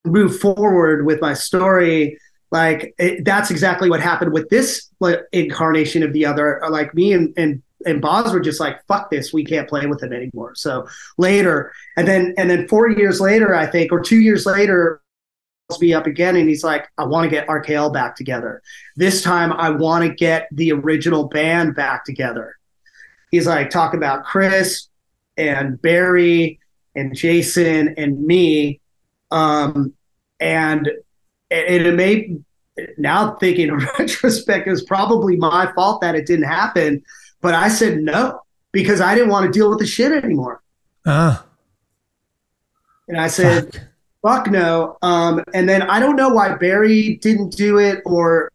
move forward with my story, like that's exactly what happened with this incarnation of the other. Like me and Boz were just like, fuck this, we can't play with him anymore. So later, and then 4 years later, I think, or 2 years later, me up again and he's like, I want to get RKL back together. This time I want to get the original band back together. He's like, talk about Chris and Barry and Jason and me. And it may, now thinking in retrospect, it was probably my fault that it didn't happen, but I said no because I didn't want to deal with the shit anymore. And I said, fuck no. And then I don't know why Barry didn't do it or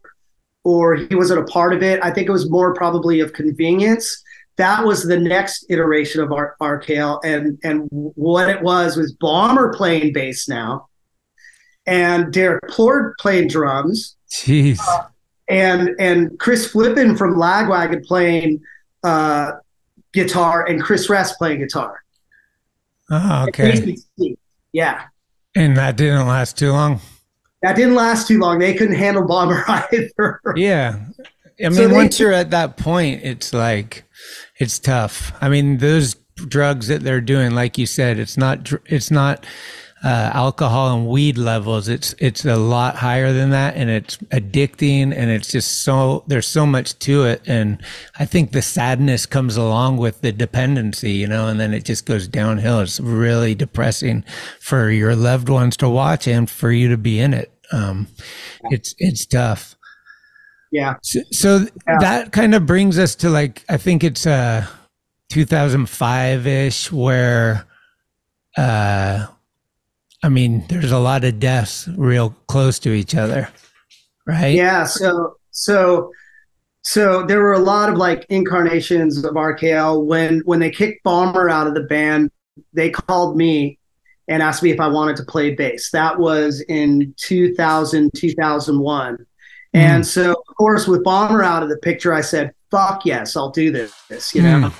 he wasn't a part of it. I think it was more probably of convenience. That was the next iteration of RKL. And what it was Bomber playing bass now and Derek Plord playing drums. Jeez. And Chris Flippin from Lagwagon playing guitar and Chris Rest playing guitar. Oh, okay. Yeah. And that didn't last too long? That didn't last too long. They couldn't handle Bomber either. Yeah. I mean, once you're at that point, it's like, it's tough. I mean, those drugs that they're doing, like you said, it's not alcohol and weed levels. It's a lot higher than that, and it's addicting, and it's just there's so much to it. And I think the sadness comes along with the dependency, you know, and then it just goes downhill. It's really depressing for your loved ones to watch and for you to be in it. It's tough. Yeah. So that kind of brings us to like, I think it's 2005-ish where, I mean, there's a lot of deaths real close to each other, right? Yeah. So So there were a lot of like incarnations of RKL. When they kicked Bomber out of the band, they called me and asked me if I wanted to play bass. That was in 2000, 2001. And so, of course, with Bomber out of the picture, I said, fuck yes, I'll do this. You know,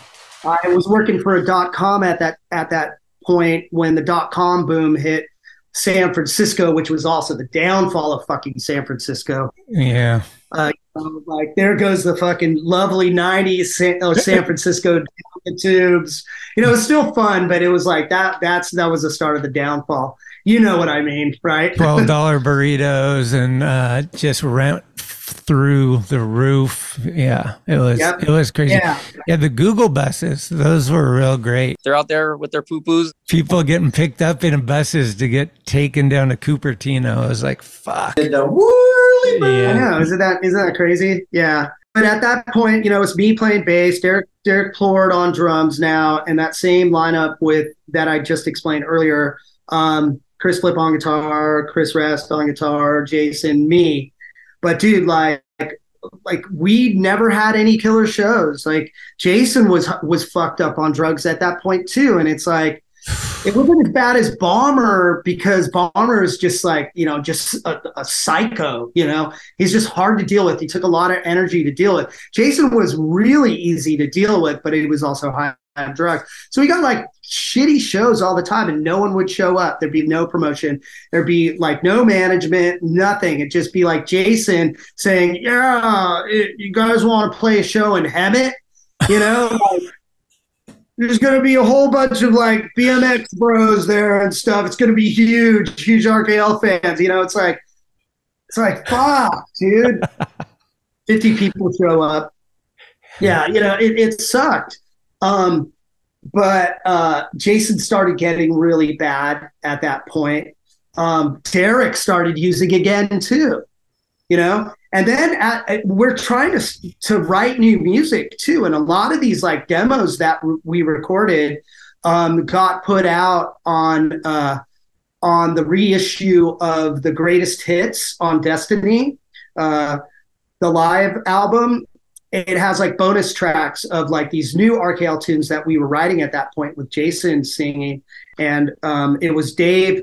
I was working for a .com at that point when the .com boom hit San Francisco, which was also the downfall of fucking San Francisco. Yeah. Like there goes the fucking lovely 90s San Francisco down the tubes. You know, it's still fun, but it was like that was the start of the downfall. You know what I mean, right? $12 burritos and just rent through the roof. Yeah, it was crazy. Yeah, the Google buses, those were real great. They're out there with their poo-poos. People getting picked up in buses to get taken down to Cupertino. It was like, fuck. Yeah, isn't that crazy? Yeah. But at that point, you know, it's me playing bass, Derek Plord on drums now, and that same lineup with that I just explained earlier. Chris Flip on guitar, Chris Rest on guitar, Jason, me. But dude, like we never had any killer shows. Like Jason was fucked up on drugs at that point too, and it's like it wasn't as bad as Bomber because Bomber is just like, you know, just a psycho. You know, he's just hard to deal with. He took a lot of energy to deal with. Jason was really easy to deal with, but he was also high on drugs. So we got like shitty shows all the time and no one would show up. There'd be no promotion. There'd be like no management, nothing. It'd just be like Jason saying, yeah, you guys want to play a show in Hemet? You know, like, there's going to be a whole bunch of like BMX bros there and stuff. It's going to be huge RKL fans. You know, it's like, fuck, dude. 50 people show up. Yeah, you know, it sucked. But Jason started getting really bad at that point. Derek started using again too, you know, and then we're trying to write new music too. And a lot of these like demos that we recorded got put out on the reissue of the greatest hits on Destiny, the live album. It has like bonus tracks of like these new RKL tunes that we were writing at that point with Jason singing. And it was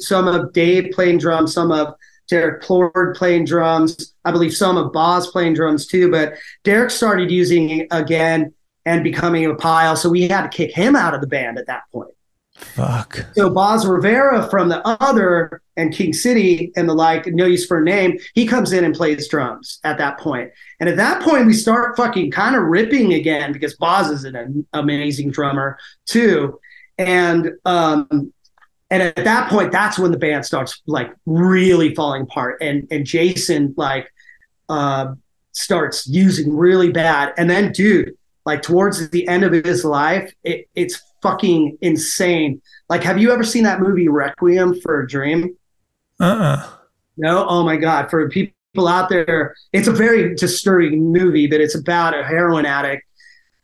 some of Dave playing drums, some of Derek Plord playing drums. I believe some of Boz playing drums too, but Derek started using again and becoming a pile. So we had to kick him out of the band at that point. Fuck. So Boz Rivera from the other and King City and the like, No Use for a Name, he comes in and plays drums at that point. And at that point, we start fucking kind of ripping again because Boz is an amazing drummer too. And at that point, that's when the band starts like really falling apart. And Jason like starts using really bad. And then, dude, like towards the end of his life, it's fucking insane. Like, have you ever seen that movie Requiem for a Dream? No? Oh my God. For people out there, it's a very disturbing movie, but it's about a heroin addict.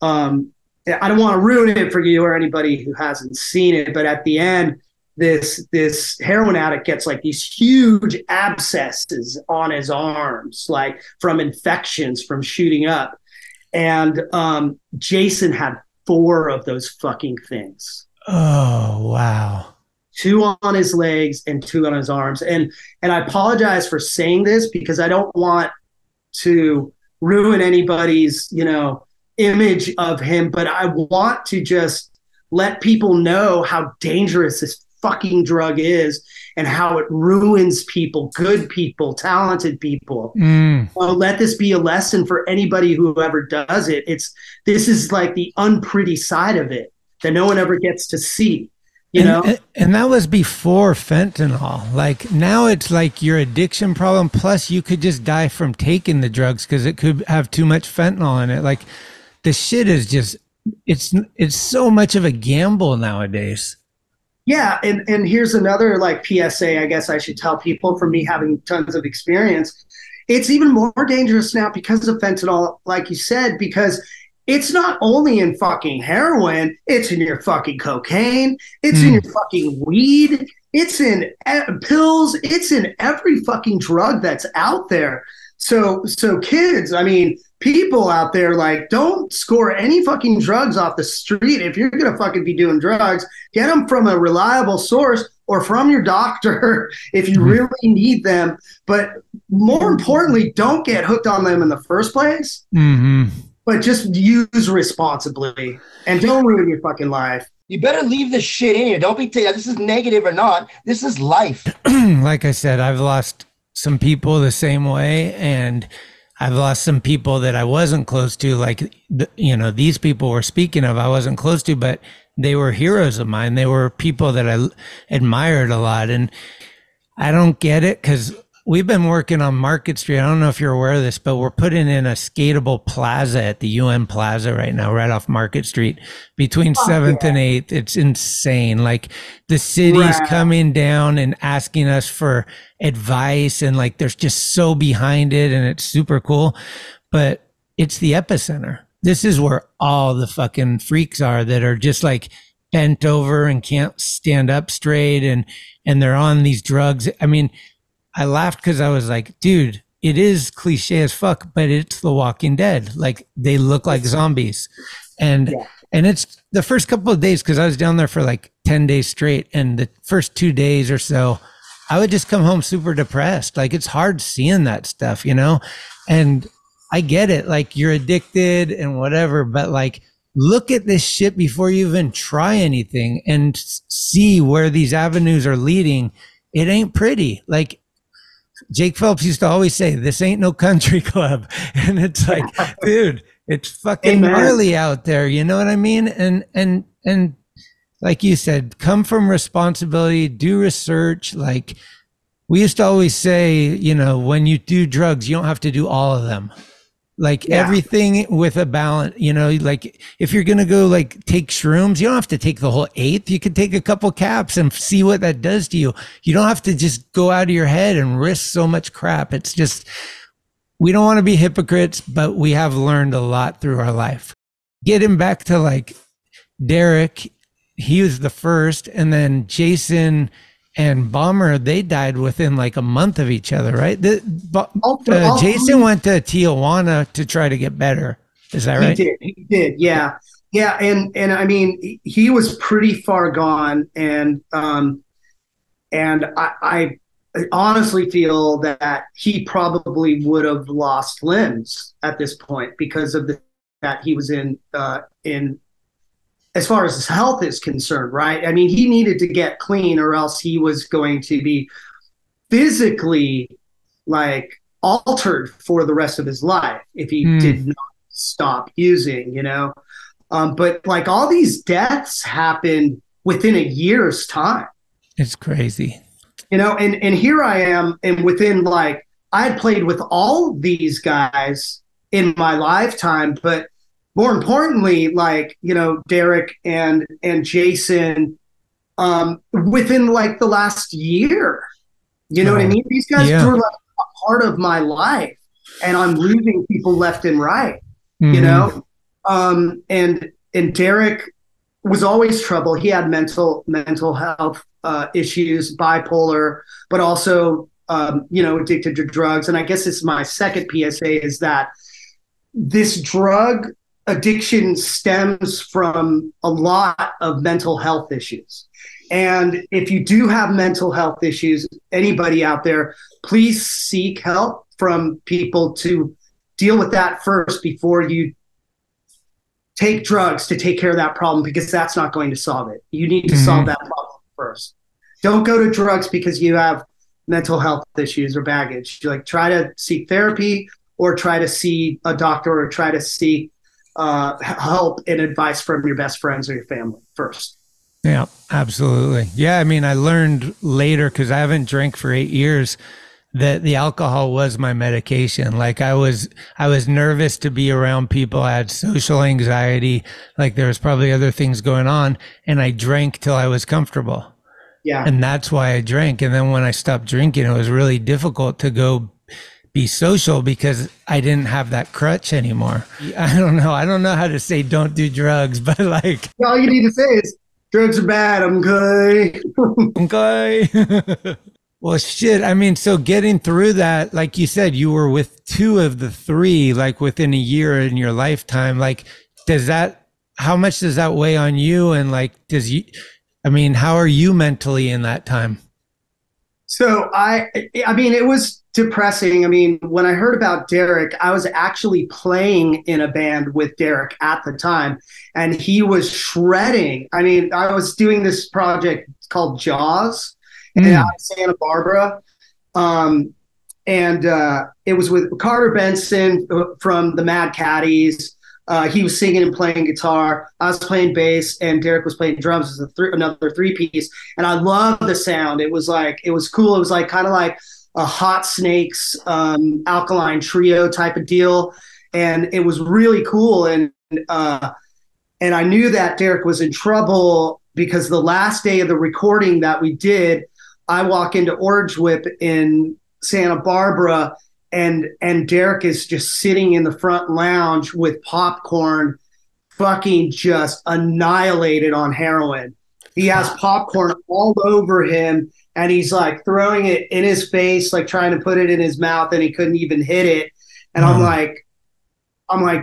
I don't want to ruin it for you or anybody who hasn't seen it, but at the end, this heroin addict gets like these huge abscesses on his arms, like from infections from shooting up. And Jason had 4 of those fucking things. Oh, wow. 2 on his legs and 2 on his arms. And I apologize for saying this because I don't want to ruin anybody's, you know, image of him, but I want to just let people know how dangerous this fucking drug is and how it ruins people, good people, talented people. Let this be a lesson for anybody who ever does it. This is like the unpretty side of it that no one ever gets to see, you know? And that was before fentanyl. Like now it's like your addiction problem. Plus you could just die from taking the drugs because it could have too much fentanyl in it. Like the shit is just, it's so much of a gamble nowadays. Yeah, and here's another like PSA I guess I should tell people from me having tons of experience. It's even more dangerous now because of fentanyl, like you said, because it's not only in fucking heroin, it's in your fucking cocaine, it's in your fucking weed, it's in pills, it's in every fucking drug that's out there. so kids, I mean, people out there, like, don't score any fucking drugs off the street. If you're gonna fucking be doing drugs, get them from a reliable source or from your doctor if you really need them. But more importantly, don't get hooked on them in the first place. But just use responsibly and don't ruin your fucking life. You better leave this shit in here. Don't be this is negative or not. This is life. Like I said, I've lost some people the same way, and I've lost some people that I wasn't close to. Like, you know, these people we're speaking of, I wasn't close to, but they were heroes of mine. They were people that I admired a lot. And I don't get it because we've been working on Market Street. I don't know if you're aware of this, but we're putting in a skatable plaza at the UN Plaza right now, right off Market Street between 7th and 8th. It's insane. Like, the city's coming down and asking us for advice, and like, they're just so behind it, and it's super cool. But it's the epicenter. This is where all the fucking freaks are that are just like bent over and can't stand up straight, and they're on these drugs. I mean, I laughed because I was like, dude, it is cliche as fuck, but it's The Walking Dead. Like, they look like zombies. And it's the first couple of days, because I was down there for like 10 days straight. And the first 2 days or so, I would just come home super depressed. Like, it's hard seeing that stuff, you know? And I get it. Like, you're addicted and whatever, but like, look at this shit before you even try anything and see where these avenues are leading. It ain't pretty. Like, Jake Phelps used to always say, this ain't no country club. And it's like, dude, it's fucking gnarly out there. You know what I mean? And like you said, come from responsibility, do research. Like, we used to always say, you know, when you do drugs, you don't have to do all of them. Like, everything with a balance, you know, like, if you're going to go like take shrooms, you don't have to take the whole eighth. You could take a couple caps and see what that does to you. You don't have to just go out of your head and risk so much crap. It's just, we don't want to be hypocrites, but we have learned a lot through our life. Getting back to like Derek, he was the first, and then Jason and Bomber, they died within like a month of each other, right? Jason went to Tijuana to try to get better. Is that right? He did. Yeah. Yeah. And I mean, he was pretty far gone. And I honestly feel that he probably would have lost limbs at this point because of that he was in as far as his health is concerned, right? I mean, he needed to get clean or else he was going to be physically like altered for the rest of his life if he did not stop using, you know? But like, all these deaths happened within a year's time. It's crazy. You know, and here I am, and within like, I had played with all these guys in my lifetime, but more importantly, like, you know, Derek and Jason, within like the last year, you know what I mean? These guys were like a part of my life, and I'm losing people left and right, you know? And Derek was always trouble. He had mental health issues, bipolar, but also, you know, addicted to drugs. And I guess it's my second PSA is that this drug addiction stems from a lot of mental health issues. And if you do have mental health issues, anybody out there, please seek help from people to deal with that first before you take drugs to take care of that problem, because that's not going to solve it. You need to solve that problem first. Don't go to drugs because you have mental health issues or baggage. Like, try to seek therapy, or try to see a doctor, or try to seek help and advice from your best friends or your family first. Yeah, absolutely. Yeah, I mean, I learned later, because I haven't drank for 8 years, that the alcohol was my medication. Like, I was nervous to be around people. I had social anxiety. Like, there was probably other things going on, and I drank till I was comfortable. Yeah. And that's why I drank. And then when I stopped drinking, it was really difficult to go be social because I didn't have that crutch anymore. I don't know how to say don't do drugs, but like, all you need to say is drugs are bad. I'm okay. Okay. Well, shit. I mean, so getting through that, like you said, you were with 2 of the 3, like within a year in your lifetime. Like, how much does that weigh on you? And like, how are you mentally in that time? So I mean, it was depressing. I mean, when I heard about Derek, I was actually playing in a band with Derek at the time, and he was shredding. I mean, I was doing this project called Jaws out of Santa Barbara. It was with Carter Benson from the Mad Caddies. He was singing and playing guitar. I was playing bass, and Derek was playing drums as another 3-piece. And I loved the sound. It was cool. It was like kind of like a Hot Snakes Alkaline Trio type of deal, and it was really cool. And I knew that Derek was in trouble because the last day of the recording that we did, I walk into Orange Whip in Santa Barbara, and Derek is just sitting in the front lounge with popcorn, fucking just annihilated on heroin. He has popcorn all over him, and he's like throwing it in his face, like trying to put it in his mouth, and he couldn't even hit it. And I'm like,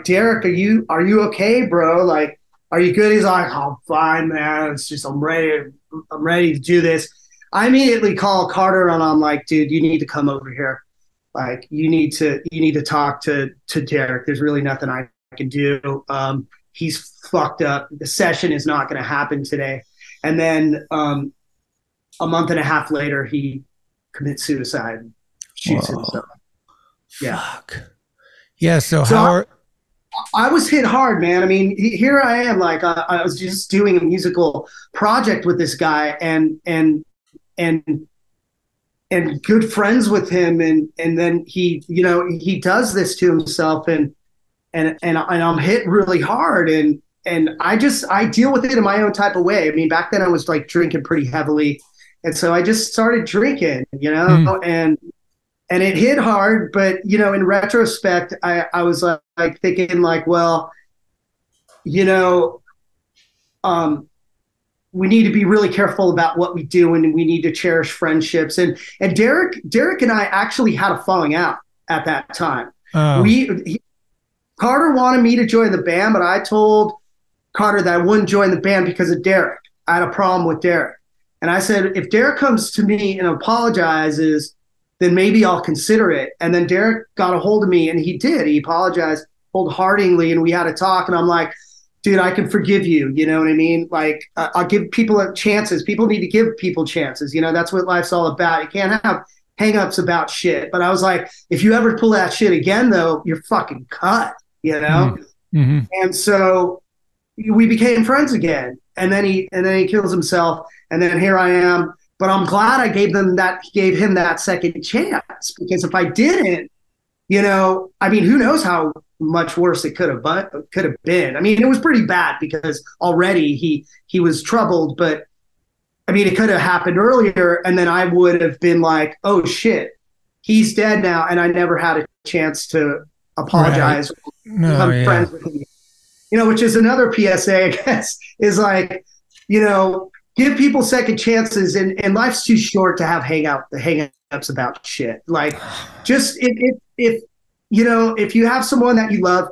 Derek, are you okay, bro? Like, are you good? He's like, I'm fine, man. It's just I'm ready to do this. I immediately call Carter, and I'm like, dude, you need to come over here. Like, you need to talk to Derek. There's really nothing I can do. He's fucked up. The session is not going to happen today. And then a month and a half later, he commits suicide, shoots himself. Yeah. Fuck. Yeah. So I was hit hard, man. I mean, here I am, like I was just doing a musical project with this guy, and good friends with him, and then he does this to himself, and I'm hit really hard, and I deal with it in my own type of way. I mean, back then I was like drinking pretty heavily, and so I just started drinking, and it hit hard. But in retrospect, I was like thinking like, well, we need to be really careful about what we do, and we need to cherish friendships. And Derek and I actually had a falling out at that time. Carter wanted me to join the band, but I told Carter that I wouldn't join the band because of Derek. I had a problem with Derek. And I said, if Derek comes to me and apologizes, then maybe I'll consider it. And then Derek got a hold of me, and he did. He apologized wholeheartedly, and we had a talk, and I'm like, dude, I can forgive you. You know what I mean? Like, I'll give people chances. People need to give people chances. That's what life's all about. You can't have hangups about shit. But I was like, if you ever pull that shit again, though, you're fucking cut, Mm-hmm. And so we became friends again. And then he kills himself. And then here I am. But I'm glad I gave him that second chance, because if I didn't, I mean, who knows how much worse it could have been. I mean, it was pretty bad because already he was troubled, but I mean, it could have happened earlier, and then I would have been like, oh shit, he's dead now, and I never had a chance to apologize, become friends with him. Which is another PSA, I guess, is like, give people second chances, and life's too short to have hang-ups about shit. Like, just if you have someone that you love,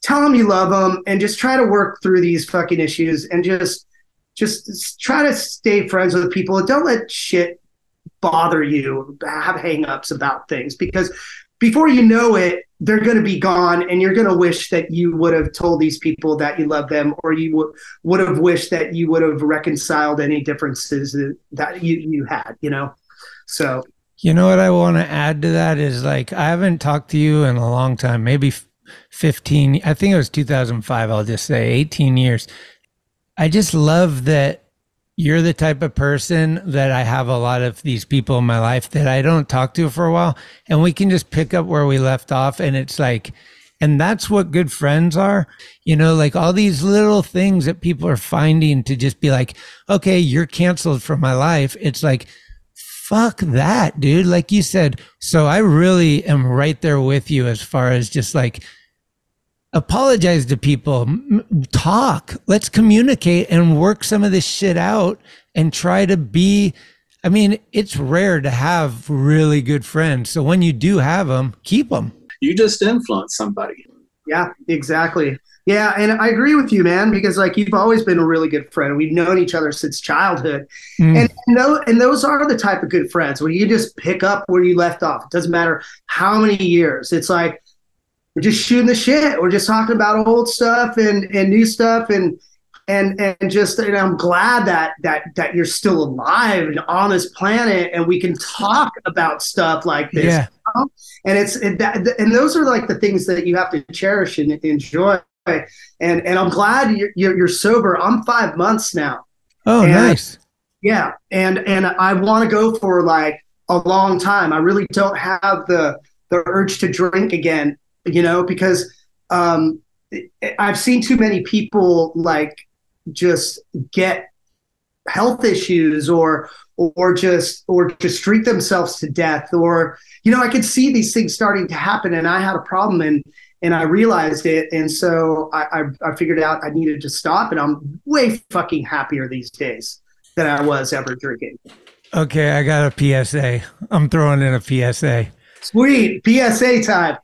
tell them you love them, and just try to work through these fucking issues, and just try to stay friends with people, and don't let shit bother you, have hang-ups about things, because before you know it, they're going to be gone, and you're going to wish that you would have told these people that you love them, or you would have wished that you would have reconciled any differences that you had, So, what I want to add to that is, like, I haven't talked to you in a long time, maybe 15, I think it was 2005, I'll just say 18 years. I just love that you're the type of person that I have a lot of these people in my life that I don't talk to for a while, and we can just pick up where we left off. And it's like, and that's what good friends are, like all these little things that people are finding to just be like, okay, you're canceled from my life. It's like, fuck that, dude. Like you said. So I really am right there with you as far as just like, apologize to people, talk, let's communicate and work some of this shit out, and try to be I mean, it's rare to have really good friends. So when you do have them, keep them. You just influence somebody. Yeah, exactly. Yeah, and I agree with you, man, because like you've always been a really good friend. We've known each other since childhood. And those are the type of good friends where you just pick up where you left off. It doesn't matter how many years. It's like we're just shooting the shit. We're just talking about old stuff and new stuff and just, and I'm glad that you're still alive and on this planet and we can talk about stuff like this. Yeah. You know? And those are like the things that you have to cherish and enjoy. And I'm glad you're sober. I'm 5 months now. Oh, nice. Yeah. And I want to go for like a long time. I really don't have the urge to drink again, you know, because I've seen too many people like just get health issues or just treat themselves to death, or, you know, I could see these things starting to happen and I had a problem and I realized it. And so I figured out I needed to stop, and I'm way fucking happier these days than I was ever drinking. Okay. I got a PSA. I'm throwing in a PSA. Sweet. PSA time.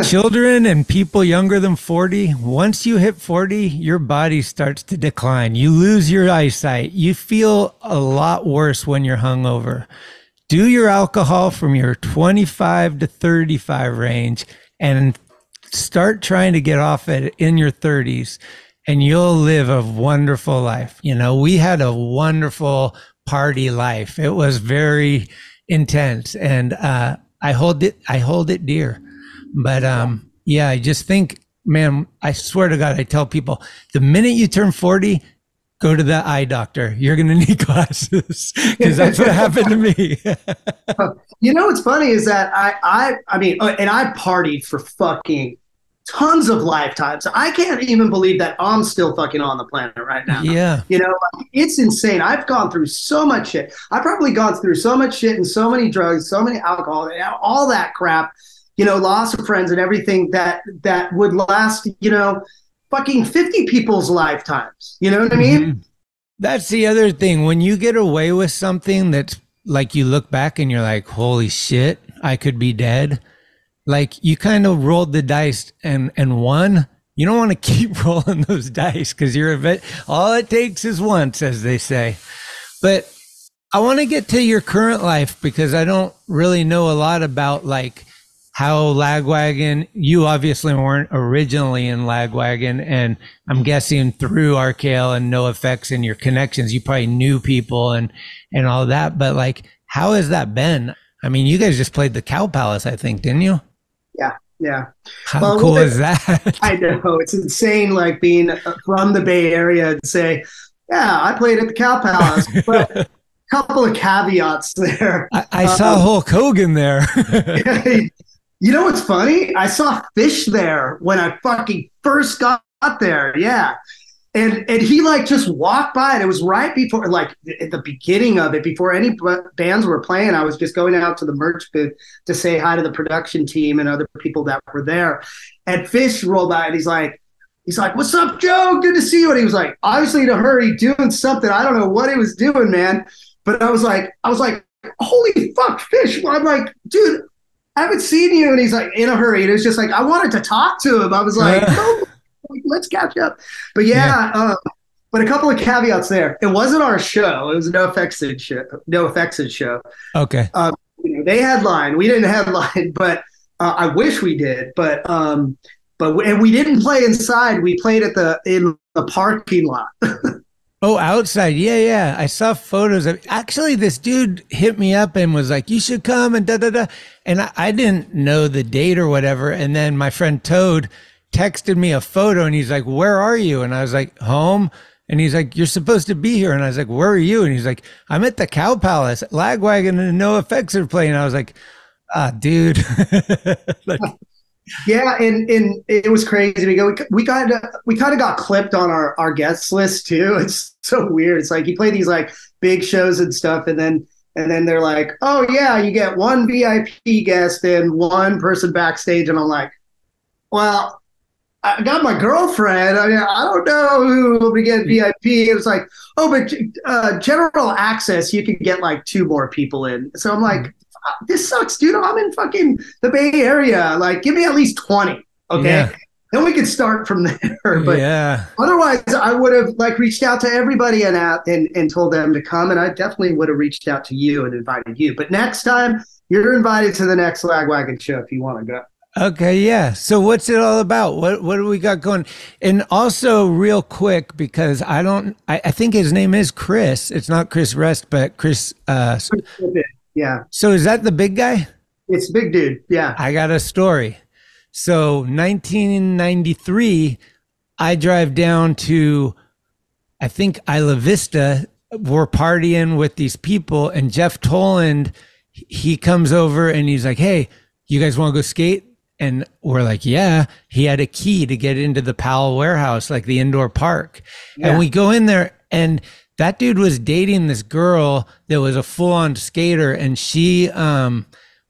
Children and people younger than 40, once you hit 40, your body starts to decline. You lose your eyesight. You feel a lot worse when you're hungover. Do your alcohol from your 25 to 35 range and start trying to get off it in your 30s, and you'll live a wonderful life. You know, we had a wonderful party life. It was very intense, and I hold it dear. But yeah, I just think, man, I swear to God, I tell people, the minute you turn 40, go to the eye doctor. You're going to need glasses, because that's what happened to me. You know what's funny is that I mean, and I partied for fucking tons of lifetimes. I can't even believe that I'm still fucking on the planet right now. Yeah. You know, it's insane. I've gone through so much shit. I've probably gone through so much shit and so many drugs, so many alcohol, all that crap. You know, loss of friends and everything that would last, you know, fucking 50 people's lifetimes. You know what I mean? Mm-hmm. That's the other thing. When you get away with something that's like, you look back and you're like, holy shit, I could be dead. Like, you kind of rolled the dice and won. You don't want to keep rolling those dice, because you're a bit, all it takes is once, as they say. But I want to get to your current life, because I don't really know a lot about like how Lagwagon, you obviously weren't originally in Lagwagon, and I'm guessing through RKL and NoFX and your connections, you probably knew people and all that. But like, how has that been? I mean, you guys just played the Cow Palace, I think, didn't you? Yeah. How cool is that? I know, it's insane, like being from the Bay Area and say, yeah, I played at the Cow Palace, but a couple of caveats there. I saw Hulk Hogan there. You know what's funny? I saw Fish there when I fucking first got there. Yeah. And he like just walked by, and it was right before, like at the beginning of it, before any bands were playing. I was just going out to the merch booth to say hi to the production team and other people that were there. And Fish rolled by, and he's like, "What's up, Joe? Good to see you." And he was like, obviously in a hurry, doing something. I don't know what he was doing, man. But I was like, holy fuck, Fish. I'm like, dude, I haven't seen you. And he's like, in a hurry. And it was just like, I wanted to talk to him. I was like, oh, let's catch up. But but a couple of caveats there. It wasn't our show. It was a NoFX's show. Okay. You know, they headlined. We didn't headline, but I wish we did. But we didn't play inside. We played in the parking lot. Oh, outside. Yeah. I saw photos of, actually, this dude hit me up and was like, you should come and da-da-da. And I didn't know the date or whatever. And then my friend Toad texted me a photo, and he's like, where are you? And I was like, home. And he's like, you're supposed to be here. And I was like, where are you? And he's like, I'm at the Cow Palace. Lagwagon and NoFX are playing. I was like, dude. Like, yeah, and it was crazy. We kind of got clipped on our guest list too. It's so weird. It's like you play these like big shows and stuff, and then they're like, oh yeah, you get one VIP guest and one person backstage, and I'm like, well, I got my girlfriend. I mean, I don't know who will be getting VIP. It was like, oh, but general access, you can get like 2 more people in. So I'm like, this sucks, dude. I'm in fucking the Bay Area. Like, give me at least 20. Okay. Yeah. Then we could start from there. But otherwise, I would have like reached out to everybody and told them to come. And I definitely would have reached out to you and invited you. But next time, you're invited to the next Lagwagon show if you want to go. Okay, yeah. So what's it all about? What do we got going? And also real quick, because I think his name is Chris. It's not Chris Rest, but Chris. Yeah. So is that the big guy? It's big dude. Yeah. I got a story. So 1993, I drive down to, I think, Isla Vista. We're partying with these people, and Jeff Toland, he comes over and he's like, hey, you guys want to go skate? And we're like, yeah. He had a key to get into the Powell warehouse, like the indoor park. Yeah. And we go in there, and that dude was dating this girl that was a full-on skater, and she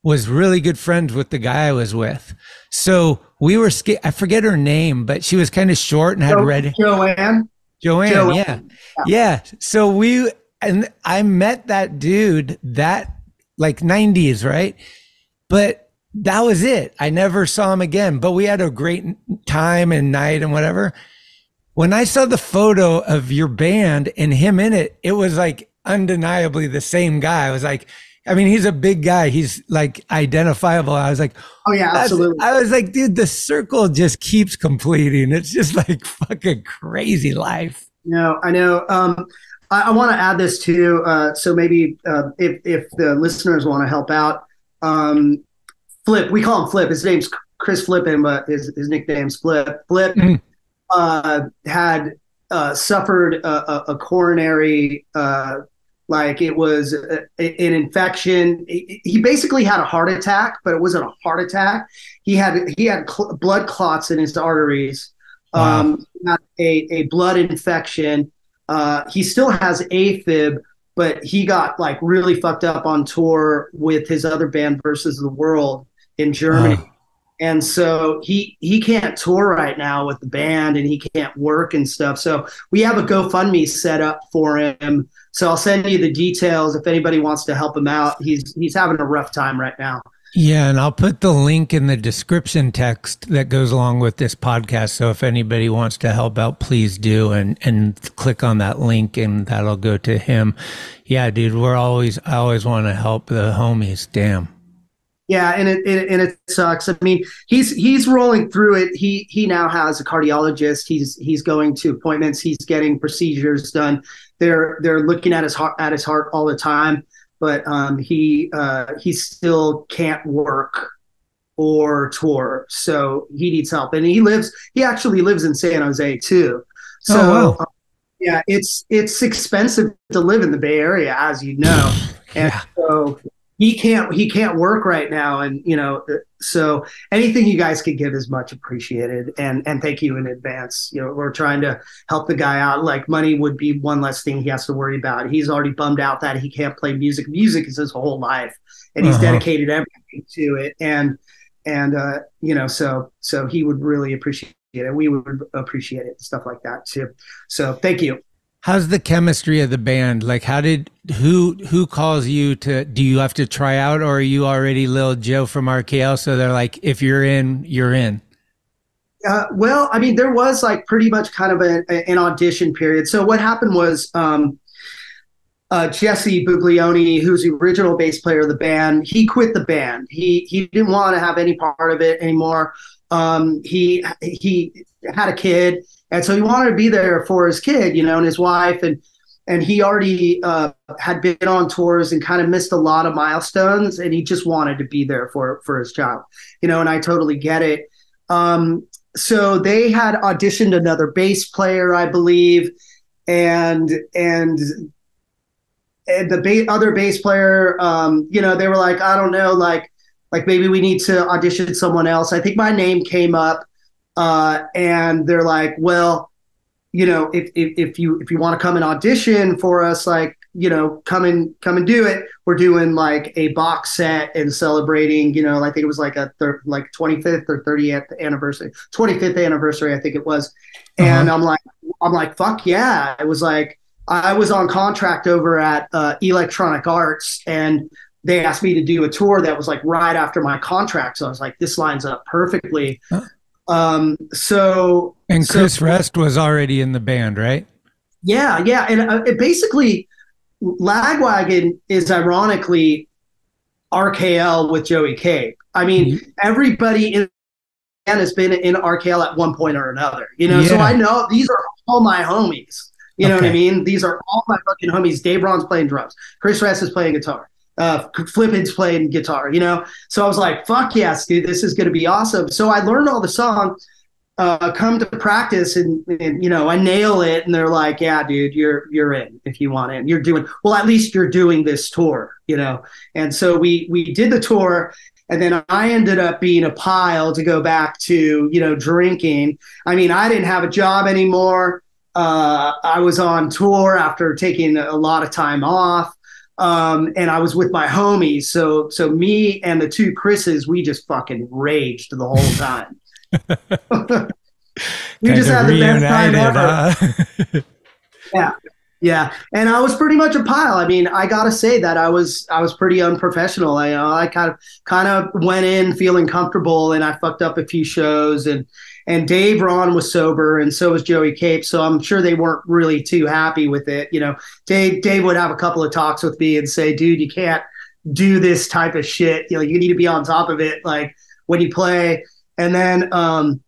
was really good friends with the guy I was with. So we were I forget her name, but she was kind of short and had red. Joanne, yeah. So I met that dude like 90s, right? But that was it. I never saw him again, but we had a great time and night and whatever. When I saw the photo of your band and him in it, it was like undeniably the same guy. I was like, I mean, he's a big guy. He's like identifiable. I was like, oh yeah, absolutely. I was like, dude, the circle just keeps completing. It's just like fucking crazy life. No, I know. I want to add this too. So maybe if the listeners want to help out, Flip, we call him Flip. His name's Chris Flippin, but his nickname's Flip. Flip had suffered a coronary, like it was an infection. He basically had a heart attack, but it wasn't a heart attack. He had blood clots in his arteries. Wow. Had a blood infection. He still has AFib, but he got like really fucked up on tour with his other band Versus the World in Germany. Wow. And so he can't tour right now with the band, and he can't work and stuff. So we have a GoFundMe set up for him. So I'll send you the details if anybody wants to help him out. He's having a rough time right now. Yeah, and I'll put the link in the description text that goes along with this podcast. So if anybody wants to help out, please do, and click on that link, and that'll go to him. Yeah, dude, I always want to help the homies. Damn. Yeah, and it sucks. I mean, he's rolling through it. He now has a cardiologist. He's going to appointments. He's getting procedures done. They're looking at his heart all the time. But he still can't work or tour, so he needs help. And he actually lives in San Jose too. So yeah, it's expensive to live in the Bay Area, as you know. And so he can't work right now, and so anything you guys could give is much appreciated, and thank you in advance. We're trying to help the guy out. Like, money would be one less thing he has to worry about. He's already bummed out that he can't play music. Music is his whole life, and he's dedicated everything to it. And so he would really appreciate it. We would appreciate it, stuff like that too. So thank you. How's the chemistry of the band? Like, who calls you to, do you have to try out, or are you already Lil Joe from RKL? So they're like, if you're in, you're in. Well, I mean, there was like pretty much kind of an audition period. So what happened was Jesse Buglioni, who's the original bass player of the band, he quit the band. He didn't want to have any part of it anymore. He had a kid. And so he wanted to be there for his kid, and his wife, and he already had been on tours and kind of missed a lot of milestones, and he just wanted to be there for his child, and I totally get it. So they had auditioned another bass player, I believe, and the other bass player, they were like, I don't know, like maybe we need to audition someone else. I think my name came up. And they're like, well, if you want to come and audition for us, like, come and do it. We're doing like a box set and celebrating, I think it was like a 25th or 30th anniversary, 25th anniversary, I think it was. And I'm like, fuck yeah. It was like, I was on contract over at Electronic Arts, and they asked me to do a tour that was like right after my contract. So I was like, this lines up perfectly. And Chris Rest was already in the band, right? Yeah. And it basically, Lagwagon is ironically RKL with Joey Cape. I mean, everybody in the band has been in RKL at one point or another, so I know these are all my homies. You know what I mean? These are all my fucking homies. Dave Ron's playing drums. Chris Rest is playing guitar. Flippin's playing guitar, So I was like, fuck yes, dude, this is going to be awesome. So I learned all the songs, come to practice and I nail it. And they're like, yeah, dude, you're in if you want it. At least you're doing this tour, And so we did the tour. And then I ended up being a pile to go back to, drinking. I mean, I didn't have a job anymore. I was on tour after taking a lot of time off. And I was with my homies. So me and the two Chris's, we just fucking raged the whole time. We just had the best time ever. Yeah. And I was pretty much a pile. I mean, I gotta say that I was pretty unprofessional. I kind of went in feeling comfortable, and I fucked up a few shows, and Dave Ron was sober, and so was Joey Cape. So I'm sure they weren't really too happy with it. Dave would have a couple of talks with me and say, dude, you can't do this type of shit. You need to be on top of it, like when you play. And then I'm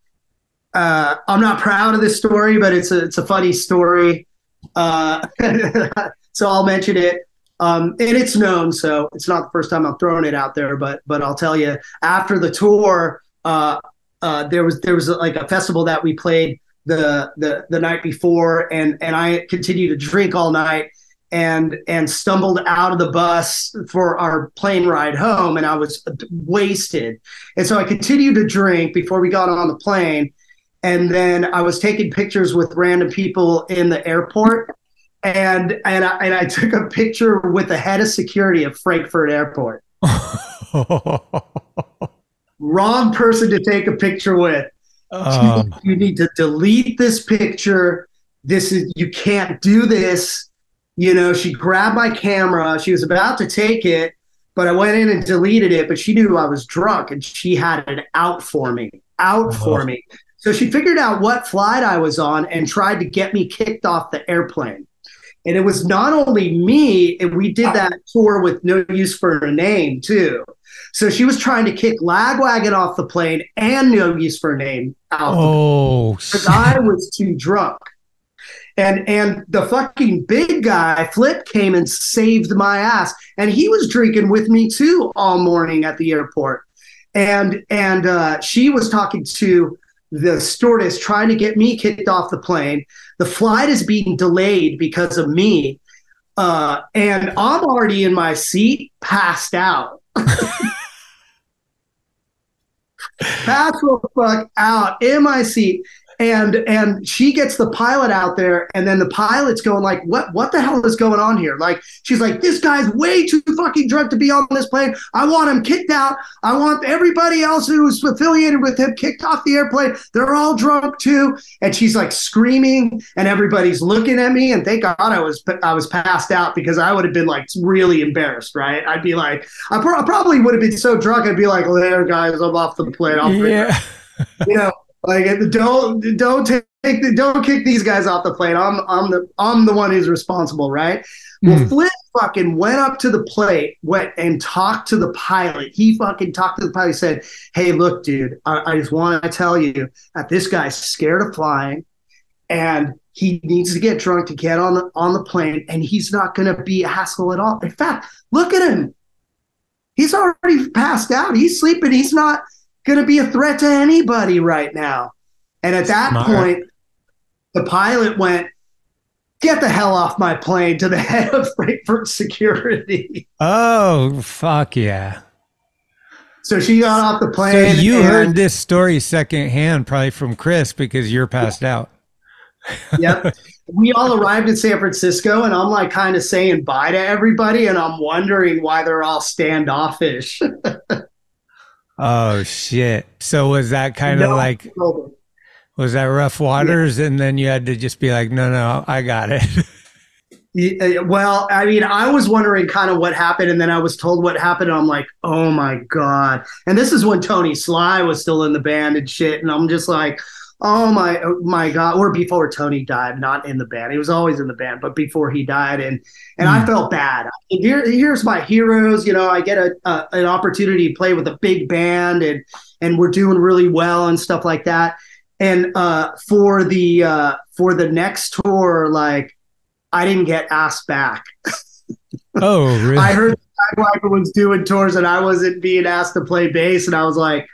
not proud of this story, but it's a funny story. So I'll mention it. And it's known, so it's not the first time I'm throwing it out there, but I'll tell you, after the tour, there was like a festival that we played the night before, and I continued to drink all night and stumbled out of the bus for our plane ride home, and I was wasted. And so I continued to drink before we got on the plane. And then I was taking pictures with random people in the airport, and I took a picture with the head of security of Frankfurt Airport. Wrong person to take a picture with. You need to delete this picture. You can't do this. She grabbed my camera. She was about to take it, but I went in and deleted it. But she knew I was drunk, and she had it out for me. So she figured out what flight I was on and tried to get me kicked off the airplane. And it was not only me, and we did that tour with No Use for a Name too. So she was trying to kick Lagwagon off the plane and No Use for a Name out because I was too drunk. And the fucking big guy, Flip, came and saved my ass. And he was drinking with me too all morning at the airport. And she was talking to the stewardess trying to get me kicked off the plane. The flight is being delayed because of me. And I'm already in my seat, passed out. Passed the fuck out in my seat. And she gets the pilot out there, and then the pilot's going like, what the hell is going on here? Like, she's like, this guy's way too fucking drunk to be on this plane. I want him kicked out. I want everybody else who's affiliated with him kicked off the airplane. They're all drunk too. And she's like screaming, and everybody's looking at me. And thank God I was passed out, because I would have been like really embarrassed, right? I'd be like, I probably would have been so drunk. I'd be like, well, there, guys, I'm off the plane. Like, don't kick these guys off the plane. I'm the one who's responsible, right? Well, Flip fucking went up to the plate, went and talked to the pilot. He fucking talked to the pilot. He said, "Hey, look, dude, I just want to tell you that this guy's scared of flying, and he needs to get drunk to get on the plane, and he's not going to be a hassle at all. In fact, look at him. He's already passed out. He's sleeping. He's not going to be a threat to anybody right now." And at that point, the pilot went, "Get the hell off my plane," to the head of Frankfurt security. Oh, fuck yeah. So she got off the plane. So you heard this story secondhand, probably from Chris, because you're passed out. Yep. we all arrived in San Francisco, and I'm like kind of saying bye to everybody, and I'm wondering why they're all standoffish. Oh shit! So was that kind of like, was that rough waters, and then you had to just be like, no, I got it. Well, I mean, I was wondering kind of what happened, and then I was told what happened, and I'm like, oh my God. And this is when Tony Sly was still in the band and shit, and I'm just like, oh my God. Or before Tony died, not in the band. He was always in the band, but before he died, and I felt bad. Here's my heroes, you know, I get an opportunity to play with a big band, and we're doing really well and stuff like that. And for the next tour, like, I didn't get asked back. Oh, really? I heard Lagwagon was doing tours and I wasn't being asked to play bass, and I was like,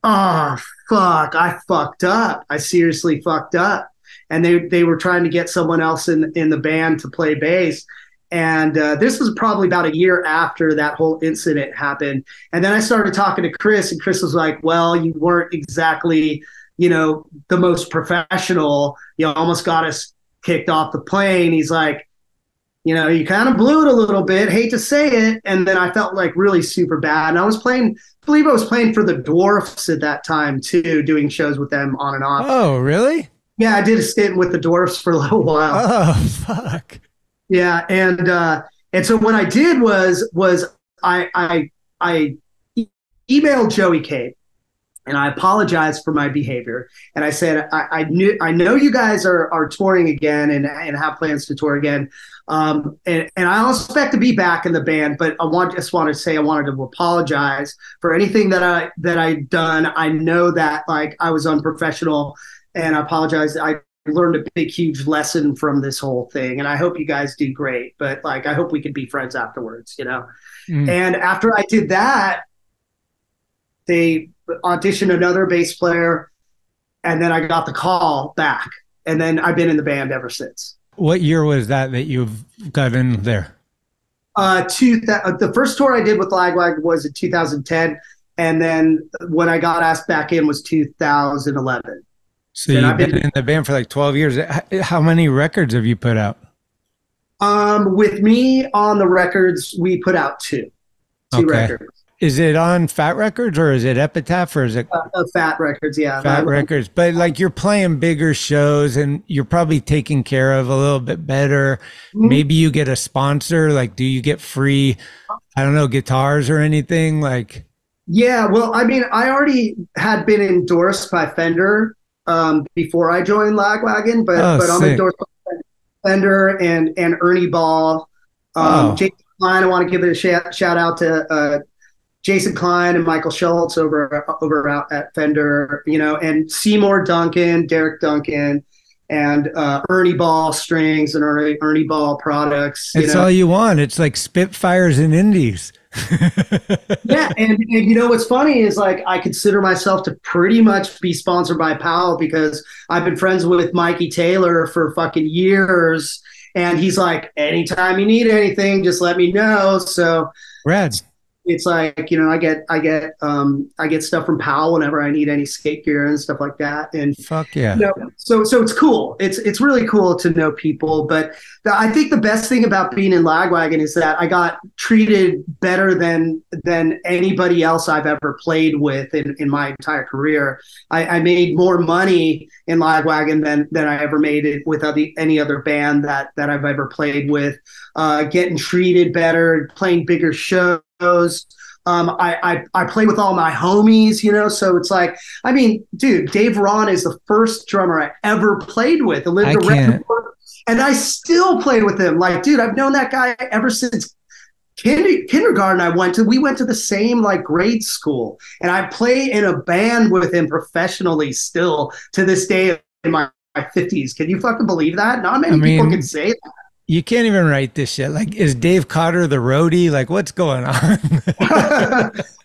oh, fuck, I fucked up. I seriously fucked up. And they were trying to get someone else in the band to play bass. And this was probably about a year after that whole incident happened. And then I started talking to Chris, and Chris was like, well, you weren't exactly, you know, the most professional. You almost got us kicked off the plane. He's like, you know, you kind of blew it a little bit, hate to say it. And then I felt like really super bad. And I believe I was playing for the Dwarfs at that time too, doing shows with them on and off. Oh, really? Yeah, I did a stint with the Dwarfs for a little while. Oh, fuck. Yeah, and so what I did was I emailed Joey Cade, and I apologized for my behavior. And I said, I know you guys are touring again and have plans to tour again. And I expect to be back in the band, but just want to say I wanted to apologize for anything that I'd done. I know that like I was unprofessional, and I apologize. I learned a big, huge lesson from this whole thing, and I hope you guys do great. But like, I hope we can be friends afterwards, you know? And after I did that, they auditioned another bass player, and then I got the call back, and then I've been in the band ever since. What year was that you've got in there? The first tour I did with Lagwagon was in 2010, and then when I got asked back in was 2011. So you've been in the band for like 12 years. How many records have you put out? With me on the records, we put out two records. Is it on Fat Records or is it Epitaph or is it Fat Records? Yeah, Fat Records. But like you're playing bigger shows and you're probably taken care of a little bit better. Maybe you get a sponsor. Like, do you get free, I don't know, guitars or anything? Like, yeah. Well, I mean, I already had been endorsed by Fender before I joined Lagwagon, but I'm endorsed by Fender and Ernie Ball, Jason Klein. I want to give it a shout out to Jason Klein and Michael Schultz over out at Fender, you know, and Seymour Duncan, Derek Duncan, and Ernie Ball strings and Ernie Ball products. It's all you want. It's like Spitfires and Indies. Yeah, and you know what's funny is like I consider myself to pretty much be sponsored by Powell because I've been friends with Mikey Taylor for fucking years, and he's like, anytime you need anything, just let me know. So rad. It's like, you know, I get stuff from Powell whenever I need any skate gear and stuff like that. And fuck yeah. You know, so it's cool. It's really cool to know people. But I think the best thing about being in Lagwagon is that I got treated better than anybody else I've ever played with in my entire career. I made more money in Lagwagon than I ever made it with any other band that I've ever played with. Getting treated better, playing bigger shows. I play with all my homies, you know, so it's like, I mean, dude, Dave Ron is the first drummer I ever played with. And I still play with him. Like, dude, I've known that guy ever since kindergarten. We went to the same like grade school, and I play in a band with him professionally still to this day in my 50s. Can you fucking believe that? Not many people can say that. You can't even write this shit. Like, is Dave Cotter the roadie? Like, what's going on?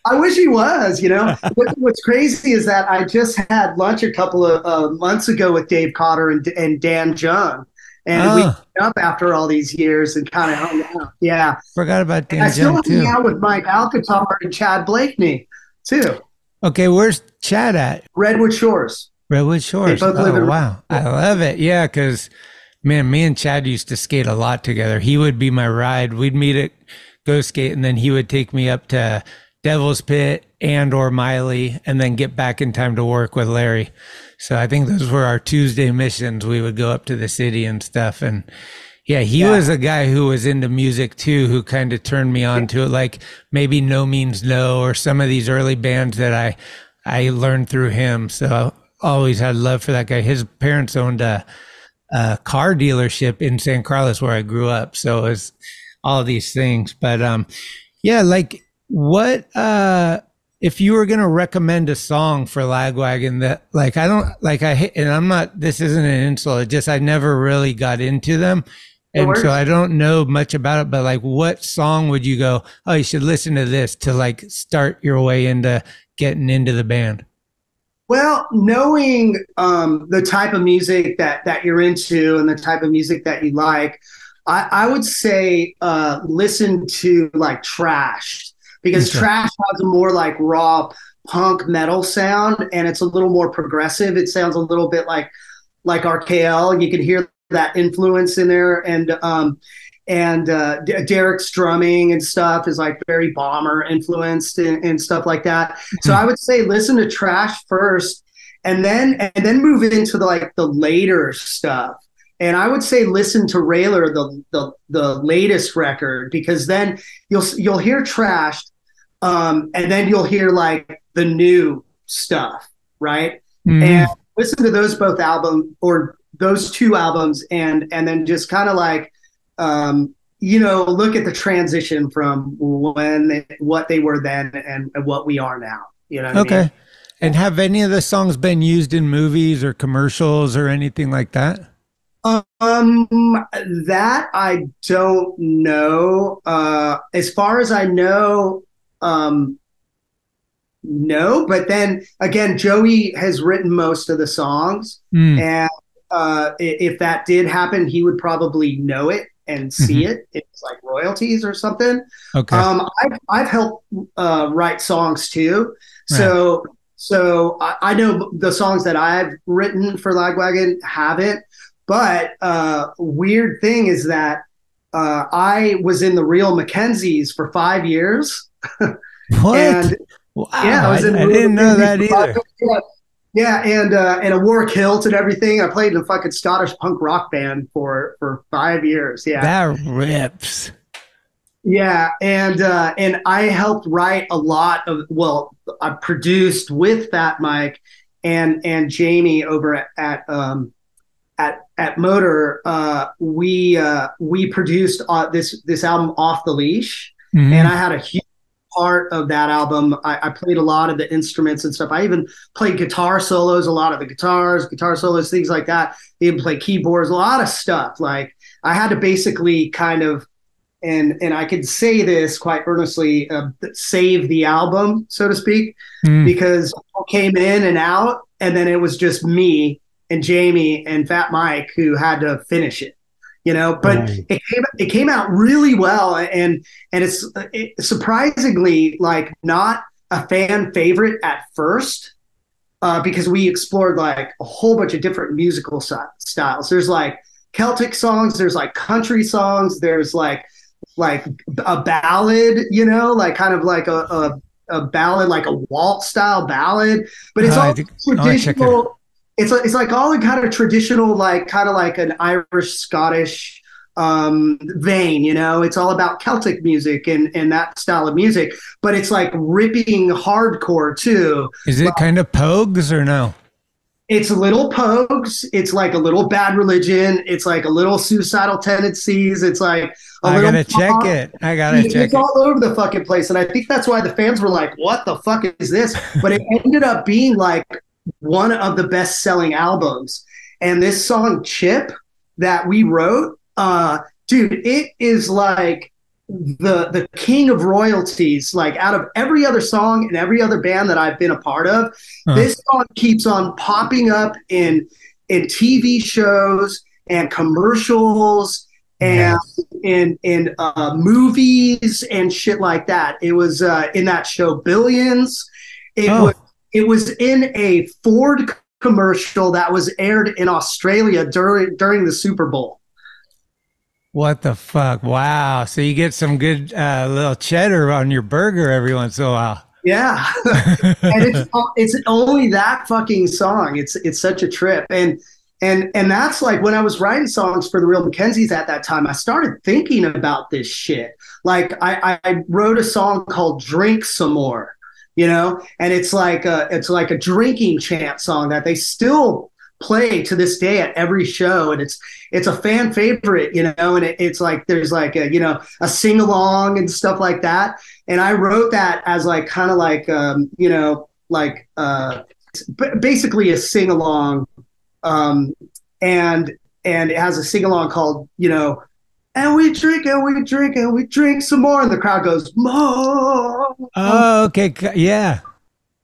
I wish he was, you know. What's crazy is that I just had lunch a couple of months ago with Dave Cotter and Dan Jung. And we met up after all these years and kind of hung out. Yeah. Forgot about Dan Jung, too. I still hang out with Mike Alcantar and Chad Blakeney, too. Okay, where's Chad at? Redwood Shores. Redwood Shores. They both live in wow. I love it. Yeah, because Man, me and Chad used to skate a lot together. He would be my ride. We'd meet at Go Skate, and then he would take me up to Devil's Pit and or Miley, and then get back in time to work with Larry. So I think those were our Tuesday missions. We would go up to the city and stuff. And yeah, he was a guy who was into music too, who kind of turned me on to it, like maybe No Means No or some of these early bands that I learned through him. So I always had love for that guy. His parents owned a car dealership in San Carlos where I grew up. So it was all these things. But yeah, like what if you were going to recommend a song for Lagwagon that like and I'm not, this isn't an insult, it just I never really got into them. And so I don't know much about it, but like what song would you go, oh, you should listen to this to like start your way into getting into the band? Well, knowing the type of music that you're into and the type of music that you like, I would say listen to like Trash, because Trash has a more like raw punk metal sound, and it's a little more progressive. It sounds a little bit like RKL. You can hear that influence in there, and Derek's drumming and stuff is like very Bomber influenced and stuff like that. So I would say listen to Trash first, and then move into the later stuff. And I would say listen to Railer, the latest record, because then you'll hear Trash, and then you'll hear like the new stuff, right? And listen to those both albums, or those two albums, and then just kind of like look at the transition from what they were then and what we are now. You know what I mean? And have any of the songs been used in movies or commercials or anything like that? That I don't know. As far as I know, no. But then again, Joey has written most of the songs, and if that did happen, he would probably know it and see it. It's like royalties or something. I've helped write songs too, so I know the songs that I've written for Lagwagon haven't. But weird thing is that I was in the Real McKenzies for 5 years. What? And, wow, I didn't know that either. Yeah, and I wore a kilt and everything. I played in a fucking Scottish punk rock band for 5 years. Yeah, that rips. Yeah, and I helped write a lot of. Well, I produced with Fat Mike and Jamie over at Motor. We produced this album Off the Leash, and I had a huge part of that album. I played a lot of the instruments and stuff. I even played guitar solos, a lot of the guitar solos, things like that. I even played keyboards, a lot of stuff. Like I had to basically kind of, and I could say this quite earnestly, save the album, so to speak, because people came in and out, and then it was just me and Jamie and Fat Mike who had to finish it. But it came out really well, and it's surprisingly like not a fan favorite at first, because we explored like a whole bunch of different musical styles. There's like Celtic songs, there's like country songs, there's like a ballad, like kind of like a ballad, like a waltz style ballad, but it's all traditional. It's like all in kind of traditional, like kind of like an Irish, Scottish vein, It's all about Celtic music and that style of music, but it's like ripping hardcore too. Is it kind of Pogues or no? It's a little Pogues. It's like a little Bad Religion. It's like a little Suicidal Tendencies. It's like I gotta check it. It's all over the fucking place, and I think that's why the fans were like, "What the fuck is this?" But it ended up being like one of the best-selling albums. And this song Chip that we wrote, dude, it is like the king of royalties. Like out of every other song and every other band that I've been a part of, this song keeps on popping up in TV shows and commercials and in movies and shit like that. It was in that show Billions. It was in a Ford commercial that was aired in Australia during the Super Bowl. What the fuck? Wow. So you get some good little cheddar on your burger every once in a while. Yeah. And it's only that fucking song. It's such a trip. And that's like when I was writing songs for the Real McKenzies at that time, I started thinking about this shit. Like I wrote a song called Drink Some More, you know, and it's like a drinking chant song that they still play to this day at every show, and it's a fan favorite, you know, and it's like there's like a, you know, a sing along and stuff like that. And I wrote that as like kind of like you know, like basically a sing along, and it has a sing along called, you know, and we drink and we drink and we drink some more, and the crowd goes more. Oh, okay, yeah.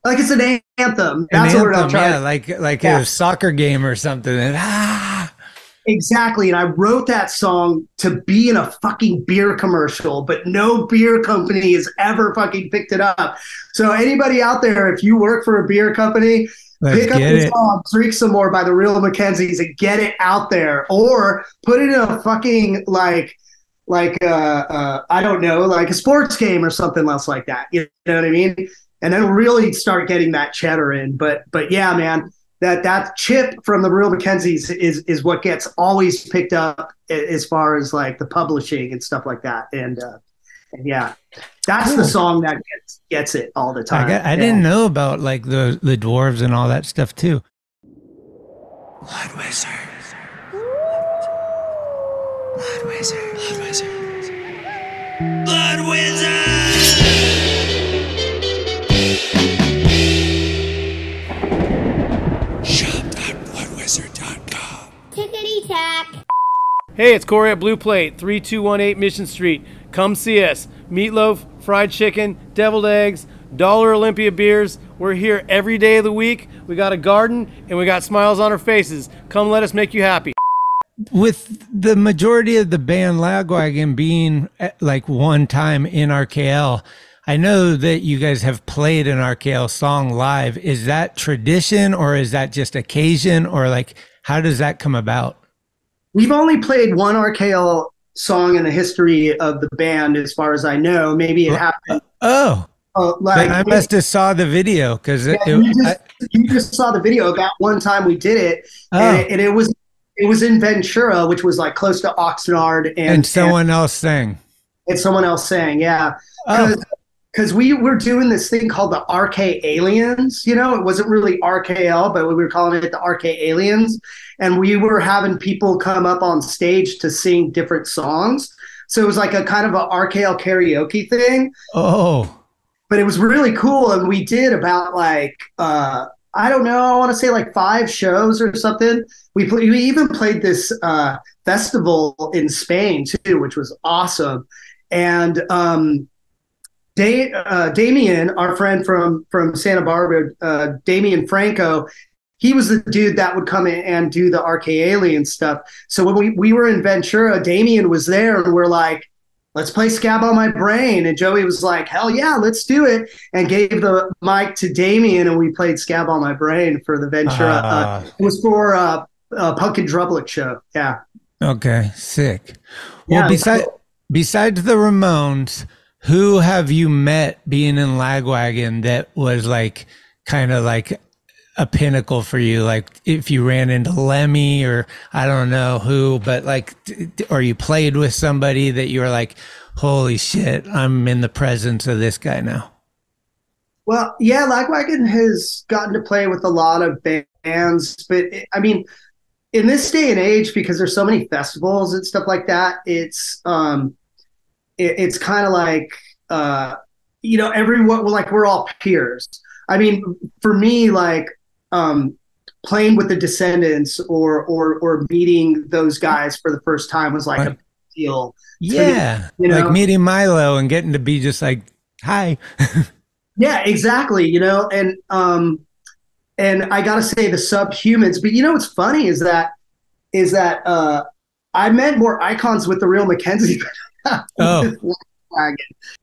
Like it's an anthem. That's an what I'm trying. Yeah, like a soccer game or something. And, Exactly. And I wrote that song to be in a fucking beer commercial, but no beer company has ever fucking picked it up. So anybody out there, if you work for a beer company, pick up the song Drink Some More by the Real McKenzies and get it out there, or put it in a fucking I don't know, like a sports game or something else like that. You know what I mean? And then really start getting that cheddar in. But yeah, man, that chip from the Real McKenzies is what gets always picked up as far as like the publishing and stuff like that. And yeah, that's the song that gets it all the time. I didn't know about like the dwarves and all that stuff too. Blood Wizard. Blood Wizard. Blood Wizard. Blood Wizard. Shop.bloodwizard.com. Tickety-tack. Hey, it's Corey at Blue Plate, 3218 Mission Street. Come see us. Meatloaf, fried chicken, deviled eggs, Dollar Olympia beers. We're here every day of the week. We got a garden and we got smiles on our faces. Come let us make you happy. With the majority of the band Lagwagon being like one time in RKL, I know that you guys have played an RKL song live. Is that tradition or is that just occasion, or like how does that come about? We've only played one RKL song in the history of the band, as far as I know. Maybe it happened. Like I must have saw the video because you just saw the video. That one time we did it, and it was in Ventura, which was like close to Oxnard, and someone else sang. And someone else sang, yeah. Because we were doing this thing called the RK Aliens, you know, it wasn't really RKL, but we were calling it the RK Aliens. And we were having people come up on stage to sing different songs. So it was like a kind of a RKL karaoke thing. Oh. But it was really cool. And we did about like, I don't know, I want to say like 5 shows or something. We even played this festival in Spain too, which was awesome. And Damien, our friend from Santa Barbara, Damien Franco, he was the dude that would come in and do the RK Alien stuff. So when we were in Ventura, Damien was there, and we're like, let's play Scab on My Brain. And Joey was like, hell yeah, let's do it. And gave the mic to Damien, and we played Scab on My Brain for the Ventura. It was for a Pumpkin Drublick show. Yeah. Okay, sick. Well, besides the Ramones, who have you met being in Lagwagon that was like kind of like a pinnacle for you? Like if you ran into Lemmy, or I don't know who, but like, or you played with somebody that you were like, holy shit, I'm in the presence of this guy now. Well, yeah, Lagwagon has gotten to play with a lot of bands, but I mean, in this day and age, because there's so many festivals and stuff like that, it's kind of like, you know, everyone, like we're all peers. I mean, for me, like playing with the Descendants or meeting those guys for the first time was like a big deal. Yeah, me, you know? Like meeting Milo and getting to be just like, hi. Yeah, exactly. You know, and I gotta say the Subhumans. But you know what's funny is that I met more icons with the Real McKenzies. I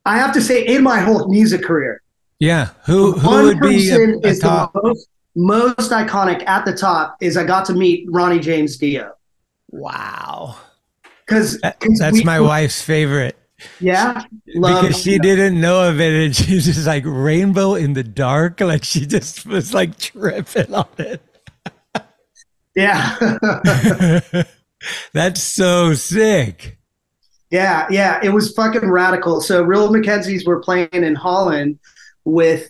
have to say, in my whole music career, yeah, who would be a top? most iconic at the top is I got to meet Ronnie James Dio. Wow. Because that's my wife's favorite. Yeah, because she didn't know of it, and she's just like Rainbow in the Dark. Like she just was like tripping on it. Yeah. That's so sick. Yeah, it was fucking radical. So Real McKenzies were playing in Holland with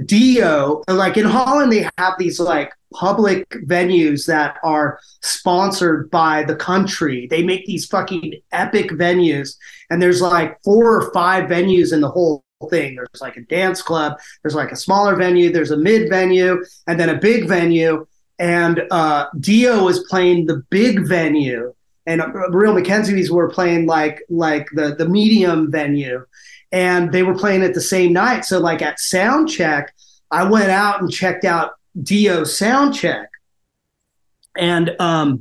Dio. Like in Holland, they have these like public venues that are sponsored by the country. They make these fucking epic venues, and there's like 4 or 5 venues in the whole thing. There's like a dance club, there's like a smaller venue, there's a mid venue, and then a big venue. And Dio was playing the big venue, and Real McKenzies were playing like the medium venue, and they were playing it the same night. So like at sound check, I went out and checked out Dio's sound check, and I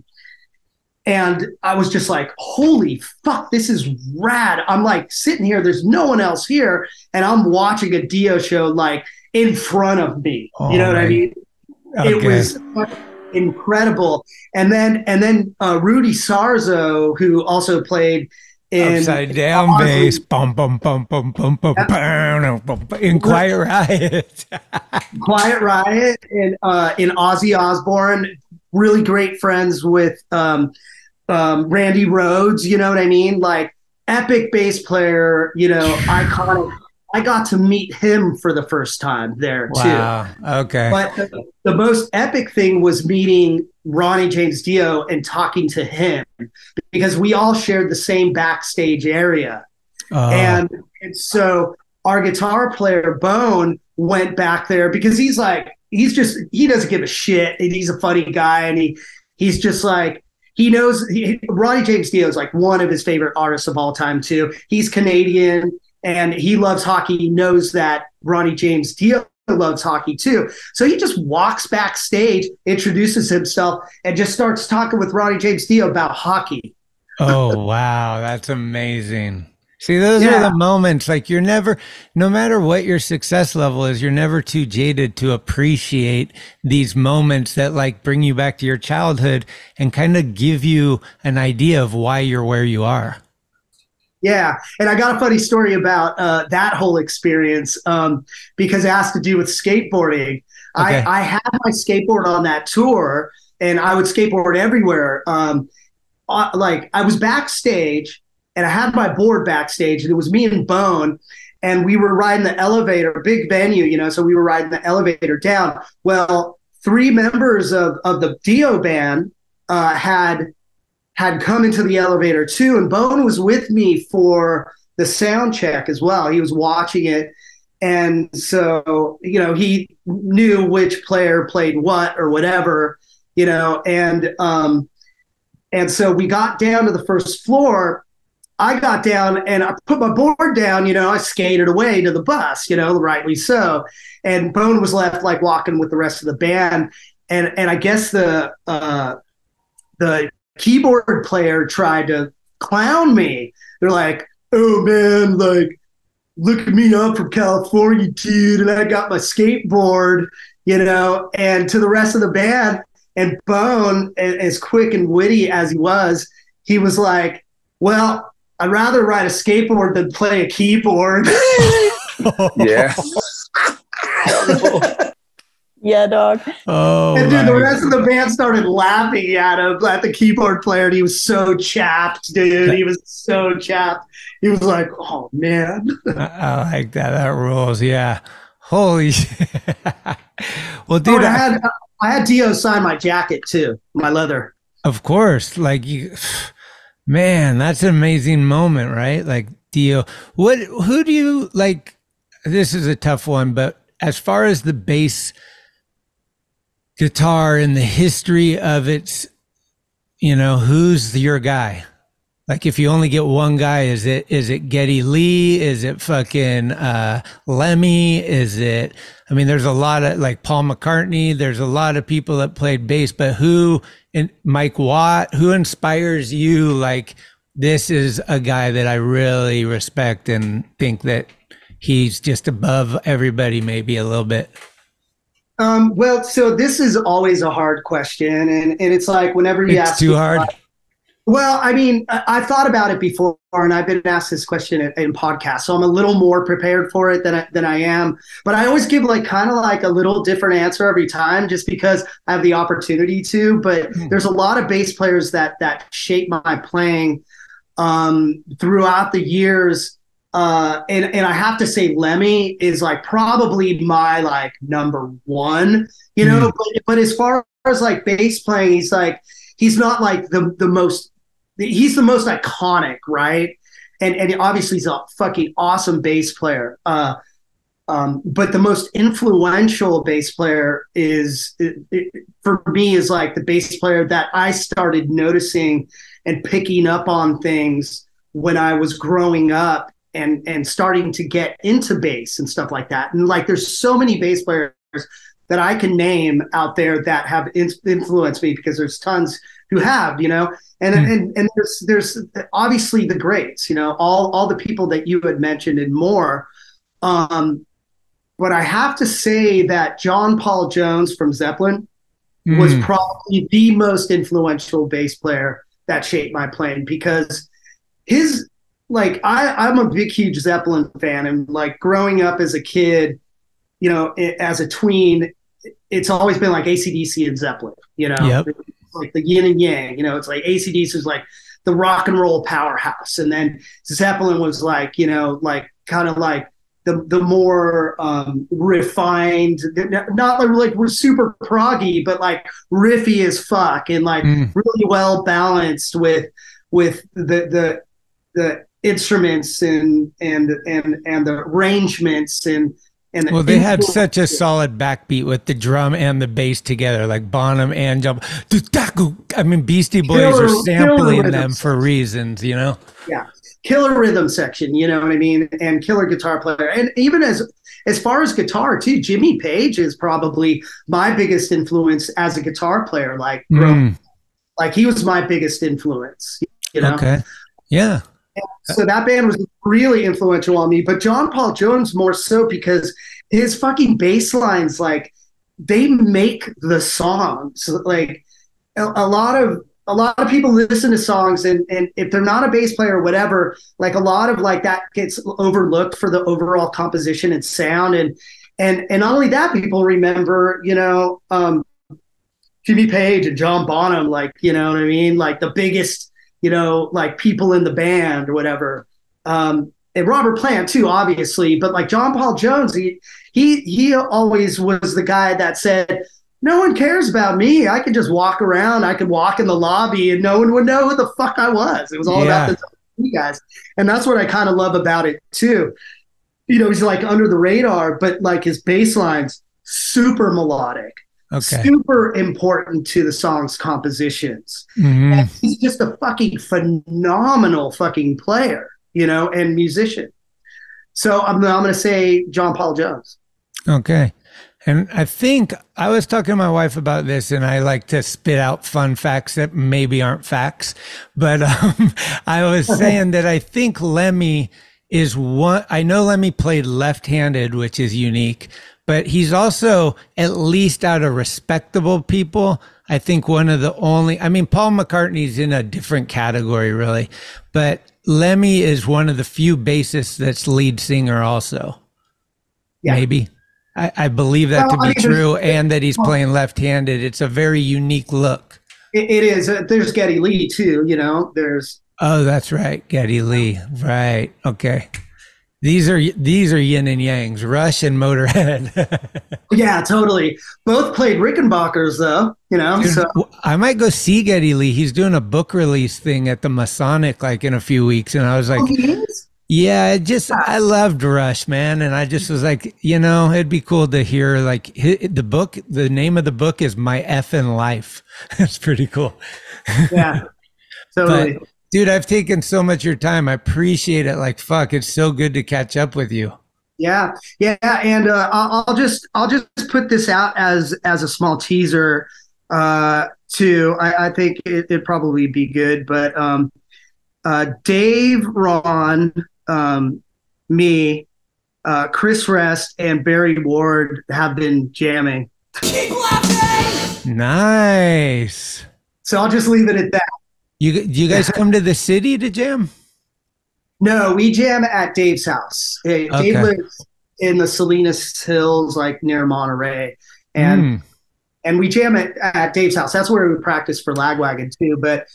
was just like, holy fuck, this is rad. I'm like sitting here, there's no one else here, and I'm watching a Dio show like in front of me. You know what I mean? Okay. It was incredible. And then Rudy Sarzo, who also played in Upside Down Bass, bum bum bum bum bum bum bum, in Quiet Riot. Quiet Riot, and in Ozzy Osbourne, really great friends with Randy Rhoads, you know what I mean? Like epic bass player, you know, iconic. I got to meet him for the first time there too. Wow. Okay. But the most epic thing was meeting Ronnie James Dio and talking to him, because we all shared the same backstage area. And so our guitar player Bone went back there because he doesn't give a shit. And he's a funny guy, and he's just like, he knows Ronnie James Dio is like one of his favorite artists of all time too. He's Canadian, and he loves hockey. He knows that Ronnie James Dio loves hockey too. So he just walks backstage, introduces himself, and just starts talking with Ronnie James Dio about hockey. Oh, wow. That's amazing. See, those are the moments, like you're never, no matter what your success level is, you're never too jaded to appreciate these moments that like bring you back to your childhood and kind of give you an idea of why you're where you are. Yeah, and I got a funny story about that whole experience because it has to do with skateboarding. Okay. I had my skateboard on that tour, and I would skateboard everywhere. Like I was backstage, and I had my board backstage, and it was me and Bone, and we were riding the elevator, big venue, you know, so we were riding the elevator down. Well, 3 members of the Dio band had come into the elevator too, and Bone was with me for the sound check as well. He was watching it, and so, you know, he knew which player played what or whatever, you know, and so we got down to the first floor. I got down and I put my board down, you know, I skated away to the bus, you know, rightly so, and Bone was left like walking with the rest of the band, and I guess the keyboard player tried to clown me. They're like, oh man, like, look at me, I'm from California, dude, and I got my skateboard, you know, and to the rest of the band. And Bone, as quick and witty as he was like, well, I'd rather ride a skateboard than play a keyboard. Yeah. Yeah, dog. Oh, and dude, the rest of the band started laughing at him, at the keyboard player, and he was so chapped, dude. He was so chapped. He was like, oh, man. I like that. That rules. Yeah. Holy shit. Well, dude, I had Dio sign my jacket, too, my leather. Of course. Like, man, that's an amazing moment, right? Like, Dio. Who do you, like, this is a tough one, but as far as the bass guitar and the history of its, you know, who's your guy? Like, if you only get one guy, is it Geddy Lee? Is it fucking Lemmy? Is it, I mean, there's a lot of, like, Paul McCartney, there's a lot of people that played bass, but who, and Mike Watt, who inspires you? Like, this is a guy that I really respect and think that he's just above everybody, maybe a little bit. Well, so this is always a hard question, and it's like whenever you ask, too hard. Well, I mean, I thought about it before, and I've been asked this question in podcasts, so I'm a little more prepared for it than I am. But I always give like kind of like a little different answer every time, just because I have the opportunity to. But there's a lot of bass players that shape my playing throughout the years, and I have to say, Lemmy is like probably my like number one. You know, but as far as like bass playing, he's not like the most. He's the most iconic, right? And obviously he's a fucking awesome bass player. But the most influential bass player for me is like the bass player that I started noticing and picking up on things when I was growing up and starting to get into bass and stuff like that. And like, there's so many bass players that I can name out there that have influenced me, because there's tons who have, you know, and there's obviously the greats, you know, all the people that you had mentioned and more. But I have to say that John Paul Jones from Zeppelin was probably the most influential bass player that shaped my playing, because his, like, I'm a big, huge Zeppelin fan, and like growing up as a kid, you know, as a tween, it's always been like AC/DC and Zeppelin, you know. Yep. Like the yin and yang, you know. It's like AC/DC was like the rock and roll powerhouse, and then Zeppelin was like, you know, like kind of like the more refined, not like we're super proggy, but like riffy as fuck, and like really well balanced with the instruments and the arrangements and well, they had such a solid backbeat with the drum and the bass together, like Bonham and Jump. I mean, Beastie Boys are sampling them for reasons, you know? Yeah. Killer rhythm section, you know what I mean? And killer guitar player. And even as far as guitar too, Jimmy Page is probably my biggest influence as a guitar player. Like, like he was my biggest influence, you know? Okay. Yeah. So that band was really influential on me, but John Paul Jones more so, because his fucking bass lines, like, they make the songs. Like a lot of people listen to songs, and if they're not a bass player or whatever, like a lot of like that gets overlooked for the overall composition and sound, and not only that, people remember, you know, Jimmy Page and John Bonham, like, you know what I mean, like the biggest, you know, like people in the band or whatever. And Robert Plant too, obviously, but like John Paul Jones, he always was the guy that said, no one cares about me. I could just walk around. I could walk in the lobby and no one would know who the fuck I was. It was all about the guys. And that's what I kind of love about it too. You know, he's like under the radar, but like his bass line's super melodic. Okay. Super important to the song's compositions. And he's just a fucking phenomenal fucking player, you know, and musician. So I'm going to say John Paul Jones. Okay. And I think I was talking to my wife about this, and I like to spit out fun facts that maybe aren't facts. But I was saying that I think Lemmy is one. I know Lemmy played left-handed, which is unique. But he's also, at least out of respectable people, I think one of the only, I mean, Paul McCartney's in a different category, really. But Lemmy is one of the few bassists that's lead singer also. Yeah. Maybe. I believe that to be true, and that he's playing left-handed. It's a very unique look. It is. There's Geddy Lee, too, you know. There's. Oh, that's right. Geddy Lee. Right. Okay. These are yin and yangs, Rush and Motorhead. Yeah, totally. Both played Rickenbackers, though, you know. Dude, so I might go see Geddy Lee. He's doing a book release thing at the Masonic like in a few weeks, and I was like, he is? Yeah, I loved Rush, man, and I just was like, you know, it'd be cool to hear like the book. The name of the book is My Effin' Life. That's pretty cool. Yeah, totally. But, dude, I've taken so much of your time. I appreciate it. Like, fuck, it's so good to catch up with you. Yeah, and I'll just put this out as a small teaser. Too, I think it'd probably be good. But Dave, Ron, me, Chris Rest, and Barry Ward have been jamming Keep laughing! Nice. So I'll just leave it at that. You guys come to the city to jam? No, we jam at Dave's house. Dave lives in the Salinas Hills, like near Monterey. And we jam at Dave's house. That's where we practice for Lagwagon too. But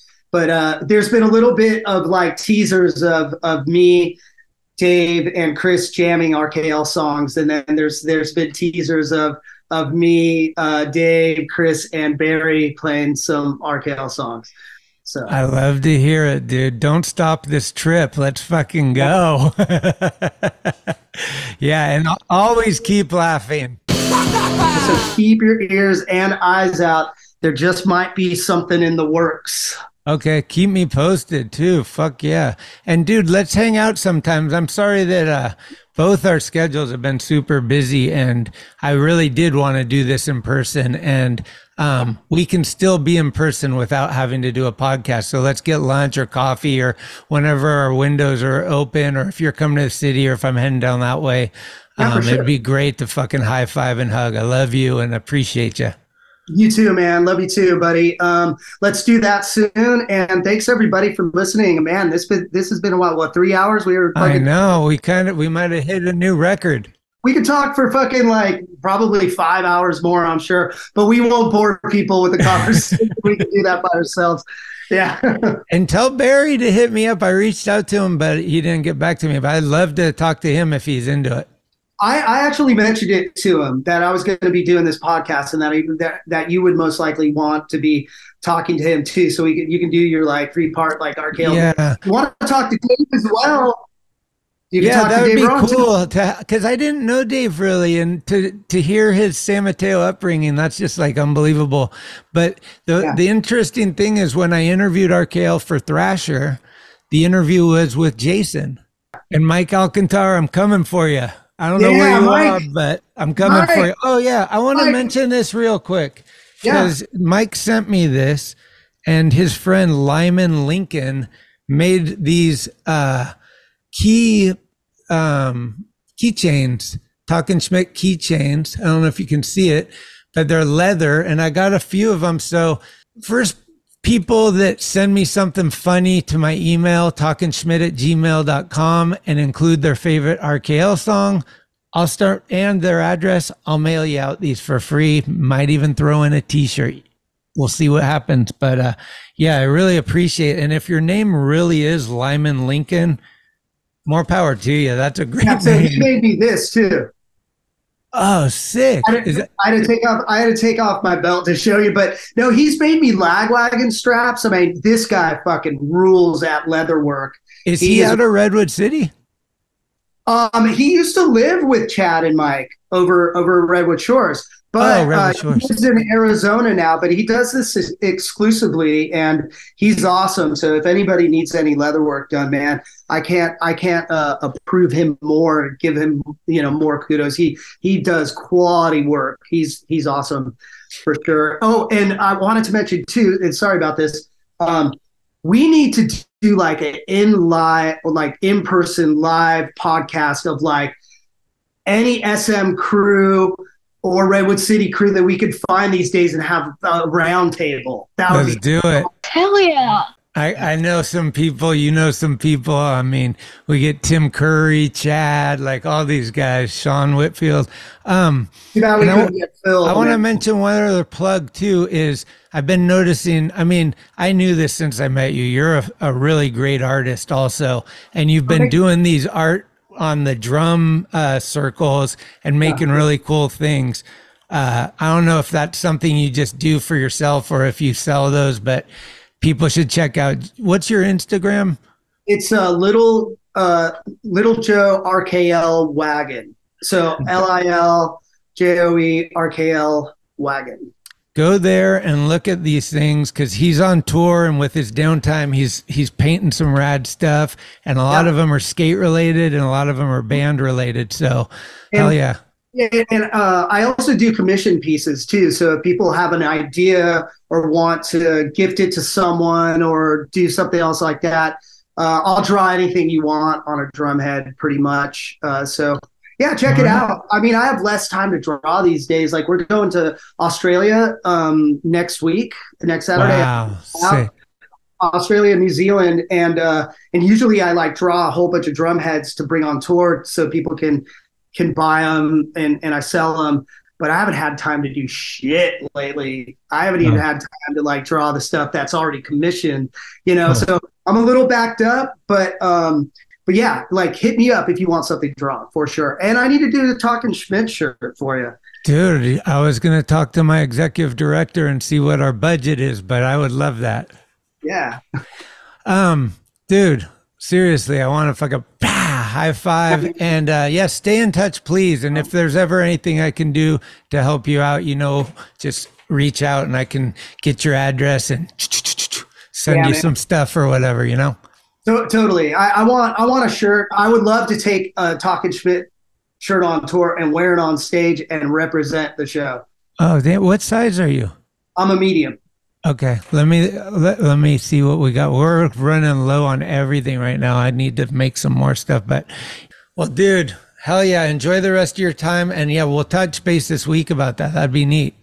there's been a little bit of like teasers of me, Dave, and Chris jamming RKL songs, and then there's been teasers of me, Dave, Chris, and Barry playing some RKL songs. So I love to hear it, dude. Don't stop this trip. Let's fucking go. Yeah, and always keep laughing. So keep your ears and eyes out. There just might be something in the works. Okay, keep me posted too. Fuck yeah. And dude, let's hang out sometimes. I'm sorry that both our schedules have been super busy, and I really did want to do this in person, and we can still be in person without having to do a podcast. So let's get lunch or coffee or whenever our windows are open, or if you're coming to the city or if I'm heading down that way. Sure. It'd be great to fucking high five and hug. I love you and appreciate you. You too, man. Love you too, buddy. Let's do that soon. And thanks everybody for listening. Man, this has been a while. What, 3 hours? I know. We might have hit a new record. We could talk for fucking like probably 5 hours more, I'm sure, but we won't bore people with the conversation. We can do that by ourselves. Yeah. And tell Barry to hit me up. I reached out to him, but he didn't get back to me. But I'd love to talk to him if he's into it. I actually mentioned it to him that I was going to be doing this podcast, and that you would most likely want to be talking to him too. So you can do your like 3-part like RKL. Yeah. You want to talk to Dave as well? You can talk that to would Dave be cool because I didn't know Dave really, and to hear his San Mateo upbringing, that's just like unbelievable. But the interesting thing is when I interviewed RKL for Thrasher, the interview was with Jason and Mike Alcantar. I'm coming for you. I don't know where you are, but I'm coming for you. Oh yeah, I want to mention this real quick because Mike sent me this, and his friend Lyman Lincoln made these keychains, Talkin Schmit keychains. I don't know if you can see it, but they're leather, and I got a few of them. So first, people that send me something funny to my email, talkinschmit@gmail.com, and include their favorite RKL song, and their address, I'll mail you out these for free. Might even throw in a t-shirt. We'll see what happens. But yeah, I really appreciate it. And if your name really is Lyman Lincoln, more power to you. That's a great so name. he made me this too. Oh, sick. I had to take off my belt to show you, but no, he's made me Lagwagon straps. I mean, this guy fucking rules at leather work. Is he out of Redwood City? He used to live with Chad and Mike over Redwood Shores, but he lives in Arizona now, but he does this exclusively, and he's awesome. So if anybody needs any leather work done, man, I can't approve him more, give him, more kudos. He does quality work. He's awesome for sure. Oh, and I wanted to mention too, and sorry about this. We need to do like an in-person live podcast of like any SM crew or Redwood City crew that we could find these days and have a round table. Let's do it. Hell yeah. I know some people, some people. I mean, we get Tim Curry, Chad, like all these guys, Sean Whitfield. I want to mention one other plug too is I've been noticing, I mean, I knew this since I met you. You're a really great artist also. And you've been doing these art on the drum circles and making really cool things. I don't know if that's something you just do for yourself or if you sell those, but people should check out. What's your Instagram? It's Little Joe RKL Wagon. So LILJOE RKL Wagon. Go there and look at these things because he's on tour, and with his downtime, he's painting some rad stuff, and a lot of them are skate related, and a lot of them are band related. So, hell yeah. Yeah, and I also do commission pieces too. So if people have an idea or want to gift it to someone or do something else like that, I'll draw anything you want on a drum head pretty much. So Yeah, check it out. I mean, I have less time to draw these days. Like we're going to Australia next Saturday. Wow. Australia, New Zealand, and usually I like draw a whole bunch of drum heads to bring on tour so people can buy them and I sell them. But I haven't had time to do shit lately. I haven't even had time to like draw the stuff that's already commissioned, you know. So I'm a little backed up, but yeah, like hit me up if you want something drawn for sure. And I need to do the Talkin Schmit shirt for you. Dude, I was going to talk to my executive director and see what our budget is, but I would love that. Yeah. Dude, seriously, I want to fucking high five and yeah, stay in touch, please. And if there's ever anything I can do to help you out, you know, just reach out and I can get your address and send you some stuff or whatever, you know? Totally. I want a shirt. I would love to take a Talkin Schmit shirt on tour and wear it on stage and represent the show. Oh, what size are you? I'm a medium. Okay, let me see what we got. We're running low on everything right now. I need to make some more stuff, but well, dude, hell yeah, enjoy the rest of your time, and yeah, we'll touch base this week about that. That'd be neat.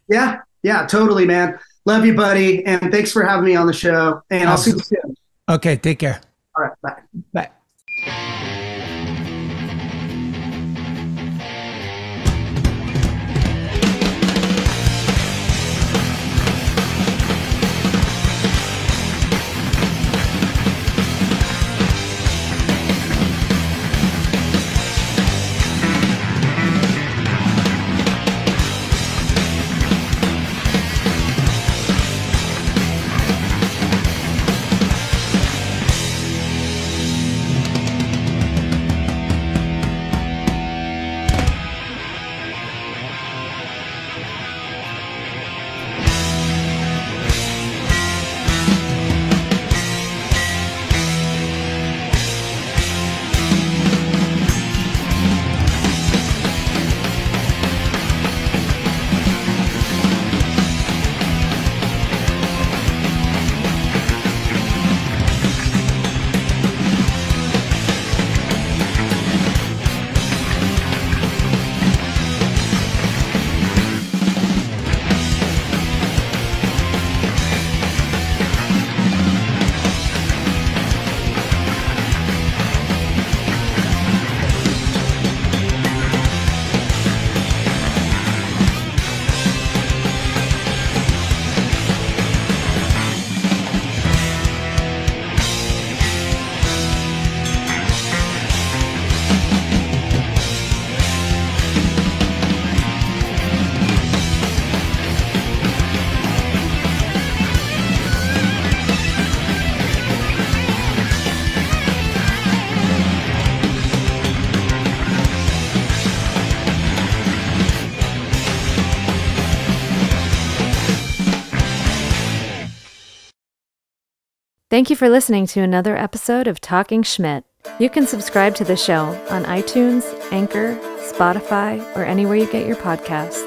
Yeah, totally, man. Love you, buddy, and thanks for having me on the show. And I'll see you soon. Okay, take care. All right, bye. Bye. Thank you for listening to another episode of Talkin Schmit. You can subscribe to the show on iTunes, Anchor, Spotify, or anywhere you get your podcasts.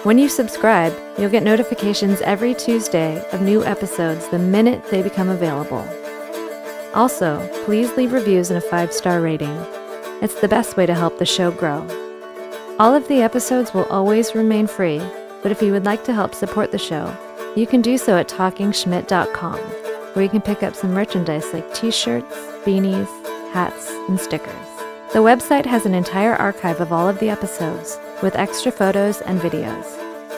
When you subscribe, you'll get notifications every Tuesday of new episodes the minute they become available. Also, please leave reviews and a 5-star rating. It's the best way to help the show grow. All of the episodes will always remain free, but if you would like to help support the show, you can do so at talkinschmit.com, where you can pick up some merchandise like t-shirts, beanies, hats, and stickers. The website has an entire archive of all of the episodes, with extra photos and videos.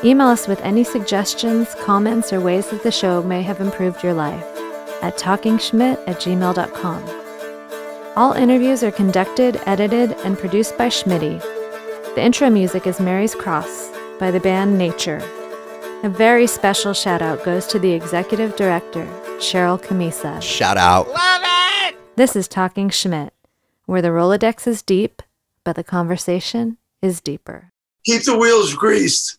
Email us with any suggestions, comments, or ways that the show may have improved your life at talkinschmit@gmail.com. All interviews are conducted, edited, and produced by Schmitty. The intro music is Mary's Cross by the band Nature. A very special shout out goes to the executive director, Sharal Camisa. Shout out. Love it! This is Talkin Schmit, where the Rolodex is deep, but the conversation is deeper. Keep the wheels greased.